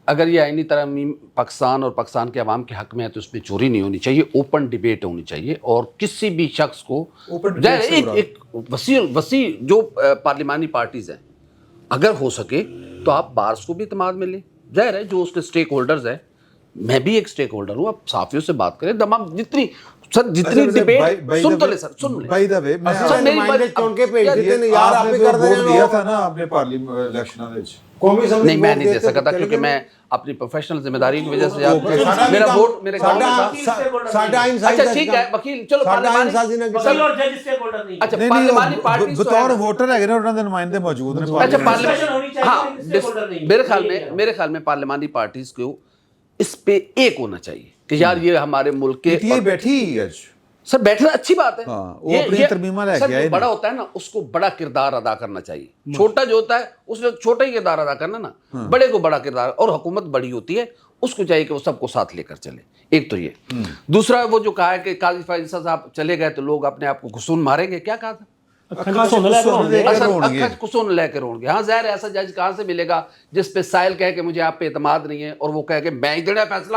اگر یہ آئینی ترمیم پاکستان اور پاکستان کے عوام کے حق میں ہے تو اس میں چوری نہیں ہونی چاہیے, اوپن ڈیبیٹ ہونی چاہیے. اور کسی بھی شخص کو ایک وسیع جو پارلیمانی پارٹیز ہیں, اگر ہو سکے تو آپ بارس کو بھی اعتماد میں لیں. ظاہر ہے جو اس کے اسٹیک ہولڈرز ہیں, میں بھی ایک اسٹیک ہولڈر ہوں, آپ صحافیوں سے بات کریں. تمام جتنی ڈیبیٹ سن تو لے سر, سن لیں. بائی دا وے میں دیا تھا نا آپ نے پارلیمنٹ الیکشن نہیں, میں نہیں دے سکا تھا کیونکہ میں اپنی پروفیشنل ذمہ داری کی وجہ سے میرا ووٹ میرے گاؤں میں تھا. اچھا ٹھیک ہے وکیل, چلو اچھا پارلیمانی پارٹی بطور ووٹر ہے نا, انہوں نے نمائندے موجود ہیں. اچھا پارلیمنٹ, ہاں میرے خیال میں پارلیمانی پارٹیز کو اس پہ ایک ہونا چاہیے کہ یار یہ ہمارے ملک کے بیٹھی سر, بیٹھنا اچھی بات ہے. وہ اپنی ترمیمہ لے کے آئے, بڑا ہوتا ہے نا اس کو بڑا کردار ادا کرنا چاہیے. چھوٹا جو ہوتا ہے اس نے چھوٹا ہی کردار ادا کرنا نا, بڑے کو بڑا کردار. اور حکومت بڑی ہوتی ہے, اس کو چاہیے کہ وہ سب کو ساتھ لے کر چلے. ایک تو یہ. دوسرا وہ جو کہا ہے کہ قاضی فائز صاحب چلے گئے تو لوگ اپنے آپ کو غصون ماریں گے, کیا کہا تھا؟ کسون لے کے روڑ گے. ہاں ظاہر ایسا جج کہاں سے ملے گا جس پہ سائل کہے کہ مجھے آپ پہ اعتماد نہیں ہے اور وہ کہے کہ میں ہی دینا فیصلہ.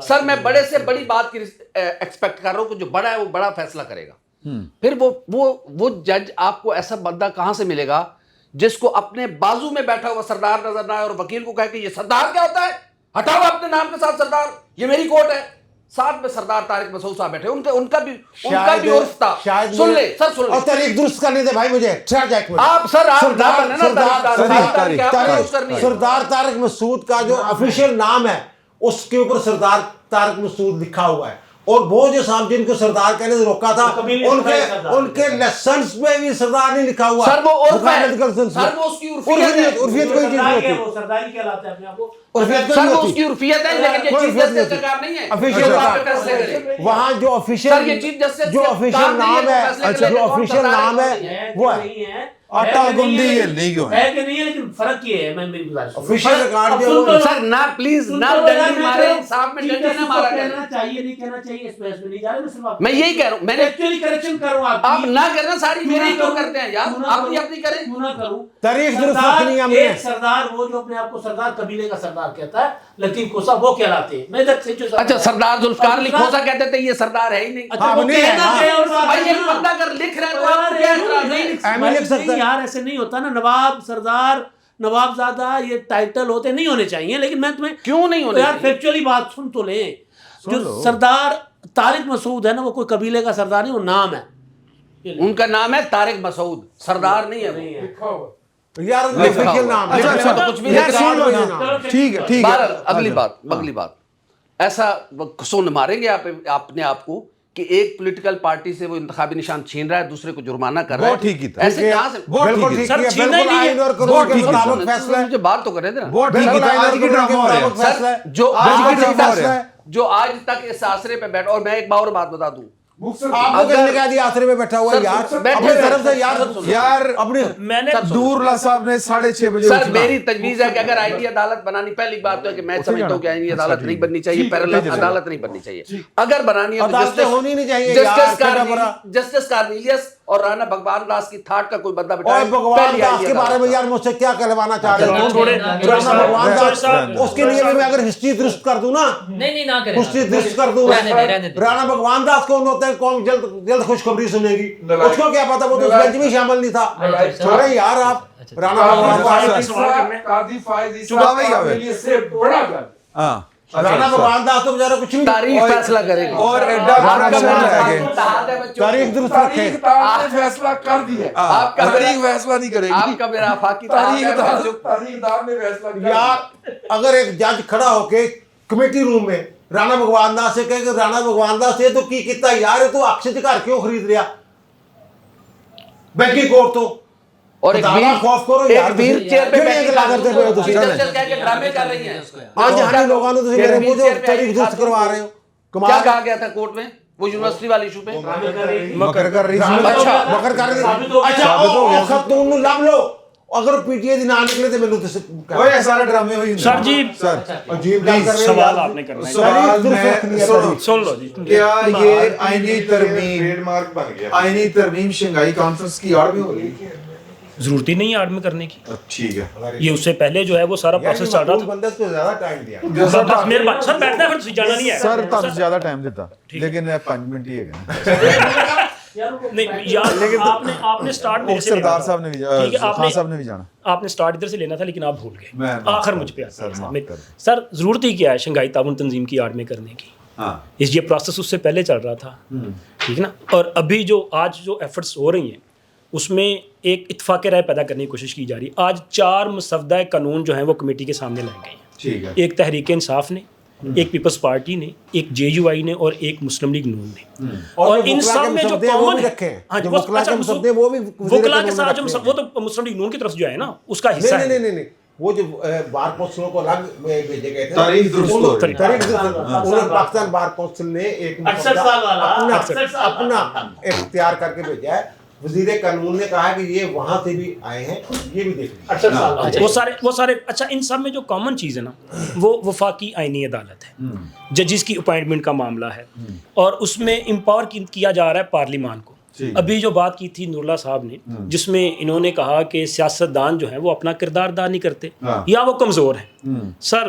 سر میں بڑے سے بڑی بات کی ایکسپیکٹ کر رہا ہوں کہ جو بڑا ہے وہ بڑا فیصلہ کرے گا. پھر وہ جج آپ کو ایسا بندہ کہاں سے ملے گا جس کو اپنے بازو میں بیٹھا ہوا سردار نظر نہ آئے اور وکیل کو کہے کہ یہ سردار کیا ہوتا ہے, ہٹاؤ اپنے نام کے ساتھ سردار, یہ میری کوٹ ہے. ساتھ میں سردار طارق مسعود صاحب بیٹھے, ان کا بھی عرف تھا. سن لے سر, سن لے. اور تاریخ درست کرنے دے بھائی مجھے. آپ سردار طارق مسعود کا جو افیشیل نام ہے اس کے اوپر سردار طارق مسعود لکھا ہوا ہے. اور وہ جو صاحب جن کو سردار کہنے سے روکا تھا ان کے لیسنس میں بھی سردار نہیں لکھا ہوا. سر وہ اس کی عرفیت کوئی چیز نہیں ہوتی. سرداری کہلاتا ہے اپنے آپ کو. سر وہ اس کی عرفیت ہے لیکن یہ چیف جسٹس کا کام نہیں ہے. افیشیل وہاں جو افیشیل نام ہے وہ ہے آٹا گندی یہ لیگ ہے کہ نہیں ہے, لیکن فرق یہ ہے, میں میری گزارش افیشیل ریکارڈ جو سر نہ پلیز نہ ڈنڈی مارے, انصاف میں ڈنڈی نہ مارا کریں. کہنا چاہیے نہیں کہنا چاہیے اس میں نہیں جا رہا, میں یہی کہہ رہا ہوں. میں نے ایکچولی کریکشن کر رہا ہوں. آپ نہ کرنا ساری میری کیوں کرتے ہیں یار, آپ بھی اپنی کریں. کیوں نہ کروں. تاریخ درست رکھنی ہے ہم نے. ایک سردار وہ جو اپنے آپ کو سردار قبیلے کا سردار کہتا ہے, لطیف کوسا وہ کہلاتے ہیں. میں ادھر سے جو اچھا سردار ذوالفقار علی کھوسا کہتے تھے, یہ سردار ہے ہی نہیں. اچھا وہ کہنا ہے اور بھائی ایک بندہ اگر لکھ رہے ہیں تو آپ کو کیا اعتراض ہے؟ یار ایسے نہیں ہوتا نا, نواب سردار نواب زادہ یہ ٹائٹل ہوتے نہیں ہونے چاہیے, لیکن میں تمہیں کیوں نہیں ہونے یار فیکچولی بات سن تو لیں. جو سردار طارق مسعود ہے نا, وہ کوئی قبیلے کا سردار نہیں, وہ نام ہے. ان کا نام ہے طارق مسعود, سردار نہیں ہے. یار افیشیل نام ہے. کچھ بھی نہیں. ٹھیک ہے. اگلی بات ایسا سن ماریں گے آپ اپنے آپ کو کہ ایک پولیٹیکل پارٹی سے وہ انتخابی نشان چھین رہا ہے, دوسرے کو جرمانہ کر رہا ہے. وہ ٹھیک ہی تھا. ایسے کہاں سے بالکل ٹھیک ہے, بالکل آئین اور قانون کے مطابق فیصلہ ہے. مجھے بات تو کرنے دینا. وہ ٹھیک ہے. آج کی ڈرامہ ہو رہا ہے سر, جو آج تک اس آسرے پہ بیٹھا, اور میں ایک اور بات بتا دوں, آپ کو کس نے کہا دیا آسرے میں بیٹھا ہوا ہے یار, اپنی طرف سے یار اپنی میں نے دور اللہ صاحب نے 6:30 بجے سر میری تجویز ہے کہ اگر آئینی عدالت بنانی, پہلی بات تو ہے کہ میں سمجھتا ہوں کہ آئینی عدالت نہیں بننی چاہیے, پیرالل عدالت نہیں بننی چاہیے. اگر بنانی ہے عدالتیں ہونی نہیں چاہیے. جسٹس کارنیلیس اور رانا بھگوان داس کی تھاٹ کا کوئی بندہ اور بٹھائے. بھگوان داس کے بارے میں یار مجھ سے کیا کہلوانا چاہ رہے ہیں؟ رانا بھگوان داس, اس کے لیے بھی میں اگر ہسٹری درست کر دوں نا, نہ کریں, ہسٹری درست کر دوں, رانا بھگوان داس کون ہوتا ہے, قوم جلد خوشخبری سنے گی, اس کو کیا پتا, وہ تو اس بینچ میں شامل نہیں تھا. چھوڑیں یار آپ رانا بھگوان رانا بھگوان داس تو بیچارہ کچھ نہیں, تاریخ فیصلہ کرے گی. اور تاریخ درست رکھے. فیصلہ کر دیا, آپ کا تاریخ فیصلہ نہیں کرے گی, آپ کا میرا آفاقی تاریخ دار نے فیصلہ کر دیا. یار اگر ایک جج کھڑا ہو کے کمیٹی روم میں رانا بھگوان داس سے کہے کہ رانا بھگوان داس یہ تو کی کیتا یار, یہ تو اکشے گھر کیوں خرید رہا بینکی کوٹ تو, اور ایک ویل چیئر پہ بیٹھی ڈرامے کر رہی ہیں. آج ہمارے لوگوں نے تسی میرے مجھے تاریخ درست کروا رہے ہو. کیا کہا گیا تھا کورٹ میں وہ یونیورسٹی والی ایشو پہ؟ مکر کر رہی تھی. اچھا او خاتون نو لب لو, اگر پی ٹی اے دی نہ نکلے تے مینوں تے اوے سارے ڈرامے ہوئی. سر جی عجیب گل کر رہے سوال آپ نے کرنا ہے. سوال میں سن لو جی. کیا یہ آئینی ترمیم ٹریڈ مارک بن گیا. آئینی ترمیم شنگھائی کانفرنس کی آڑ میں ہو رہی ہے؟ ضرورت ہی نہیں ہے آڑ میں کرنے کی. ٹھیک ہے. یہ اس سے پہلے جو ہے وہ سارا پروسیس چل رہا تھا. بندے کو زیادہ ٹائم دیا. بس مہربانی سر, بیٹھنا ہے, پھر جانا نہیں ہے سر تب زیادہ ٹائم دیتا, لیکن 5 منٹ ہی ہے. نہیں یار, آپ نے سٹارٹ میرے سے سردار صاحب نے بھی, خان صاحب نے بھی جانا, آپ نے سٹارٹ ادھر سے لینا تھا, لیکن آپ بھول گئے, میں آخر مجھ پہ آتا ہے. سر ضرورت ہی کیا ہے شنگھائی تعاون تنظیم کی آڑ میں کرنے کی؟ یہ پروسیس اس سے پہلے چل رہا تھا, ٹھیک ہے نا. اور ابھی جو آج جو ایفرٹس ہو رہی ہیں اس میں ایک اتفاق رائے پیدا کرنے کی کوشش کی جا رہی ہے. آج 4 مسودہ قانون جو ہیں وہ کمیٹی کے سامنے لائے گئے ہیں. ٹھیک ہے. ایک تحریک انصاف نے, ایک پیپلز پارٹی نے, ایک جے یو آئی نے, اور ایک مسلم لیگ نون نے. اور ان سب میں جو کامن ہے, ہاں جو وکلا کے ساتھ جو وہ تو مسلم لیگ نون کی طرف جو ہے نا اس کا حصہ ہے. نہیں وہ جو بار کونسلوں کو الگ بھیجے گئے تھے, تاریخ درست انہوں پاکستان بار کونسل نے ایک اپنا اختیار کر کے بھیجا ہے. وزیر قانون نے کہا کہ یہ وہاں سے بھی آئے ہیں, یہ بھی دیکھ وہ سارے. اچھا ان سب میں جو کامن چیز ہے نا وہ وفاقی آئینی عدالت ہے, ججز کی اپائنٹمنٹ کا معاملہ ہے, اور اس میں امپاور کیا جا رہا ہے پارلیمان کو. ابھی جو بات کی تھی نوراللہ صاحب نے, جس میں انہوں نے کہا کہ سیاستدان جو ہیں وہ اپنا کردار ادا نہیں کرتے یا وہ کمزور ہیں. سر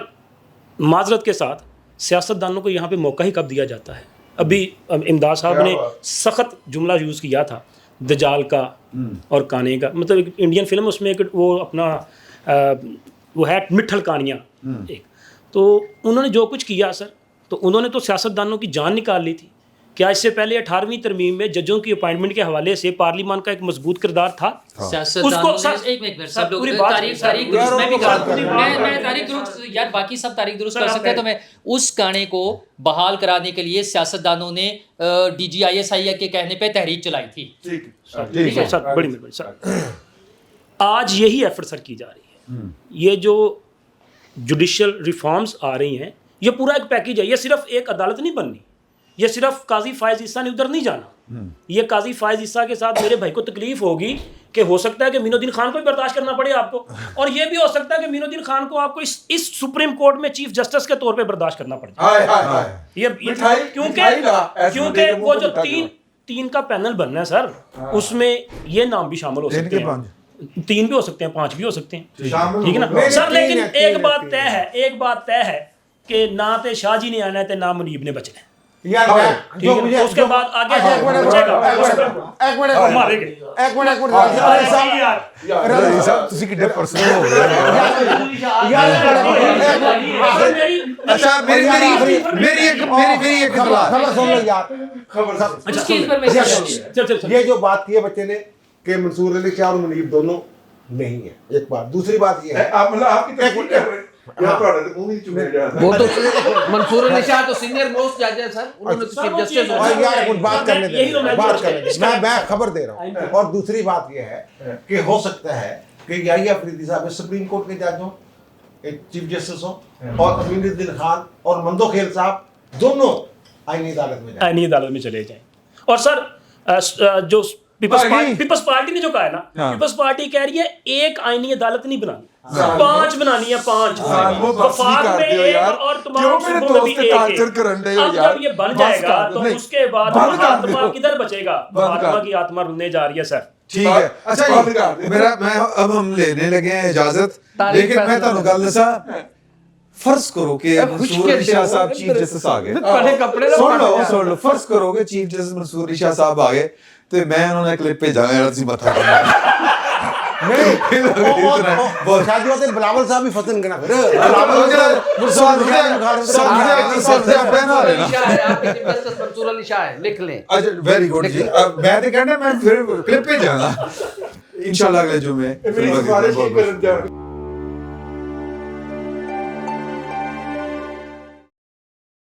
معذرت کے ساتھ سیاستدانوں کو یہاں پہ موقع ہی کب دیا جاتا ہے؟ ابھی امداد صاحب نے سخت جملہ یوز کیا تھا دجال کا اور کانے کا, مطلب ایک انڈین فلم اس میں ایک وہ اپنا وہ ہے مٹھل کہانیاں ایک, تو انہوں نے جو کچھ کیا سر, تو انہوں نے تو سیاستدانوں کی جان نکال لی تھی क्या इससे पहले 18वीं तरमीम में जजों की अपॉइंटमेंट के हवाले से पार्लियामान का एक मजबूत किरदार था? सियासतदानों ने एक मिनट सब लोग तारीख दुरुस्त मैं भी मैं तारीख दुरुस्त यार बाकी सब तारीख दुरुस्त कर सकते हैं, तो मैं उस गाने को बहाल कराने के लिए सियासतदानों ने DGISI के कहने पे तहरीक चलाई थी। ठीक है सर, बड़ी मेहरबानी सर। आज यही एफर्ट सर की जा रही है। ये जो जुडिशल रिफॉर्म्स आ रही हैं, ये पूरा एक पैकेज है। ये सिर्फ एक अदालत नहीं बननी, ये सिर्फ काजी फायज ईसा ने उधर नहीं जाना। ये काजी फायज ईसा के साथ मेरे भाई को तकलीफ होगी कि हो सकता है कि मीनुद्दीन खान को भी बर्दाश्त करना पड़े आपको, और ये भी हो सकता है कि मीनुद्दीन खान को आपको इस सुप्रीम कोर्ट में चीफ जस्टिस के तौर पे बर्दाश्त करना पड़े। ये क्योंकि वो जो तीन का पैनल बनना है सर, उसमें ये नाम भी शामिल हो सकते हैं, 3 भी हो सकते हैं, 5 भी हो सकते हैं, ठीक है ना सर। लेकिन एक बात तय है कि ना तो शाह जी ने आना है, ना मुनीब ने बचना है यार। जो मुझे उसके बाद आगे ਤੁਸੀਂ ਕਿੱਡੇ ਪਰਸਨਲ ਹੋ ਗਏ। अच्छा मेरी एक खबर सुन लो यार। ये जो बात की है बच्चे ने कि मंसूर अली शाह और मुनीब दोनों नहीं है, एक बात। दूसरी बात ये है वो तो मंसूर अली शाह तो सीनियर मोस्ट जज है सर, उन्होंने तो चीफ जस्टिस यार कुछ बात करने दे, मैं खबर दे रहा हूँ। और दूसरी बात ये है कि हो सकता है कि याहिया अफरीदी साहब सुप्रीम कोर्ट के जज हो, एक चीफ जस्टिस हो, और अमीनुद्दीन खान और मंदोखेल साहब दोनों आईनी अदालत में चले जाएं। और सर जो पीपल्स पार्टी ने जो कहा है ना, पीपल्स पार्टी कह रही है एक आईनी अदालत नहीं बनानी, 5 बनानी है, 5 वफाक में एक और तमाम सूबों में भी एक। अब जब ये बन जाएगा तो उसके बाद आत्मा किधर बचेगा? आत्मा की आत्मा रुलने जा रही है सर। ठीक है, अच्छा अब हम लेने लगे हैं इजाजत, लेकिन मैं ਤੁਹਾਨੂੰ ਗੱਲ ਦੱਸਾਂ, फर्ज करो कि मंसूर अली शाह साहब चीफ जस्टिस आ गए, सुन लो फर्ज करो कि चीफ जस्टिस मंसूर अली शाह साहब आ गए, तो मैं उन्होंने क्लिप भेजांगा यार ਤੁਸੀਂ ਮੱਥਾ शादी होते बिलावल साहब भी फसन करना फिर मंसूर अली शाह है, लिख लें। अच्छा वेरी गुड जी, मैं तो कहना मैं फिर क्लिप भेजांगा इंशाल्लाह अगले जुमे।